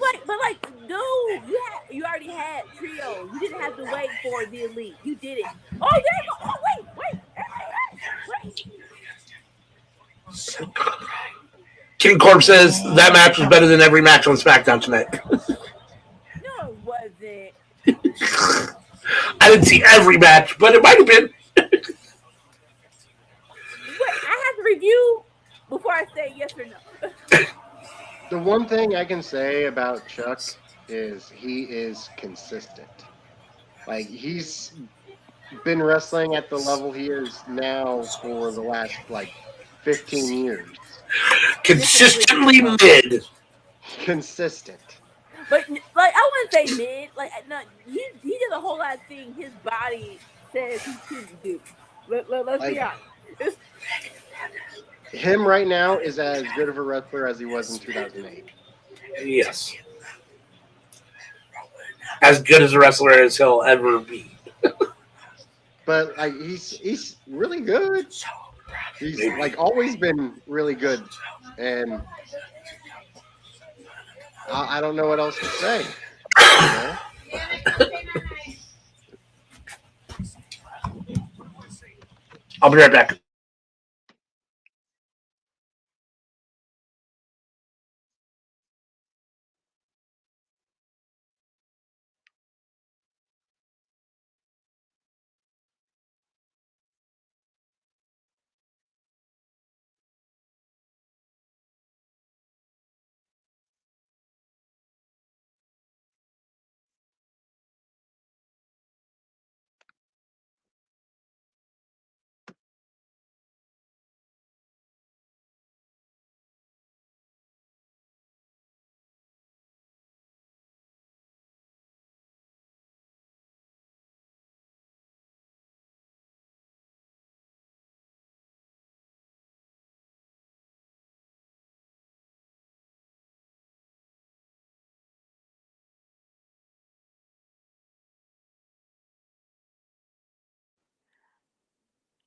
you already had trio. You didn't have to wait for the elite. You did it. Oh, there you go. Oh, wait. King Corp says that match was better than every match on SmackDown tonight. No, it wasn't. I didn't see every match, but it might have been. Wait, I have to review before I say yes or no. The one thing I can say about Chuck is he is consistent. Like, he's been wrestling at the level he is now for the last, 15 years. Consistently mid. Consistent. But, I wouldn't say mid. No, he did a whole lot of things his body says he shouldn't do. Let's be honest. Him right now is as good of a wrestler as he was in 2008. Yes. As good as a wrestler as he'll ever be. But he's really good. He's always been really good, and I don't know what else to say. You know? I'll be right back.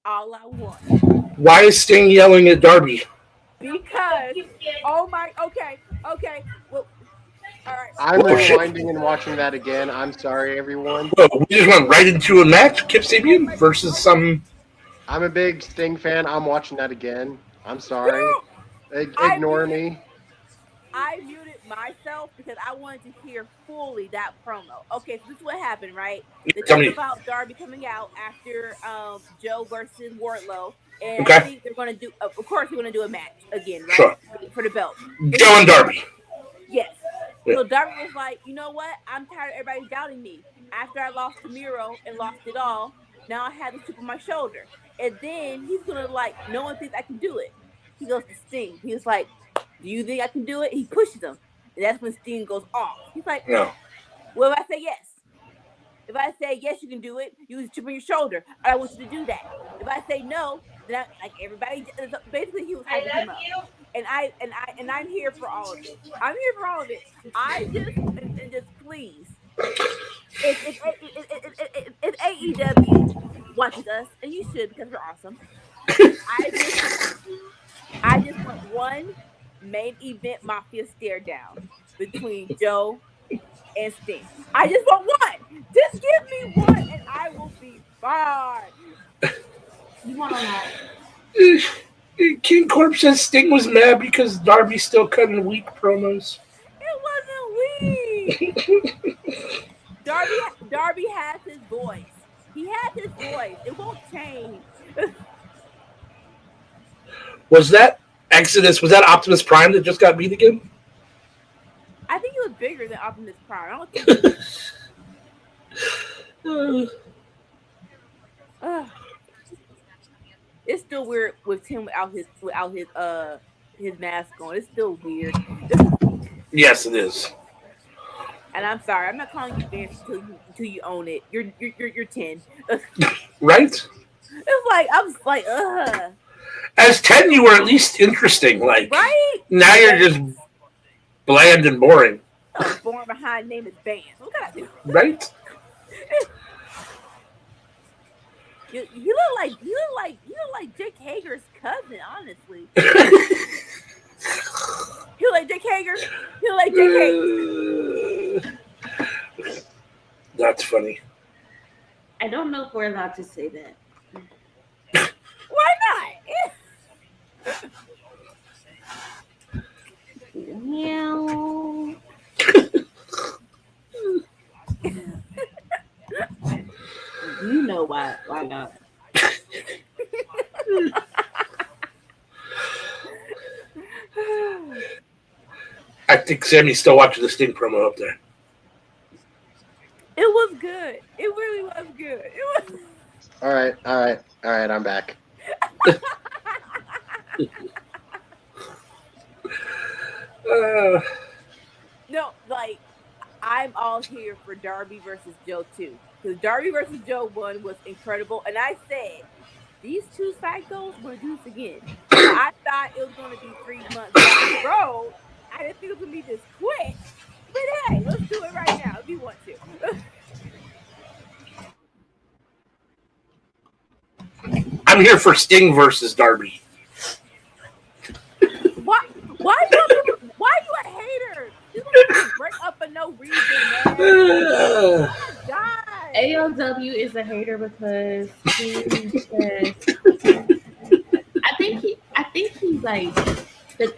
all I want. Why is Sting yelling at Darby? Because, oh my, okay. Well, all right. I'm Oh, shit. rewinding and watching that again. I'm sorry, everyone. Whoa, we just went right into a match. Kip Sabian versus some. I'm a big Sting fan. I'm watching that again. I'm sorry. I Ignore me. muted myself because I wanted to hear fully that promo. Okay, so this is what happened, right? They Tell talked me. about Darby coming out after Joe versus Wardlow, and I Okay. think they're going to do. Of course, they're going to do a match again, right? Sure. For the belt. Joe and Darby. Yes. Yeah. So Darby was like, you know what? I'm tired of everybody doubting me. After I lost to Miro and lost it all, now I have the chip on my shoulder. And then he's gonna like, no one thinks I can do it. He goes to Sting. He was like, do you think I can do it? He pushes him. And that's when Sting goes off. He's like, No. well, if I say yes. If I say yes, you can do it, use the chip on your shoulder. I want you to do that. If I say no, then like everybody, basically he was hyping him up. And I'm here for all of it. I'm here for all of it. I just and just please, if AEW watches us, and you should because we're awesome. I just want one main event mafia stare down between Joe and Sting. I just want one. Just give me one, and I will be fine. You want to know? King Corp says Sting was mad because Darby's still cutting weak promos. It wasn't weak. Darby has his voice. He has his voice. It won't change. Was that Exodus? Was that Optimus Prime that just got beat again? I think it was bigger than Optimus Prime. I don't think. It's still weird with him without his mask on. It's still weird. Yes, it is. And I'm sorry, I'm not calling you Vance until you own it. You're 10. Right? It's like I was like, ugh. As 10, you were at least interesting. Like, right? Now you're just bland and boring. I was born behind name is Vance. What can I do? Right? You look like Jake Hager's cousin, honestly. You like Jake Hager? You like Jake Hager? That's funny. I don't know if we're allowed to say that. Why not? Well, you know why not? I think Sammy's still watching the Sting promo up there. It was good. It really was good. It was. All right. I'm back. No, like I'm all here for Darby versus Joe too, because Darby versus Joe 1 was incredible, and I said these two psychos will do this again. I thought it was going to be 3 months down the road. I didn't think it was going to be this quick, but hey, let's do it right now if you want to. I'm here for Sting versus Darby. Why you a hater? You want to break up for no reason, man. Oh my God. AEW is a hater because he says, I think he's like the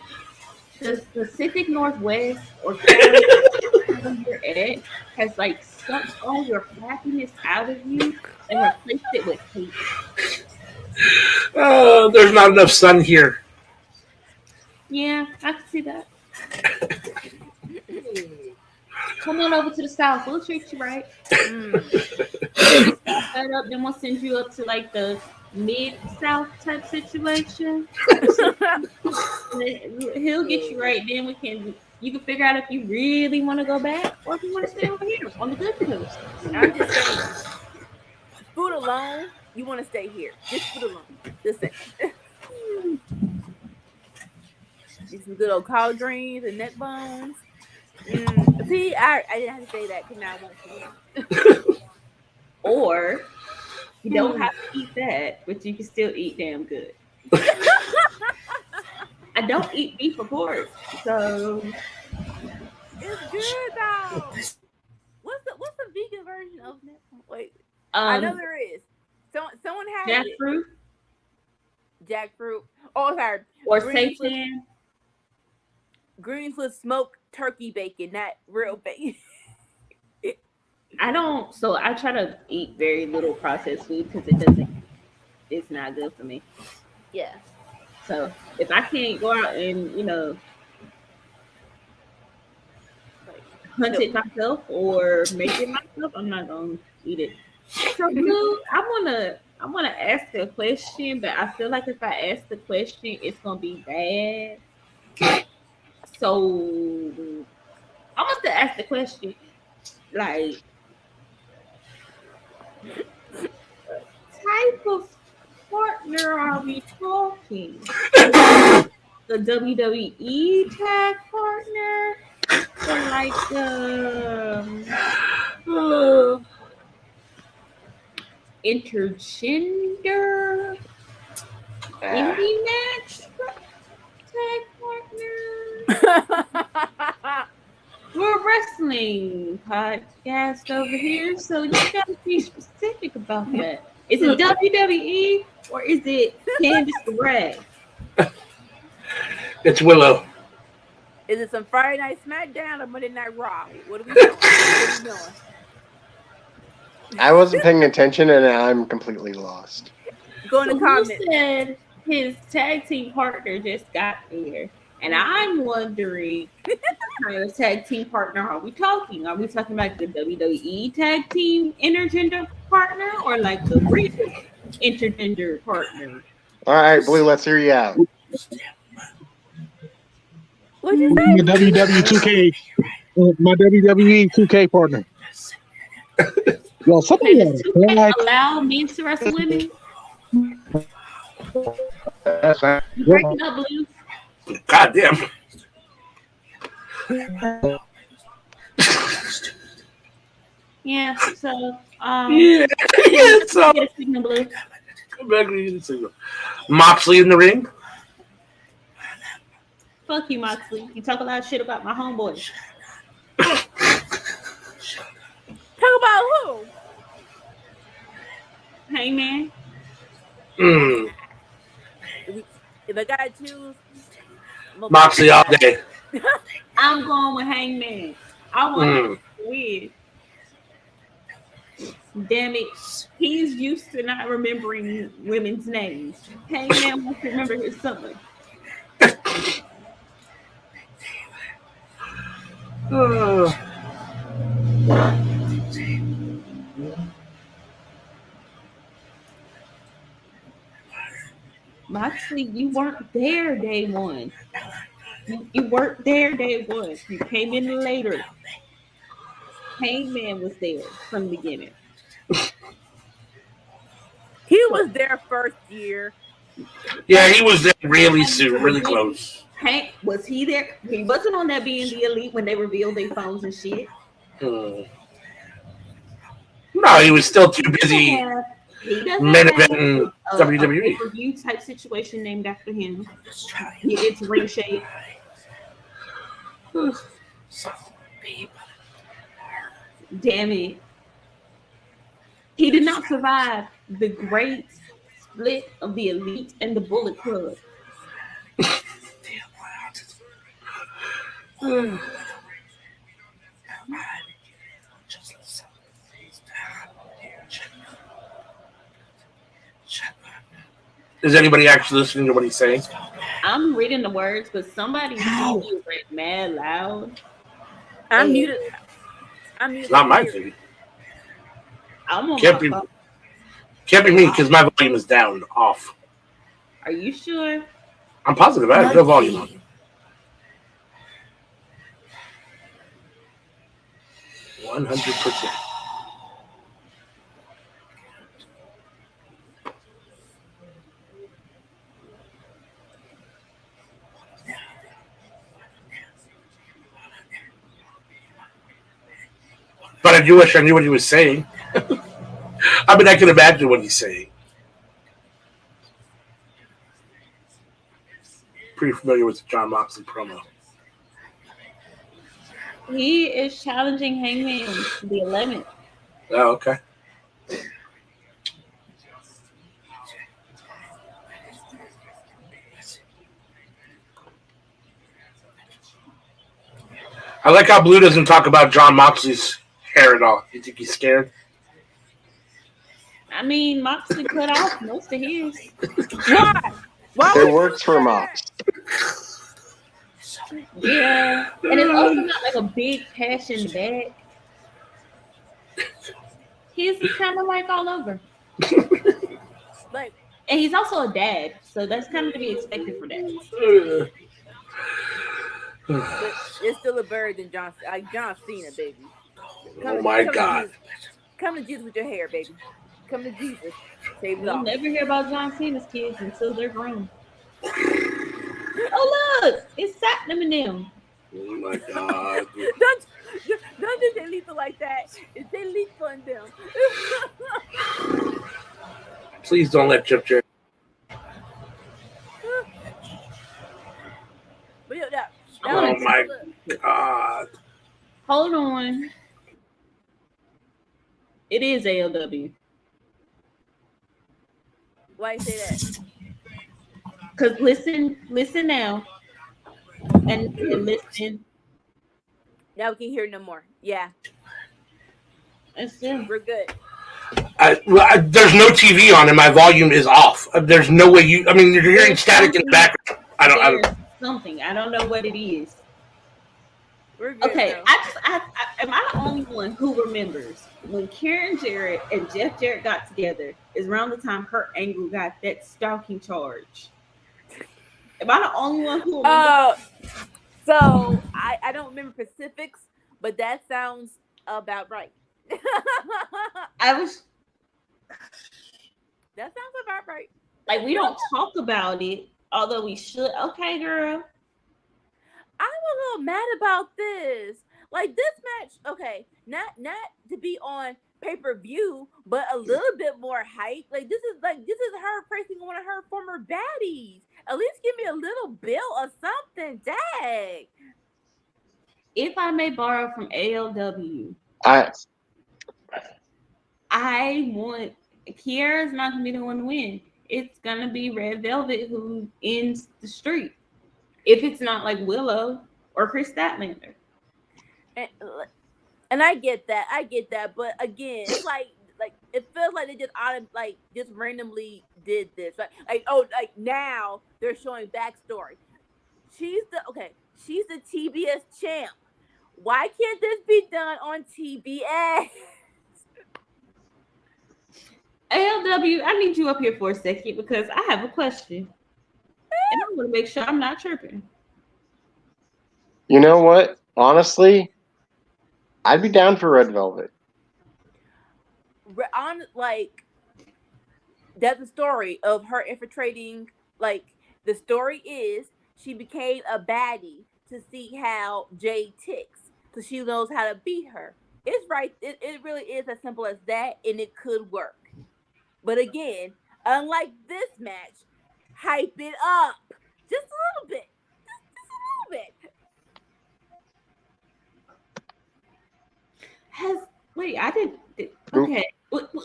Pacific Northwest or where you're at has like sucked all your happiness out of you and replaced it with hate. There's not enough sun here. Yeah, I can see that. Come on over to the South. We'll treat you right. Set up, then we'll send you up to like the mid-South type situation. He'll get you right. Then you can figure out if you really want to go back or if you want to stay over here on the good coast. I'm just saying, food alone, you want to stay here. Just food alone. Just saying. Get some good old collard greens and neck bones. See, I didn't have to say that because now I want to. Or You don't have to eat that, but you can still eat damn good. I don't eat beef or pork, so It's good though. What's the vegan version of that? Wait, I know there is. Someone has jackfruit it. Jackfruit. Oh, sorry. or seitan. Greenfoot smoked turkey bacon, not real bacon. So I try to eat very little processed food because it's not good for me. Yeah. So if I can't go out and, hunt it myself or make it myself, I'm not gonna eat it. So Blue, I wanna ask a question, but I feel like if I ask the question, it's gonna be bad. So I want to ask the question, like, type of partner are we talking? The WWE tag partner, or like intergender indie match tag partner? We're a wrestling podcast over here, so you gotta be specific about that. Is it WWE or is it Candice LeRae? It's Willow. Is it some Friday Night Smackdown or Monday Night Raw? What are we doing? I wasn't paying attention, and I'm completely lost. Go in the comments. You said his tag team partner just got there, and I'm wondering what kind of tag team partner are we talking? Are we talking about the WWE tag team intergender partner, or like the real intergender partner? All right, Blue, let's hear you out. What'd you say? My WWE 2K partner. Yo, somebody Does 2K allow men to wrestle women? You breaking up, Blue? God damn. Yeah. So So get a signal, Blue. come back and use the signal. Moxley in the ring. Fuck you, Moxley. You talk a lot of shit about my homeboy. Talk about who? Hangman. If I gotta choose, Moxley all day. I'm going with Hangman. I want him to win. Damn it. He's used to not remembering women's names. Hangman wants to remember his son. Moxley, you weren't there day one. You weren't there day one. You came in later. Hangman was there from the beginning. He was there first year. Yeah, he was there really soon, really close. Hank, was he there? He wasn't on that Being the Elite when they revealed their phones and shit. No, he was still too busy main eventing WWE. A review type situation named after him. He gets ring shade. Damn it. He did not survive the great split of the Elite and the Bullet Club. Is anybody actually listening to what he's saying? I'm reading the words, but somebody read mad loud. I'm muted. Not my TV. I'm on Can't my be, phone. can't be me because my volume is down, off. Are you sure? I'm positive. I have no volume on. 100%. But I do wish I knew what he was saying. I mean, I can imagine what he's saying. Pretty familiar with the John Moxley promo. He is challenging Hangman the 11th. Oh, okay. I like how Blue doesn't talk about John Moxley's hair at all. You think he's scared? I mean, Moxley cut off most of his. Why? It works for Mox. Yeah, and it's also not like a big patch in the back. He's kind of like all over. Like, and he's also a dad, so that's kind of to be expected for dads. but it's still a bird than John Cena, baby. God. Come to Jesus with your hair, baby. Come to Jesus. Save it We'll all. never hear about John Cena's kids until they're grown. Oh look, it's Satnam and them. Oh my God. Don't do they lethal like that. It's they lethal in them. Please don't let Jeff Jarrett. But yo, that Oh my God. Hold on. It is AEW. Why you say that? Cause listen now, and listen. Now we can hear no more. Yeah, Listen. we're good. There's no TV on and my volume is off. There's no way you. I mean, you're hearing static in the background. I don't. Something. I don't know what it is. We're good. Okay, though. am I the only one who remembers when Karen Jarrett and Jeff Jarrett got together? Is around the time Kurt Angle got that stalking charge. Am I the only one who remembers? So I don't remember specifics, but that sounds about right. I was That sounds about right. like, we don't talk about it, although we should. Okay, girl. I'm a little mad about this. Like this match, okay, not to be on pay-per-view, but a little bit more hype. Like this is her facing one of her former baddies. At least give me a little bill or something. Dang. If I may borrow from ALW, I want Kiara's not gonna be the one to win. It's gonna be Red Velvet who ends the streak. If it's not like Willow or Chris Statlander. And I get that, but again, it's like it feels like they just randomly did this. Like now they're showing backstory. She's the TBS champ. Why can't this be done on TBS? ALW, I need you up here for a second because I have a question. And I want to make sure I'm not tripping. You know what? Honestly, I'd be down for Red Velvet. That's the story of her infiltrating. Like, the story is she became a baddie to see how Jade ticks, so she knows how to beat her. It's right. It really is as simple as that, and it could work. But again, unlike this match, hype it up just a little bit. Just a little bit. I did. Okay.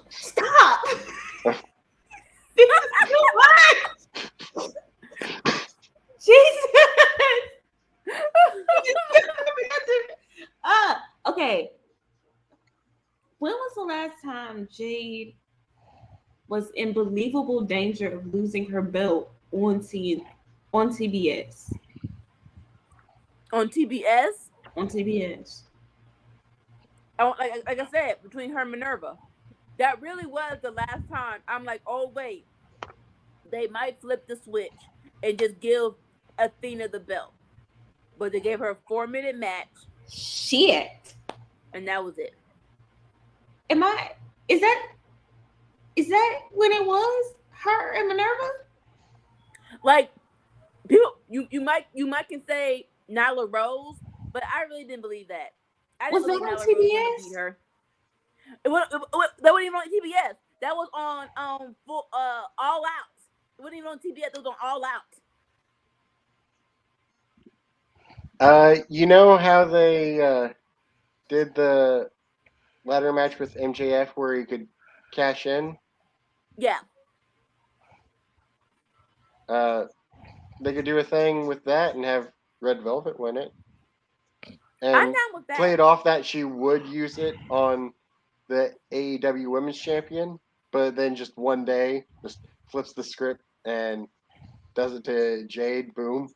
Stop. This is too much. Jesus. Okay. When was the last time Jade was in believable danger of losing her belt on TBS? On TBS? On TBS. Like I said, between her and Minerva. That really was the last time. I'm like, oh, wait. They might flip the switch and just give Athena the belt. But they gave her a 4-minute match. Shit. And that was it. Is that when it was her and Minerva? Like, people, you might can say Nyla Rose, but I really didn't believe that. I didn't was that believe on Nyla Rose was gonna beat her. That wasn't even on TBS. That was on full All Out. It wasn't even on TBS. It was on All Out. You know how they did the ladder match with MJF where he could cash in? Yeah. They could do a thing with that and have Red Velvet win it. I'm And down with that. play it off that she would use it on the AEW Women's Champion, but then just one day just flips the script and does it to Jade. Boom.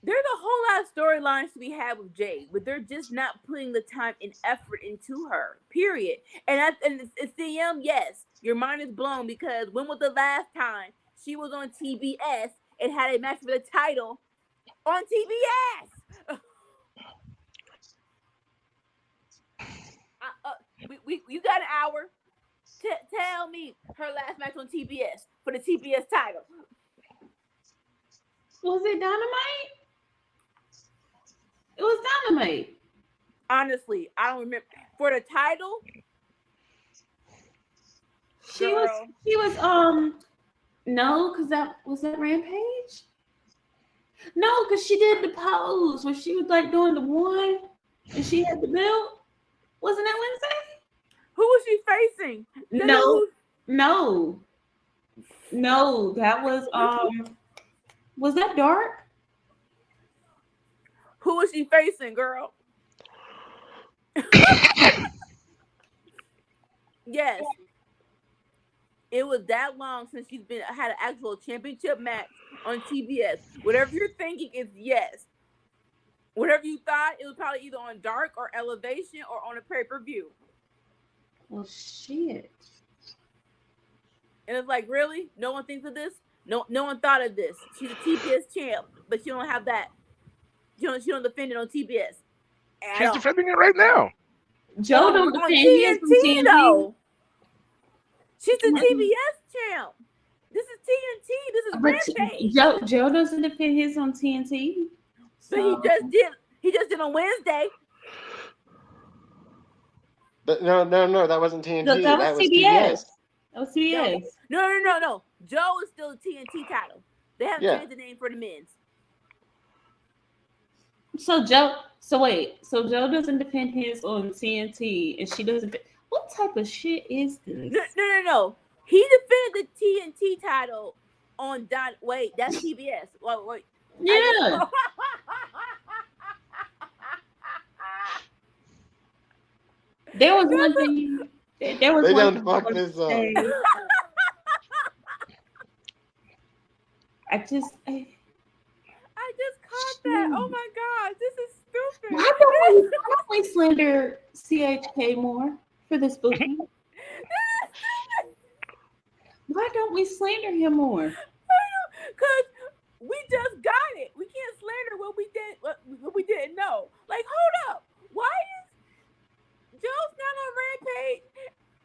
There's a whole lot of storylines to be had with Jade, but they're just not putting the time and effort into her. Period. And it's CM. Yes, your mind is blown because when was the last time she was on TBS and had a match for the title on TBS? You got an hour. Tell me her last match on TBS for the TBS title. Was it Dynamite? It was Dynamite. Honestly, I don't remember. For the title, She was no, because that Rampage. No, because she did the pose where she was like doing the one and she had the belt. Wasn't that Wednesday? Who was she facing? No, that was that Dark? Who was she facing, girl? Yes. It was that long since she's had an actual championship match on TBS. Whatever you're thinking is yes. Whatever you thought, it was probably either on Dark or Elevation or on a pay-per-view. Well, shit. And it's like, really? No one thinks of this? No one thought of this. She's a TBS champ, but she don't have that. She don't defend it on TBS. She's defending it right now. Joe don't defend his on TNT though. She's the TBS champ. This is TNT. This is Rampage. Joe doesn't defend his on TNT. So. But he just did on Wednesday. But no, that wasn't TNT. No, that was TBS. That was TBS. No. Joe is still a TNT title. They haven't changed the name for the men's. So Joe doesn't defend his on TNT, and she doesn't. What type of shit is this? No. He defended the TNT title on Wait, that's TBS. Wait. Yeah. There was one thing. There was they one don't fuck this up. I just caught that. Oh my God, this is stupid. Why don't we slander CHK more for this booking? Why don't we slander him more? Because we just got it. We can't slander what we didn't know. Like, hold up. Why is Joe's not on Rampage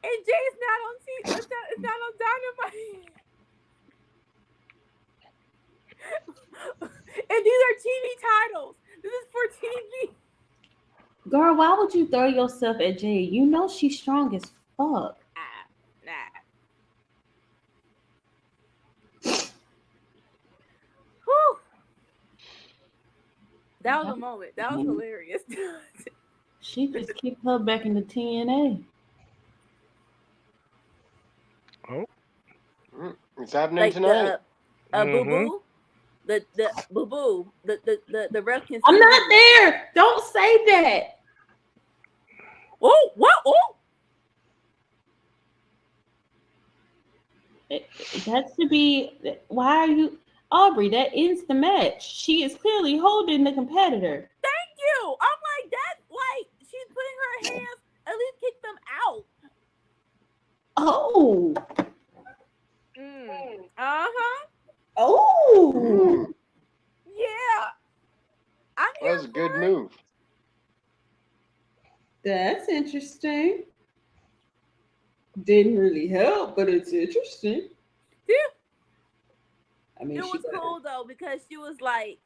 and Jay's not on it's not on Dynamite? And these are TV titles. This is for TV. Girl, why would you throw yourself at Jay? You know she's strong as fuck. Nah. Whew. That was a moment. That was hilarious. She just kicked her back into TNA. Oh. It's happening tonight. Boo Boo. The Boo Boo. The ref can. I'm not there. Don't say that. Oh, what? Oh. That should be. Why are you, Aubrey? That ends the match. She is clearly holding the competitor. Thank you. I'm like that. Like she's putting her hands. At least kick them out. Oh. Oh. Yeah. That was a good move. That's interesting. Didn't really help, but it's interesting. Yeah. I mean, it was cool though because she was like,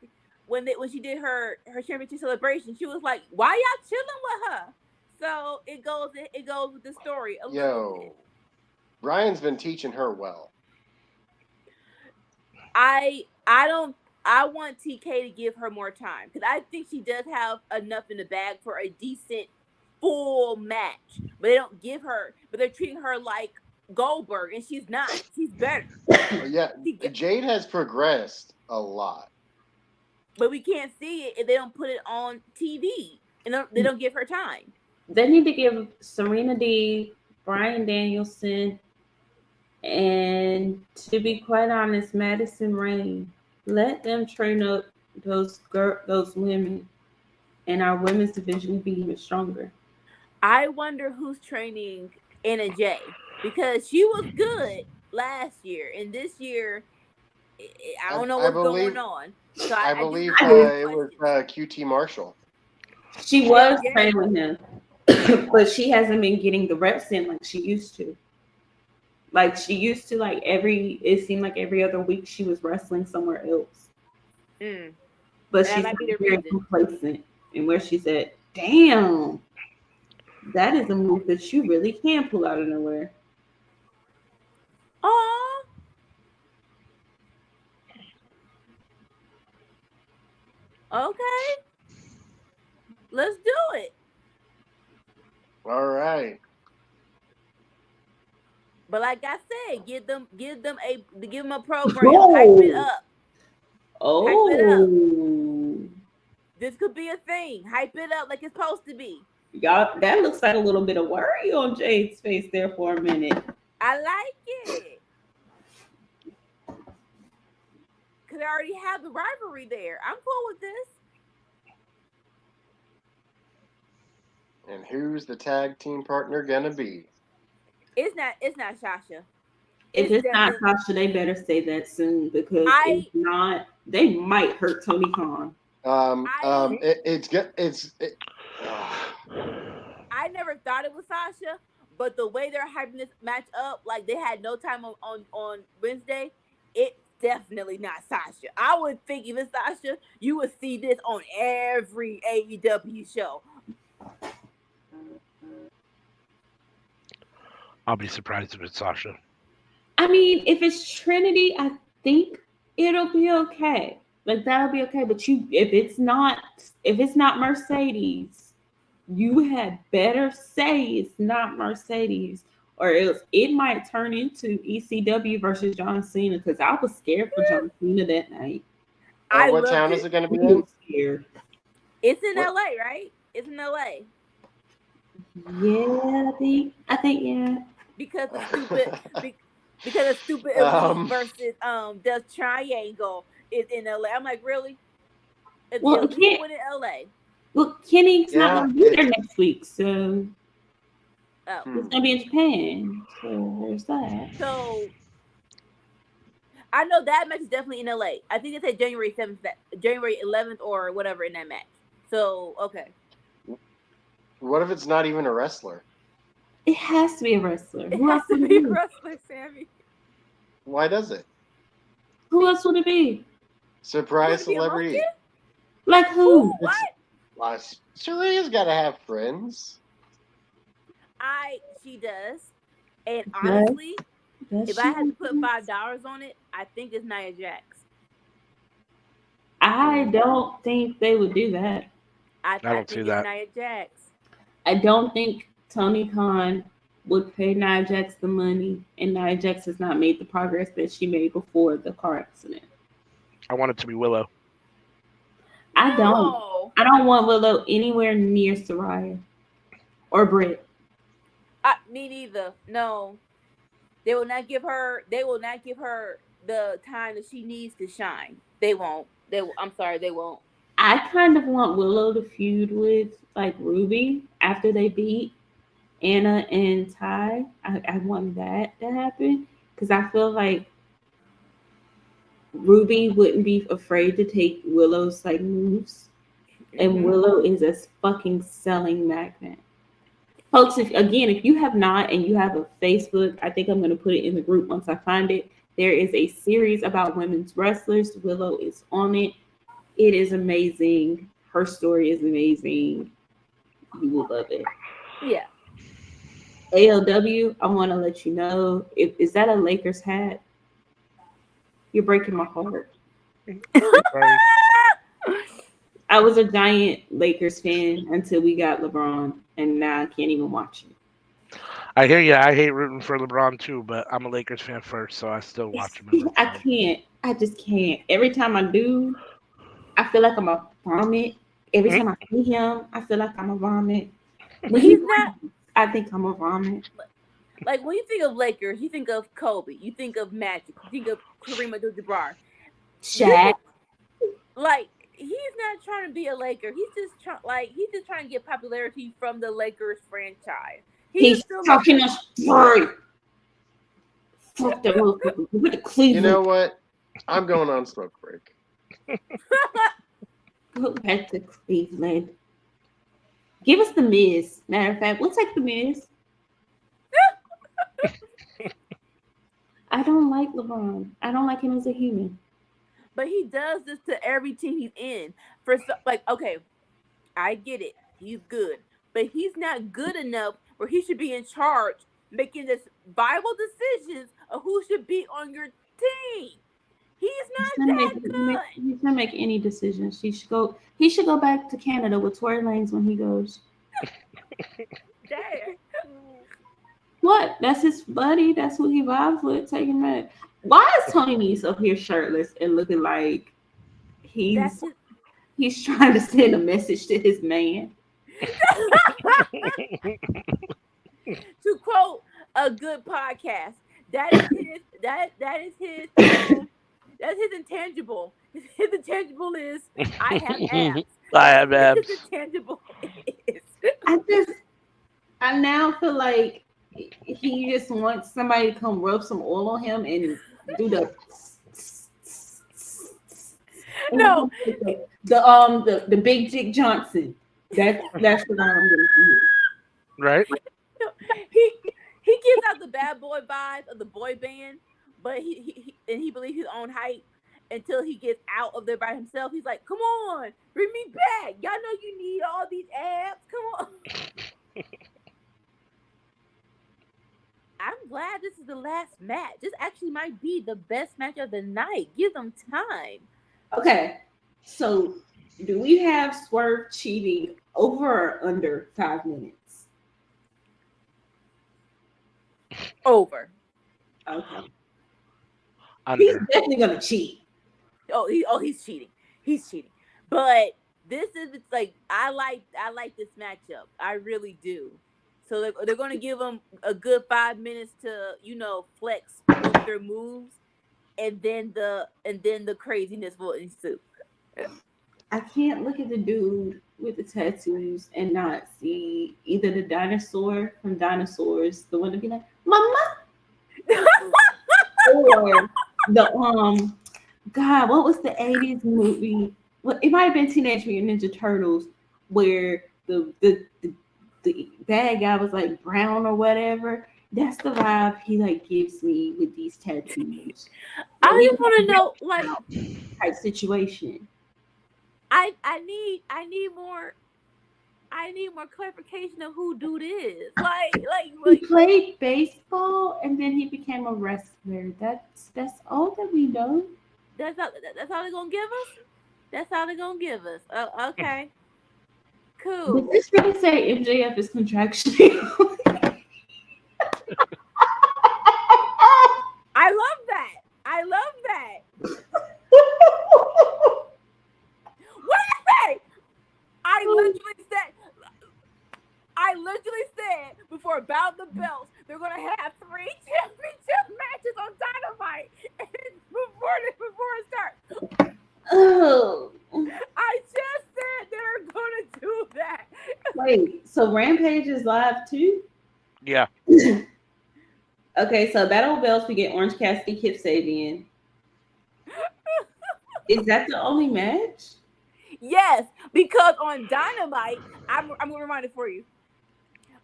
when she did her championship celebration, she was like, "Why y'all chilling with her?" So it goes with the story a little bit. Brian's been teaching her well. I want TK to give her more time because I think she does have enough in the bag for a decent full match. But they don't give her. But they're treating her like Goldberg, and she's not. She's better. Yeah, Jade has progressed a lot. But we can't see it if they don't put it on TV, and they don't give her time. They need to give Serena D, Bryan Danielson, and to be quite honest, Madison Rain. Let them train up those women, and our women's division will be even stronger. I wonder who's training Anna Jay because she was good last year, and this year I don't know what's going on. So I believe it was QT Marshall. She was training with him, but she hasn't been getting the reps in like she used to. Like she used to, it seemed like every other week she was wrestling somewhere else. But she's very complacent, and where she's at, damn, that is a move that you really can pull out of nowhere. Oh, okay, let's do it. All right. But like I said, give them a program. Hype it up. Oh, hype it up. This could be a thing. Hype it up like it's supposed to be. Y'all, that looks like a little bit of worry on Jade's face there for a minute. I like it. Because I already have the rivalry there. I'm cool with this. And who's the tag team partner gonna be? It's not Sasha. If it's not Sasha, they better say that soon because if not, they might hurt Tony Khan. I never thought it was Sasha, but the way they're hyping this match up, like they had no time on Wednesday, it's definitely not Sasha. I would think if it's Sasha, you would see this on every AEW show. I'll be surprised if it's Sasha. I mean, if it's Trinity, I think it'll be okay. Like that'll be okay. But if it's not Mercedes, you had better say it's not Mercedes, or else it might turn into ECW versus John Cena. Because I was scared for John Cena that night. What town is it going to be in? Scared. It's in LA, right? It's in LA. Yeah, I think yeah. Because of stupid Elite versus the Triangle is in LA. I'm like, really? It's well, in LA. Well, Kenny's not gonna be there next week, so he's gonna be in Japan. So there's that. So I know that match is definitely in LA. I think they said January 7th, January 11th, or whatever in that match. So okay. What if it's not even a wrestler? It has to be a wrestler. It has to be a wrestler, Sammy. Why does it? Who else would it be? Surprise celebrity. Like who? What? Serena's got to have friends. She does. And honestly, if I had to put $5 on it, I think it's Nia Jax. I don't think they would do that. I don't see that. Nia Jax. I don't think Tony Khan would pay Nia Jax the money, and Nia Jax has not made the progress that she made before the car accident. I want it to be Willow. I don't want Willow anywhere near Saraya or Britt. Me neither. No, they will not give her. They will not give her the time that she needs to shine. They won't. I'm sorry, they won't. I kind of want Willow to feud with like Ruby after they beat Anna and Ty. I want that to happen because I feel like Ruby wouldn't be afraid to take Willow's like moves, and Willow is a fucking selling magnet. Folks, if you have not and you have a Facebook, I think I'm going to put it in the group once I find it. There is a series about women's wrestlers. Willow is on it. It is amazing. Her story is amazing. You will love it. Yeah. AEW, I want to let you know, is that a Lakers hat? You're breaking my heart. Sorry. I was a giant Lakers fan until we got LeBron, and now I can't even watch it. I hear you. I hate rooting for LeBron too, but I'm a Lakers fan first, so I still watch him. I can't. I just can't. Every time I do, I feel like I'm a vomit. Every time I see him, I feel like I'm a vomit. When he's not, I think I'm a vomit. Like when you think of Lakers, you think of Kobe, you think of Magic, you think of Kareem Abdul-Jabbar, Shaq. Like he's not trying to be a Laker. He's just trying to get popularity from the Lakers franchise. He's fucking us free. Fuck that motherfucker. With the Cleveland. You know what? I'm going on smoke break. Go back to Cleveland. Give us the Miz. Matter of fact, we'll take the Miz. I don't like LeBron. I don't like him as a human. But he does this to every team he's in. Okay, I get it. He's good. But he's not good enough where he should be in charge making this viable decisions of who should be on your team. He's not that good. He's not make any decisions. He should go back to Canada with Tory Lanez when he goes. Damn. What? That's his buddy. That's who he vibes with. Take him back. Why is Tony Nese up here shirtless and looking like he's trying to send a message to his man? To quote a good podcast, that is his intangible. His intangible is I have abs. I have abs. His intangible is. I now feel like he just wants somebody to come rub some oil on him and do the no the Big Dick Johnson. That's what I'm gonna do. Right? He gives out the bad boy vibes of the boy band, but he believes his own height until he gets out of there by himself. He's like, "Come on, bring me back. Y'all know you need all these abs. Come on." I'm glad this is the last match. This actually might be the best match of the night. Give them time. Okay, so do we have Swerve cheating over or under 5 minutes? Over. Okay. Under. He's definitely gonna cheat. He's cheating. He's cheating. But it's like I like this matchup. I really do. So they're going to give them a good 5 minutes to, flex with their moves, and then the craziness will ensue. I can't look at the dude with the tattoos and not see either the dinosaur from Dinosaurs, the one to be like, "Mama," or the God, what was the 80s movie? Well, it might have been Teenage Mutant Ninja Turtles, where the bad guy was like brown or whatever. That's the vibe he gives me with these tattoos. I just want to know type situation. I need more clarification of who dude is. He played baseball and then he became a wrestler. That's all that we know. That's all they're gonna give us. That's all they're gonna give us. Okay. Cool. Did this really say MJF is contractual? I love that. What did you say? I literally said before Battle of the Belts, they're gonna have 3 championship matches on Dynamite before it starts. Oh. I just said they're gonna do that. Wait, so Rampage is live too? Yeah. Okay, so Battle of Bells, we get Orange Cassidy, Kip Sabian. Is that the only match? Yes, because on Dynamite, I'm gonna remind it for you.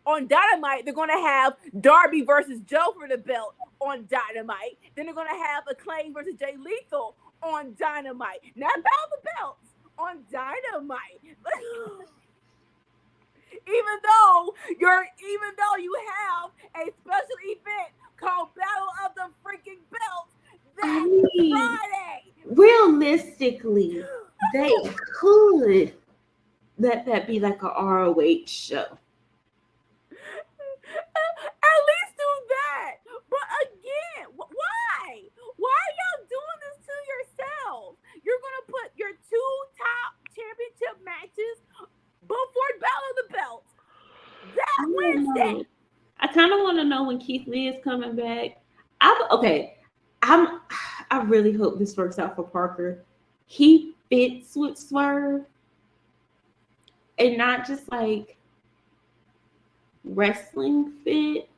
On Dynamite, they're gonna have Darby versus Joe for the belt on Dynamite. Then they're gonna have Acclaim versus Jay Lethal on Dynamite. Not Battle of the Belts on Dynamite. Even though you have a special event called Battle of the Freaking Belts this Friday. Realistically, they could let that be like a ROH show. At least do that. But again, why? Why are y'all doing this to yourselves? You're gonna put your 2 top championship matches before Battle of the Belts. That's Wednesday. I kind of want to know when Keith Lee is coming back. I really hope this works out for Parker. He fits with Swerve, and not just like wrestling fit,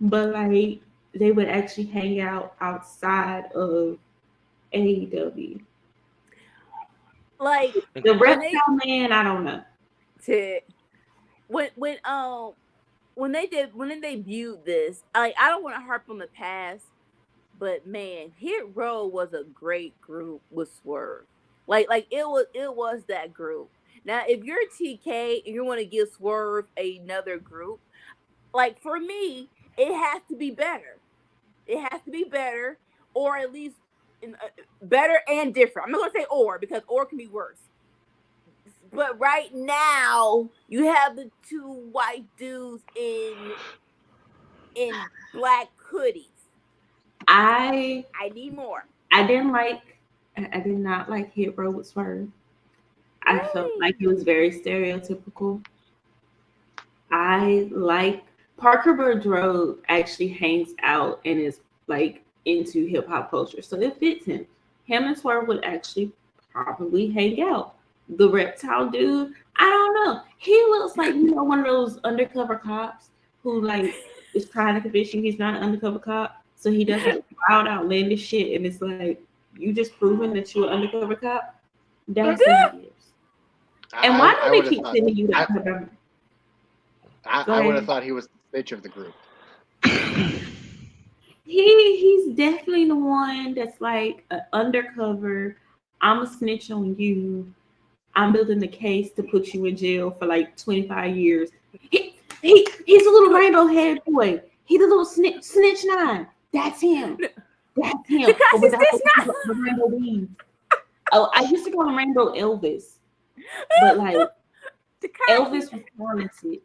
but like they would actually hang out outside of AEW. Like the Reptile Man, I don't know. When they debuted this, I don't want to harp on the past, but man, Hit Row was a great group with Swerve. Like it was that group. Now, if you're TK and you want to give Swerve another group, like for me, it has to be better. It has to be better, or at least better and different. I'm not gonna say or, because or can be worse. But right now, you have the 2 white dudes in black hoodies. I need more. I did not like Hit Row with Swerve. I felt like it was very stereotypical. I like Parker Boudreaux actually hangs out and is like into hip hop culture, so it fits him. Him and Swerve would actually probably hang out. The Reptile dude, I don't know. He looks like, one of those undercover cops who like is trying to convince you he's not an undercover cop, so he does like wild outlandish shit, and it's like you just proven that you're an undercover cop. That's what he is. And why do they keep sending you that? I would have thought he was the snitch of the group. He's definitely the one that's like an undercover. I'm a snitch on you. I'm building the case to put you in jail for like 25 years. He's a little rainbow head boy. He's a little snitch 9. That's him. That's him. The rainbow beans. Oh, I used to call him Rainbow Elvis, but like Elvis was talented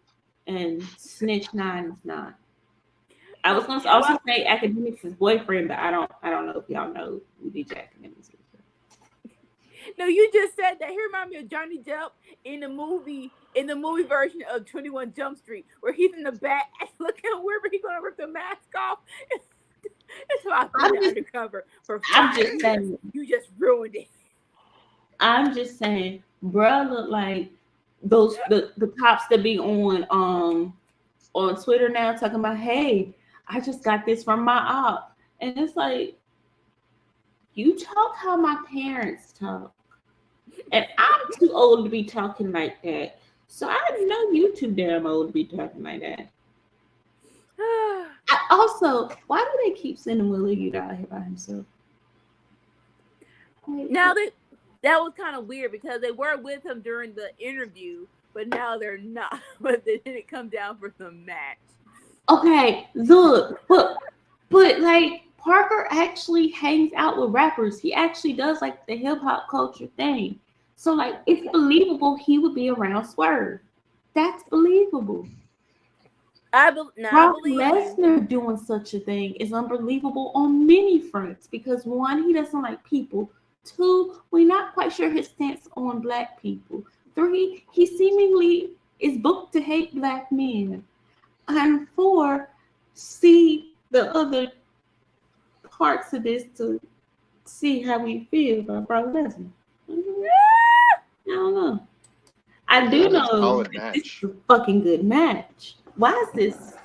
and Snitch 9 is not. I was going to also say Academics' boyfriend, but I don't know if y'all know who DJ Academics is. No, you just said that. He reminded me of Johnny Depp in the movie version of 21 Jump Street, where he's in the back looking weird, but he's gonna rip the mask off. It's about undercover for 5 years. Saying, you just ruined it. I'm just saying, bruh, look like those the cops that be on Twitter now talking about, hey, I just got this from my op, and it's like, you talk how my parents talk. And I'm too old to be talking like that. So I know you too damn old to be talking like that. Also, why do they keep sending Willie Ute out here by himself? Now that was kind of weird because they were with him during the interview, but now they're not. But they didn't come down for the match. Okay, look, but like Parker actually hangs out with rappers. He actually does like the hip hop culture thing. So like it's believable he would be around Swerve. That's believable. Brock Lesnar doing such a thing is unbelievable on many fronts because 1, he doesn't like people. 2, we're not quite sure his stance on black people. 3, he seemingly is booked to hate black men. And 4, see the other parts of this to see how we feel about Brock Lesnar. I don't know. I do know that this is a fucking good match. Why is this?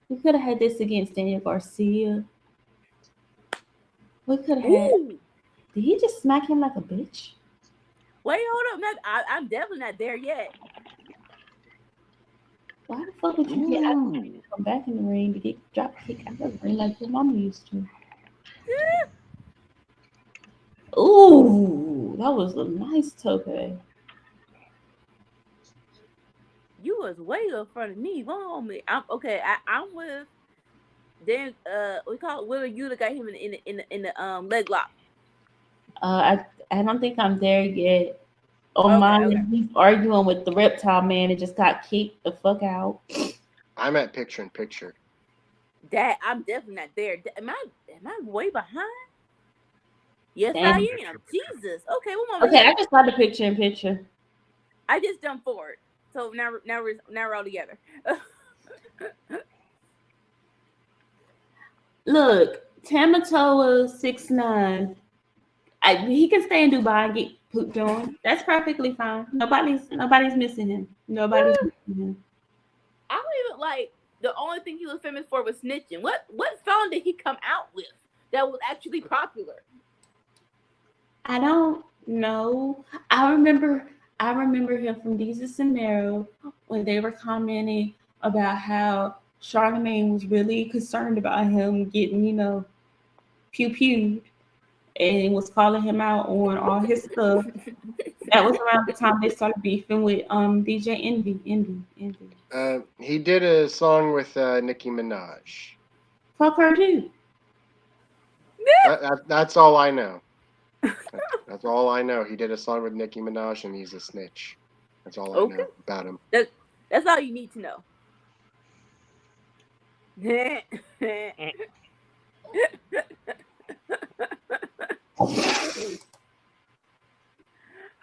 We could have had this against Daniel Garcia. We could have had. Did he just smack him like a bitch? Wait, hold up. I'm definitely not there yet. Why the fuck would you get out of the ring and come back in the ring to get drop kick out of the ring like your mama used to? Ooh, that was a nice tope. You was way up front of me. Wrong me. I'm okay. I'm with. Then we call it Willa Yuta got him in the leg lock. I don't think I'm there yet. On Okay, okay. mine, he's arguing with the reptile man and just got kicked the fuck out. I'm at picture in picture. That I'm definitely not there. Am I way behind? Yes, Damn. I am. Jesus. Okay, one moment. Okay, I just got the picture in picture. I just jumped forward. So now we're all together. Look, Tamatoa 6'9". He can stay in Dubai and get pooped on. That's perfectly fine. Nobody's missing him. Nobody's missing him. I don't even like the only thing he was famous for was snitching. What song did he come out with that was actually popular? I don't know. I remember him from Jesus and Mero when they were commenting about how Charlamagne was really concerned about him getting, pew pewed and was calling him out on all his stuff. That was around the time they started beefing with DJ Envy. He did a song with Nicki Minaj. Fuck her too. That's all I know. That's all I know. He did a song with Nicki Minaj, and he's a snitch. That's all I know about him. That's all you need to know.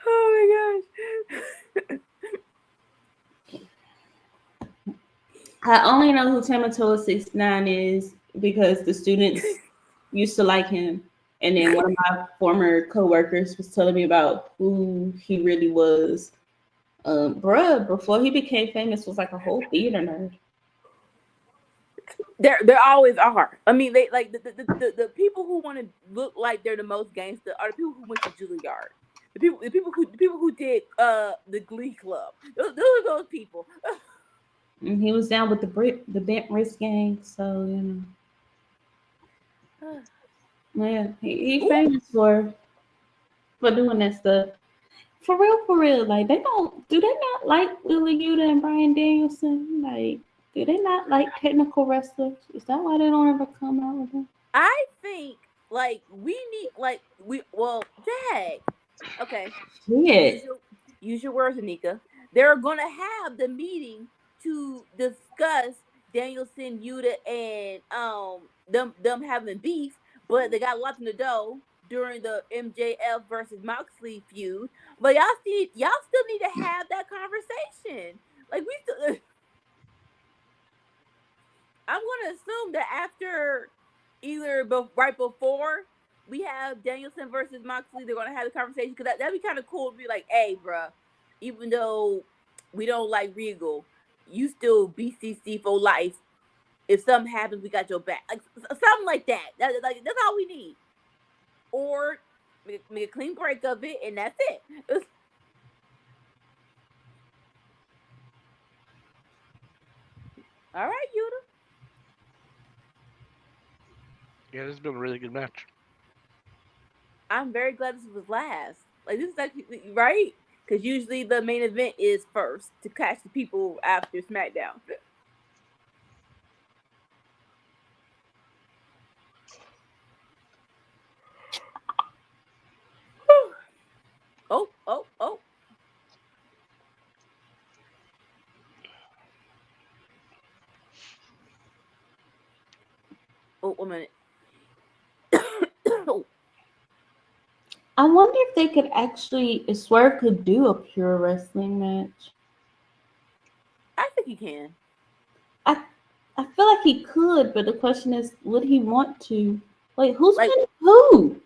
Oh my gosh. I only know who Tamatoa 6'9" is because the students used to like him. And then one of my former coworkers was telling me about who he really was. Bruh, before he became famous, was like a whole theater nerd. There always are. I mean, they like the people who want to look like they're the most gangster are the people who went to Juilliard. The people who did the Glee Club. Those are those people. And he was down with the Bent Wrist Gang, so yeah, he famous for doing that stuff. For real, like do they not like Willa Yuta and Bryan Danielson? Like, do they not like technical wrestlers? Is that why they don't ever come out with them? I think like we need Jack. Okay. Yeah. Use your words, Anika. They're gonna have the meeting to discuss Danielson, Yuta, and them having beef, but they got locked in the door during the MJF versus Moxley feud. But y'all still need to have that conversation. Like we still. I'm gonna assume that after either right before we have Danielson versus Moxley, they're gonna have the conversation because that'd be kind of cool to be like, hey, bruh, even though we don't like Regal, you still BCC for life. If something happens, we got your back. Like something like that. That's all we need. Or make a clean break of it, and that's it. All right, Yuta. Yeah, this has been a really good match. I'm very glad this was last. Like this is actually right because usually the main event is first to catch the people after Smackdown. Oh. Oh, 1 minute. I wonder if they could if Swerve could do a pure wrestling match. I think he can. I feel like he could, but the question is, would he want to? Like, who's winning who?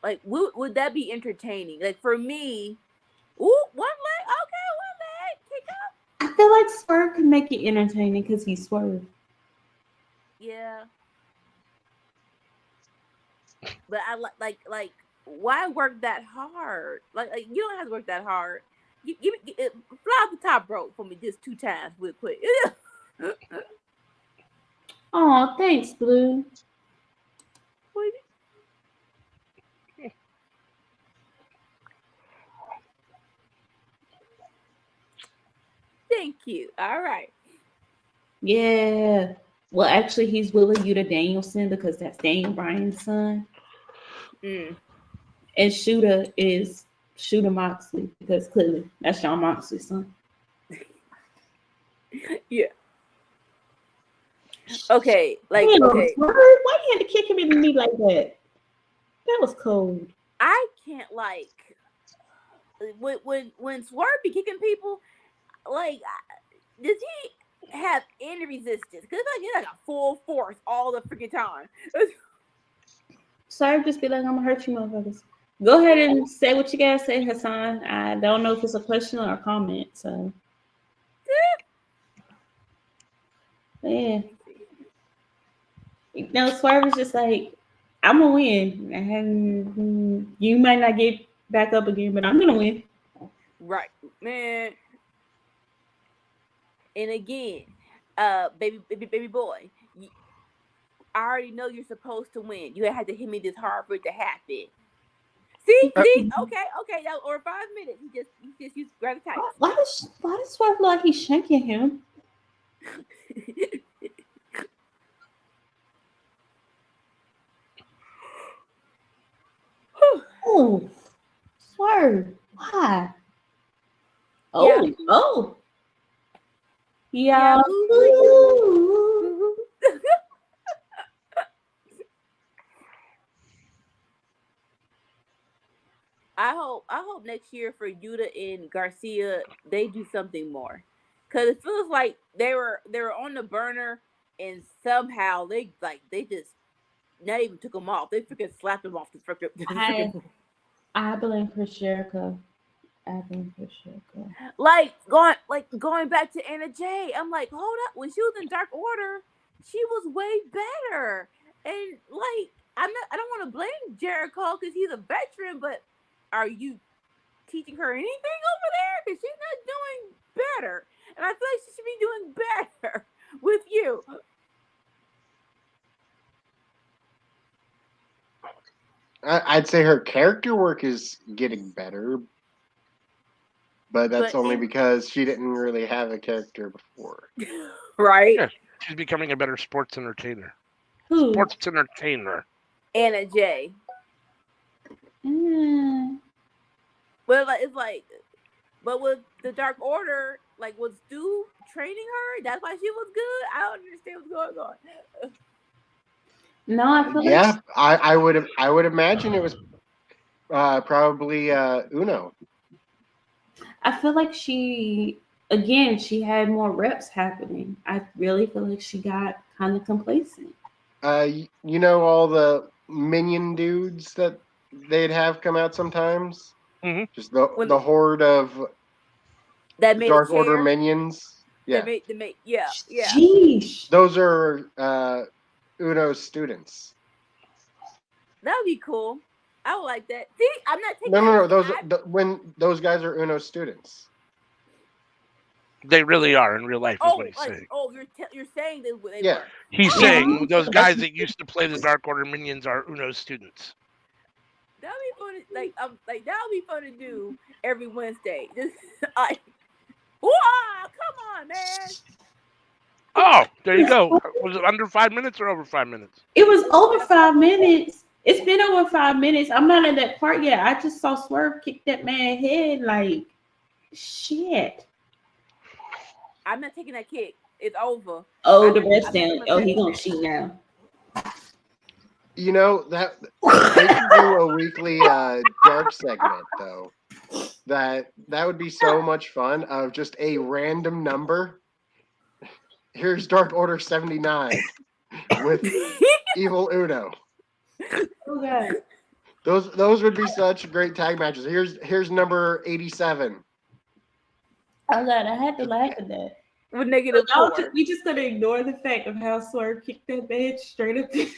Like, would that be entertaining? Like for me, one leg, okay, 1 leg, kick up. I feel like Swerve can make it entertaining because he's Swerve. Yeah, but I like why work that hard? Like you don't have to work that hard. Fly off the top rope for me just 2 times real quick. Oh, thanks, Blue. Thank you. All right. Yeah. Well, actually, he's Willa Yuta Danielson because that's Daniel Bryan's son. Mm. And Shooter is Shooter Moxley because clearly that's Shawn Moxley's son. Yeah. Okay. Like, Damn, okay. Swerve, why you had to kick him in the knee like that? That was cold. I can't like when Swerve be kicking people. Like, does he have any resistance? Because like he's like a full force all the freaking time. Swerve just be like, I'm gonna hurt you, motherfuckers. Go ahead and say what you gotta say, Hassan. I don't know if it's a question or a comment. So, yeah. No, Swerve is just like, I'm gonna win, and you might not get back up again, but I'm gonna win. Right, man. And again, baby boy, I already know you're supposed to win. You had to hit me this hard for it to happen. See, okay. That or 5 minutes. You just use grab the tight. Why does Swerve look like he's shanking him? Oh, Swerve, why? Oh, yeah. I hope next year for Yuta and Garcia they do something more, cause it feels like they were on the burner and somehow they just not even took them off. They freaking slapped them off the freaking. I blame Chris Jericho. Like going back to Anna Jay. I'm like, hold up. When she was in Dark Order, she was way better. And like, I don't want to blame Jericho because he's a veteran, but are you teaching her anything over there? Because she's not doing better. And I feel like she should be doing better with you. I'd say her character work is getting better, but that's only because she didn't really have a character before. Right? Yeah, she's becoming a better sports entertainer. Who? Sports entertainer. Anna Jay. But but with the Dark Order, like, was Stu training her? That's why she was good. I don't understand what's going on. No, I feel like I would imagine it was probably Uno. I feel like she had more reps happening. I really feel like she got kind of complacent. You know all the minion dudes that they'd have come out sometimes? Mm-hmm. Just the horde of that made Dark Order minions. Yeah. Yeah. Sheesh. Those are Uno's students. That would be cool. I would like that. See, I'm not taking. No. When those guys are Uno's students. They really are in real life. Is what he's saying. Oh, you're saying they were. He's saying those guys that used to play the Dark Order minions are Uno's students. That would be fun. That would be fun to do every Wednesday. Just wow, come on, man. Oh, there you go. Was it under 5 minutes or over 5 minutes? It was over 5 minutes. It's been over 5 minutes. I'm not in that part yet. I just saw Swerve kick that man's head like shit. I'm not taking that kick. It's over. Oh, the rest down. Oh, he gonna cheat now. You know that they should do a weekly dark segment though. That would be so much fun. Of just a random number. Here's Dark Order 79 with Evil Uno. Oh God. Those would be such great tag matches. Here's number 87. Oh God, I had to laugh at that. With -4. We just gonna ignore the fact of how Swerve kicked that man straight up the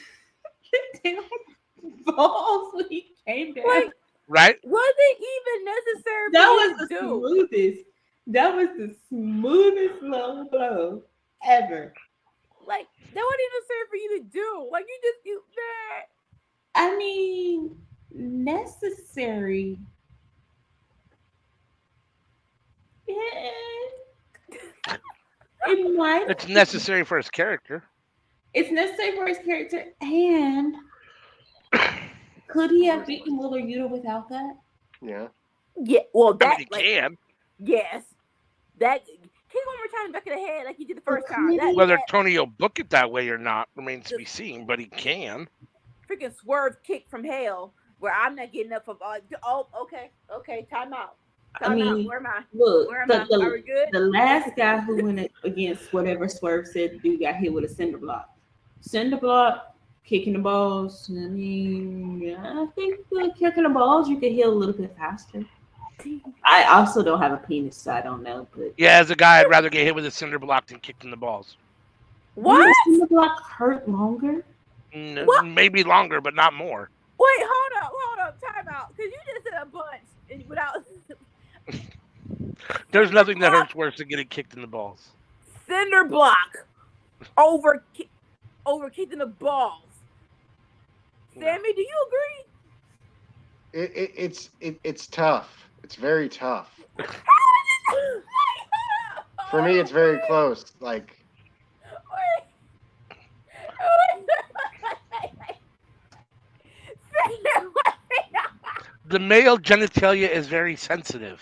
balls when he came down. Like, right? Was it even necessary? That was the smoothest low blow ever. Like, that wasn't even necessary for you to do. Like, you that. I mean, necessary. Yeah. It might. It's necessary for his character. It's necessary for his character, and could he have beaten Wheeler Yuta without that? Yeah. Yeah, well, I that mean, he can. yes, that kick one more time back of the head like you did the first time. Whether Tony will book it that way or not remains to be seen, but he can. Freaking swerve kick from hell, where I'm not getting up from. Oh, okay, time out. I mean, where am I? Look, Where am I? Are we good? The last guy who went against whatever Swerve said to do got hit with a cinder block. Cinder block, kicking the balls. I mean, I think kicking the balls you can heal a little bit faster. I also don't have a penis, so I don't know. But yeah, as a guy, I'd rather get hit with a cinder block than kicked in the balls. What? Does the cinder block hurt longer? No, maybe longer, but not more. Wait, hold up, time out. Because you just said a bunch and without. There's nothing that hurts worse than getting kicked in the balls. Cinder block over kicked in the balls. Sammy, do you agree? It's tough. It's very tough. For me, it's very close. Like. The male genitalia is very sensitive.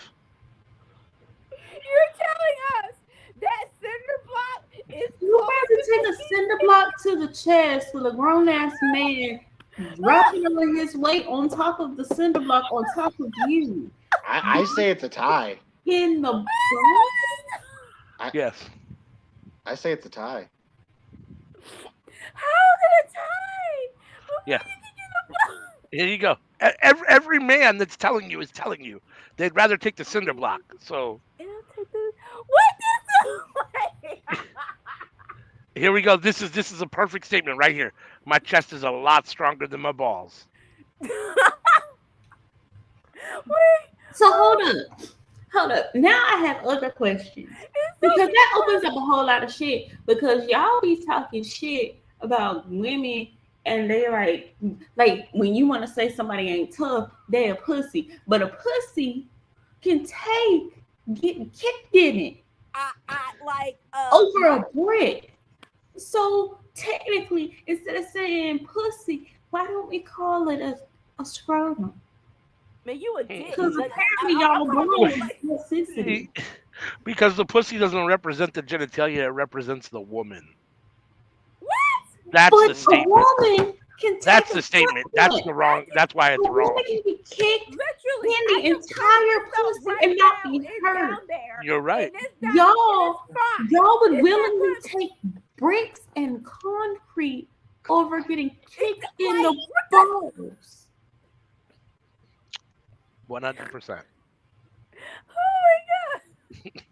You're telling us that cinder block is. You have to take a cinder block to the chest with a grown ass man dropping over his weight on top of the cinder block on top of you. I say it's a tie. In the Yes. I say it's a tie. How is it a tie? Yeah. Here you go. Every man that's telling you is telling you they'd rather take the cinder block. So here we go. This is a perfect statement right here. My chest is a lot stronger than my balls. So hold up. Now I have other questions because that opens up a whole lot of shit. Because y'all be talking shit about women. And they like when you want to say somebody ain't tough, they a pussy. But a pussy can take getting kicked in it. Over a brick. So technically, instead of saying pussy, why don't we call it a scrotum? Man, you a dick. Because apparently y'all toxicity. Because the pussy doesn't represent the genitalia, it represents the woman. That's but the statement. A woman can that's the statement. That's the wrong. That's why it's wrong. Woman can be kicked in the entire pussy and not be hurt. You're right. Y'all would willingly take bricks and concrete over getting kicked in the balls. 100%. Oh my god.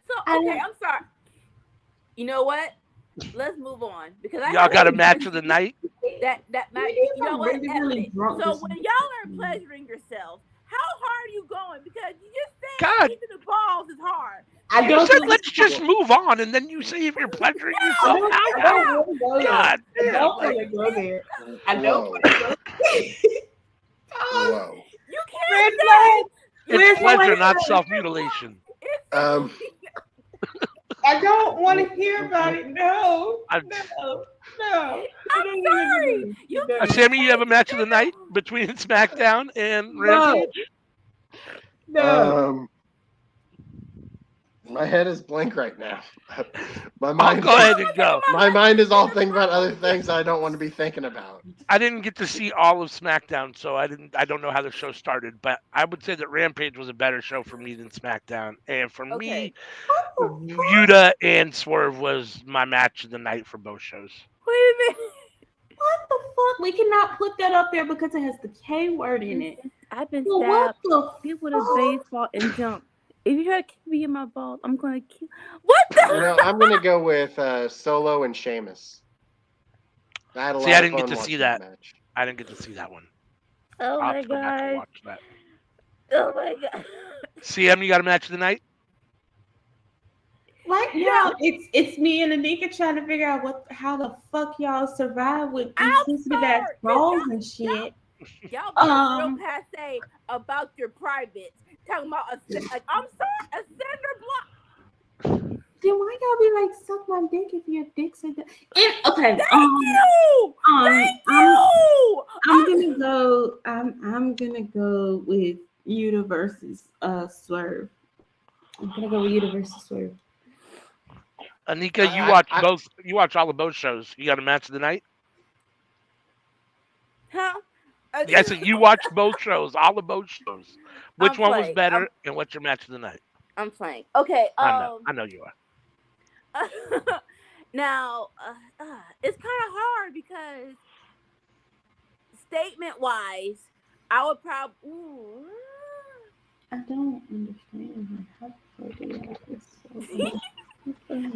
So okay, I'm sorry. You know what? Let's move on because y'all got a match of the night. That match. You know what? So when y'all are pleasuring yourselves, how hard are you going? Because you just said keeping the balls is hard. I don't said let's just move on, and then you say if you're pleasuring yourself. I don't want to go there. I don't want to go there. Whoa. You can't. It's pleasure, not self-mutilation. I don't want to hear about it. No. I'm sorry. Sammy, you have a match of the night between SmackDown and Rampage? No. My head is blank right now. My mind. Go ahead and go. My mind is all thinking about other things I don't want to be thinking about. I didn't get to see all of SmackDown, so I don't know how the show started, but I would say that Rampage was a better show for me than SmackDown. And for me, Yuta and Swerve was my match of the night for both shows. Wait a minute. What the fuck? We cannot put that up there because it has the K word in it. I've been stabbed with a baseball and jump. If you try to kick me in my balls, I'm gonna kill. What the? I'm gonna go with Solo and Sheamus. I didn't get to see that. I didn't get to see that one. Oh my god! Watch that. Oh my god! CM, you got a match of the night? Right now, it's me and Anika trying to figure out how the fuck y'all survive with these sensitive ass balls and shit. Y'all be real passe about your privates. Talking about I'm sorry, a cinder block. Then why y'all be like, suck my dick if your dick said that? And, okay. Thank you. Thank you. I'm gonna go with Yuta versus Swerve. I'm gonna go with Yuta versus Swerve. Anika, you watch both. You watch all of both shows. You got a match of the night? Huh? Okay. I said you watched both shows, all of both shows. Which I'm one was playing. better, and what's your match of the night? I'm playing. Okay. I know you are. Now, it's kind of hard because statement-wise, I would probably. I don't understand.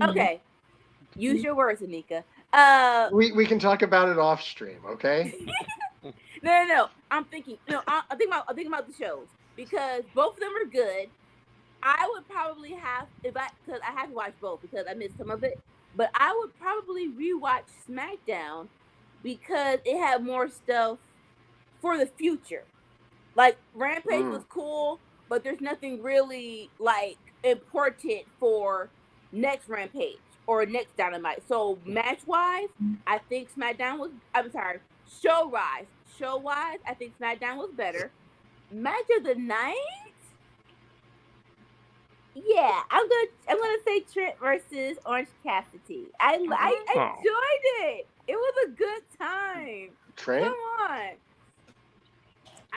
Okay. Use your words, Anika. We can talk about it off stream, okay? No. I'm thinking about the shows because both of them are good. I would probably have because I have to watch both because I missed some of it. But I would probably rewatch Smackdown because it had more stuff for the future. Like Rampage was cool, but there's nothing really like important for next Rampage or next Dynamite. So match wise, I think SmackDown was. I'm sorry, show wise, I think SmackDown was better. Match of the night. Yeah, I'm gonna say Trent versus Orange Cassidy. I enjoyed it. It was a good time. Trent? Come on.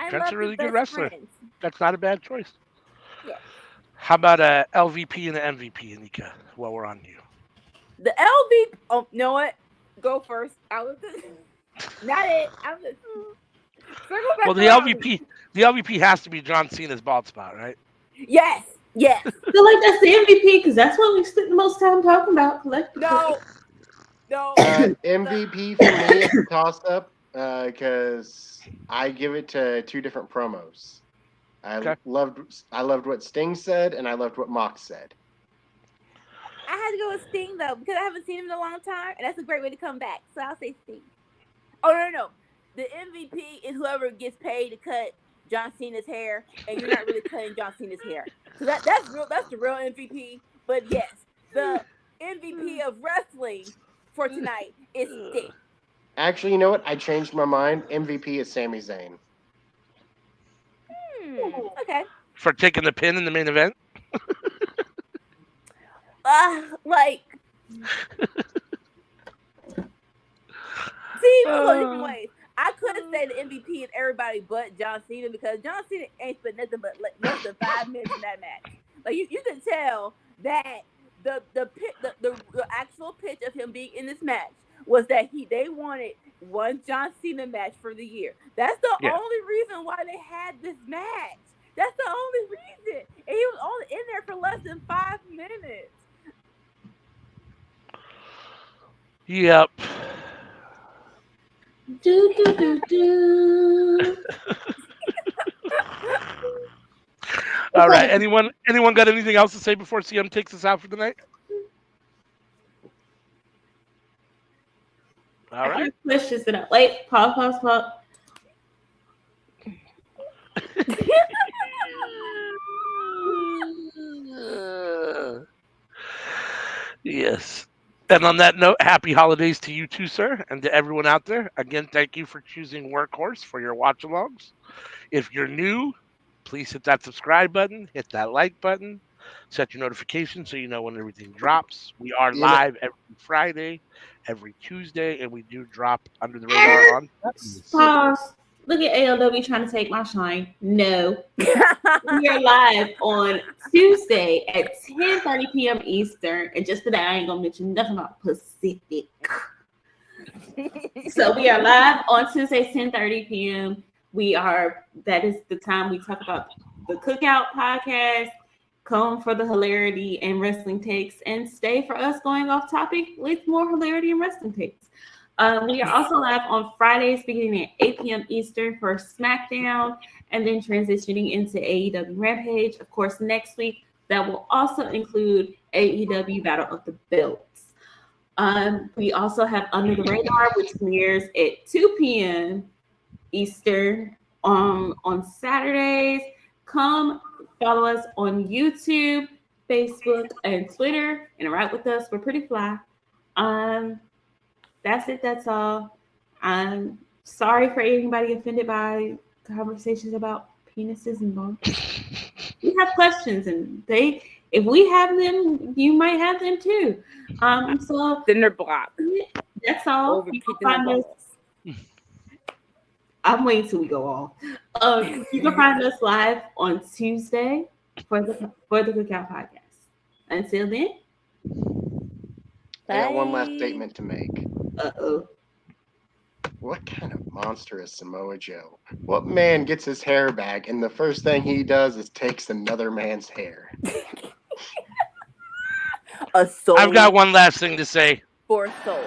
Trent's a really good wrestler. Friends. That's not a bad choice. Yeah. How about a LVP and an MVP, Anika? While we're on you. The LVP. Oh, you know what? Go first. I was not it. I'm just. Well, the LVP has to be John Cena's bald spot, right? Yes. I feel like that's the MVP because that's what we spent the most time talking about collectively. No. MVP for me is a toss-up because I give it to two different promos. I loved what Sting said, and I loved what Mox said. I had to go with Sting though because I haven't seen him in a long time, and that's a great way to come back. So I'll say Sting. Oh no. The MVP is whoever gets paid to cut John Cena's hair, and you're not really cutting John Cena's hair. So that's the real MVP. But yes, the MVP of wrestling for tonight is Sting. Actually, you know what? I changed my mind. MVP is Sami Zayn. Okay. For taking the pin in the main event? See, different ways. I could say the MVP is everybody but John Cena because John Cena ain't spent nothing but less than 5 minutes in that match. Like you can tell that the actual pitch of him being in this match was that they wanted one John Cena match for the year. That's the only reason why they had this match. That's the only reason. And he was only in there for less than 5 minutes. Yep. Do. All right. Anyone got anything else to say before CM takes us out for the night? All right. Questions that I wait. Pause. Yes. And on that note, happy holidays to you too, sir, and to everyone out there. Again, thank you for choosing Workhorse for your watch-alongs. If you're new, please hit that subscribe button, hit that like button, set your notifications so you know when everything drops. We are live every Friday, every Tuesday, and we do drop under the radar on Saturdays. Pause. Look at AEW trying to take my shine. No. We are live on Tuesday at 10:30 p.m. Eastern. And just today, I ain't going to mention nothing about Pacific. So we are live on Tuesday, 10:30 p.m. That is the time we talk about the Cookout podcast. Come for the hilarity and wrestling takes and stay for us going off topic with more hilarity and wrestling takes. We are also live on Fridays beginning at 8 p.m. Eastern for Smackdown and then transitioning into AEW Rampage. Of course, next week, that will also include AEW Battle of the Belts. We also have Under the Radar, which premieres at 2 p.m. Eastern on Saturdays. Come follow us on YouTube Facebook, and Twitter. Interact with us. We're pretty fly. That's it. That's all. I'm sorry for anybody offended by conversations about penises and bones. We have questions, and if we have them, you might have them too. So Then they're blocked. That's all. Over kicking the balls. I'm waiting till we go off. You can find us live on Tuesday for the Cookout Podcast. Until then, I got one last statement to make. uh-oh. What kind of monster is Samoa Joe? What man gets his hair back and the first thing he does is takes another man's hair? A soul. I've got one last thing to say. For soul.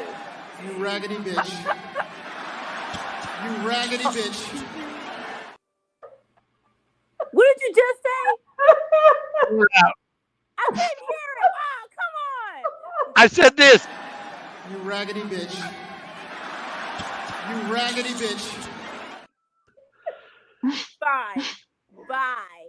You raggedy bitch. You raggedy bitch. What did you just say? We're out. I couldn't hear it. Oh, come on. I said this. You raggedy bitch. You raggedy bitch. Bye. Bye.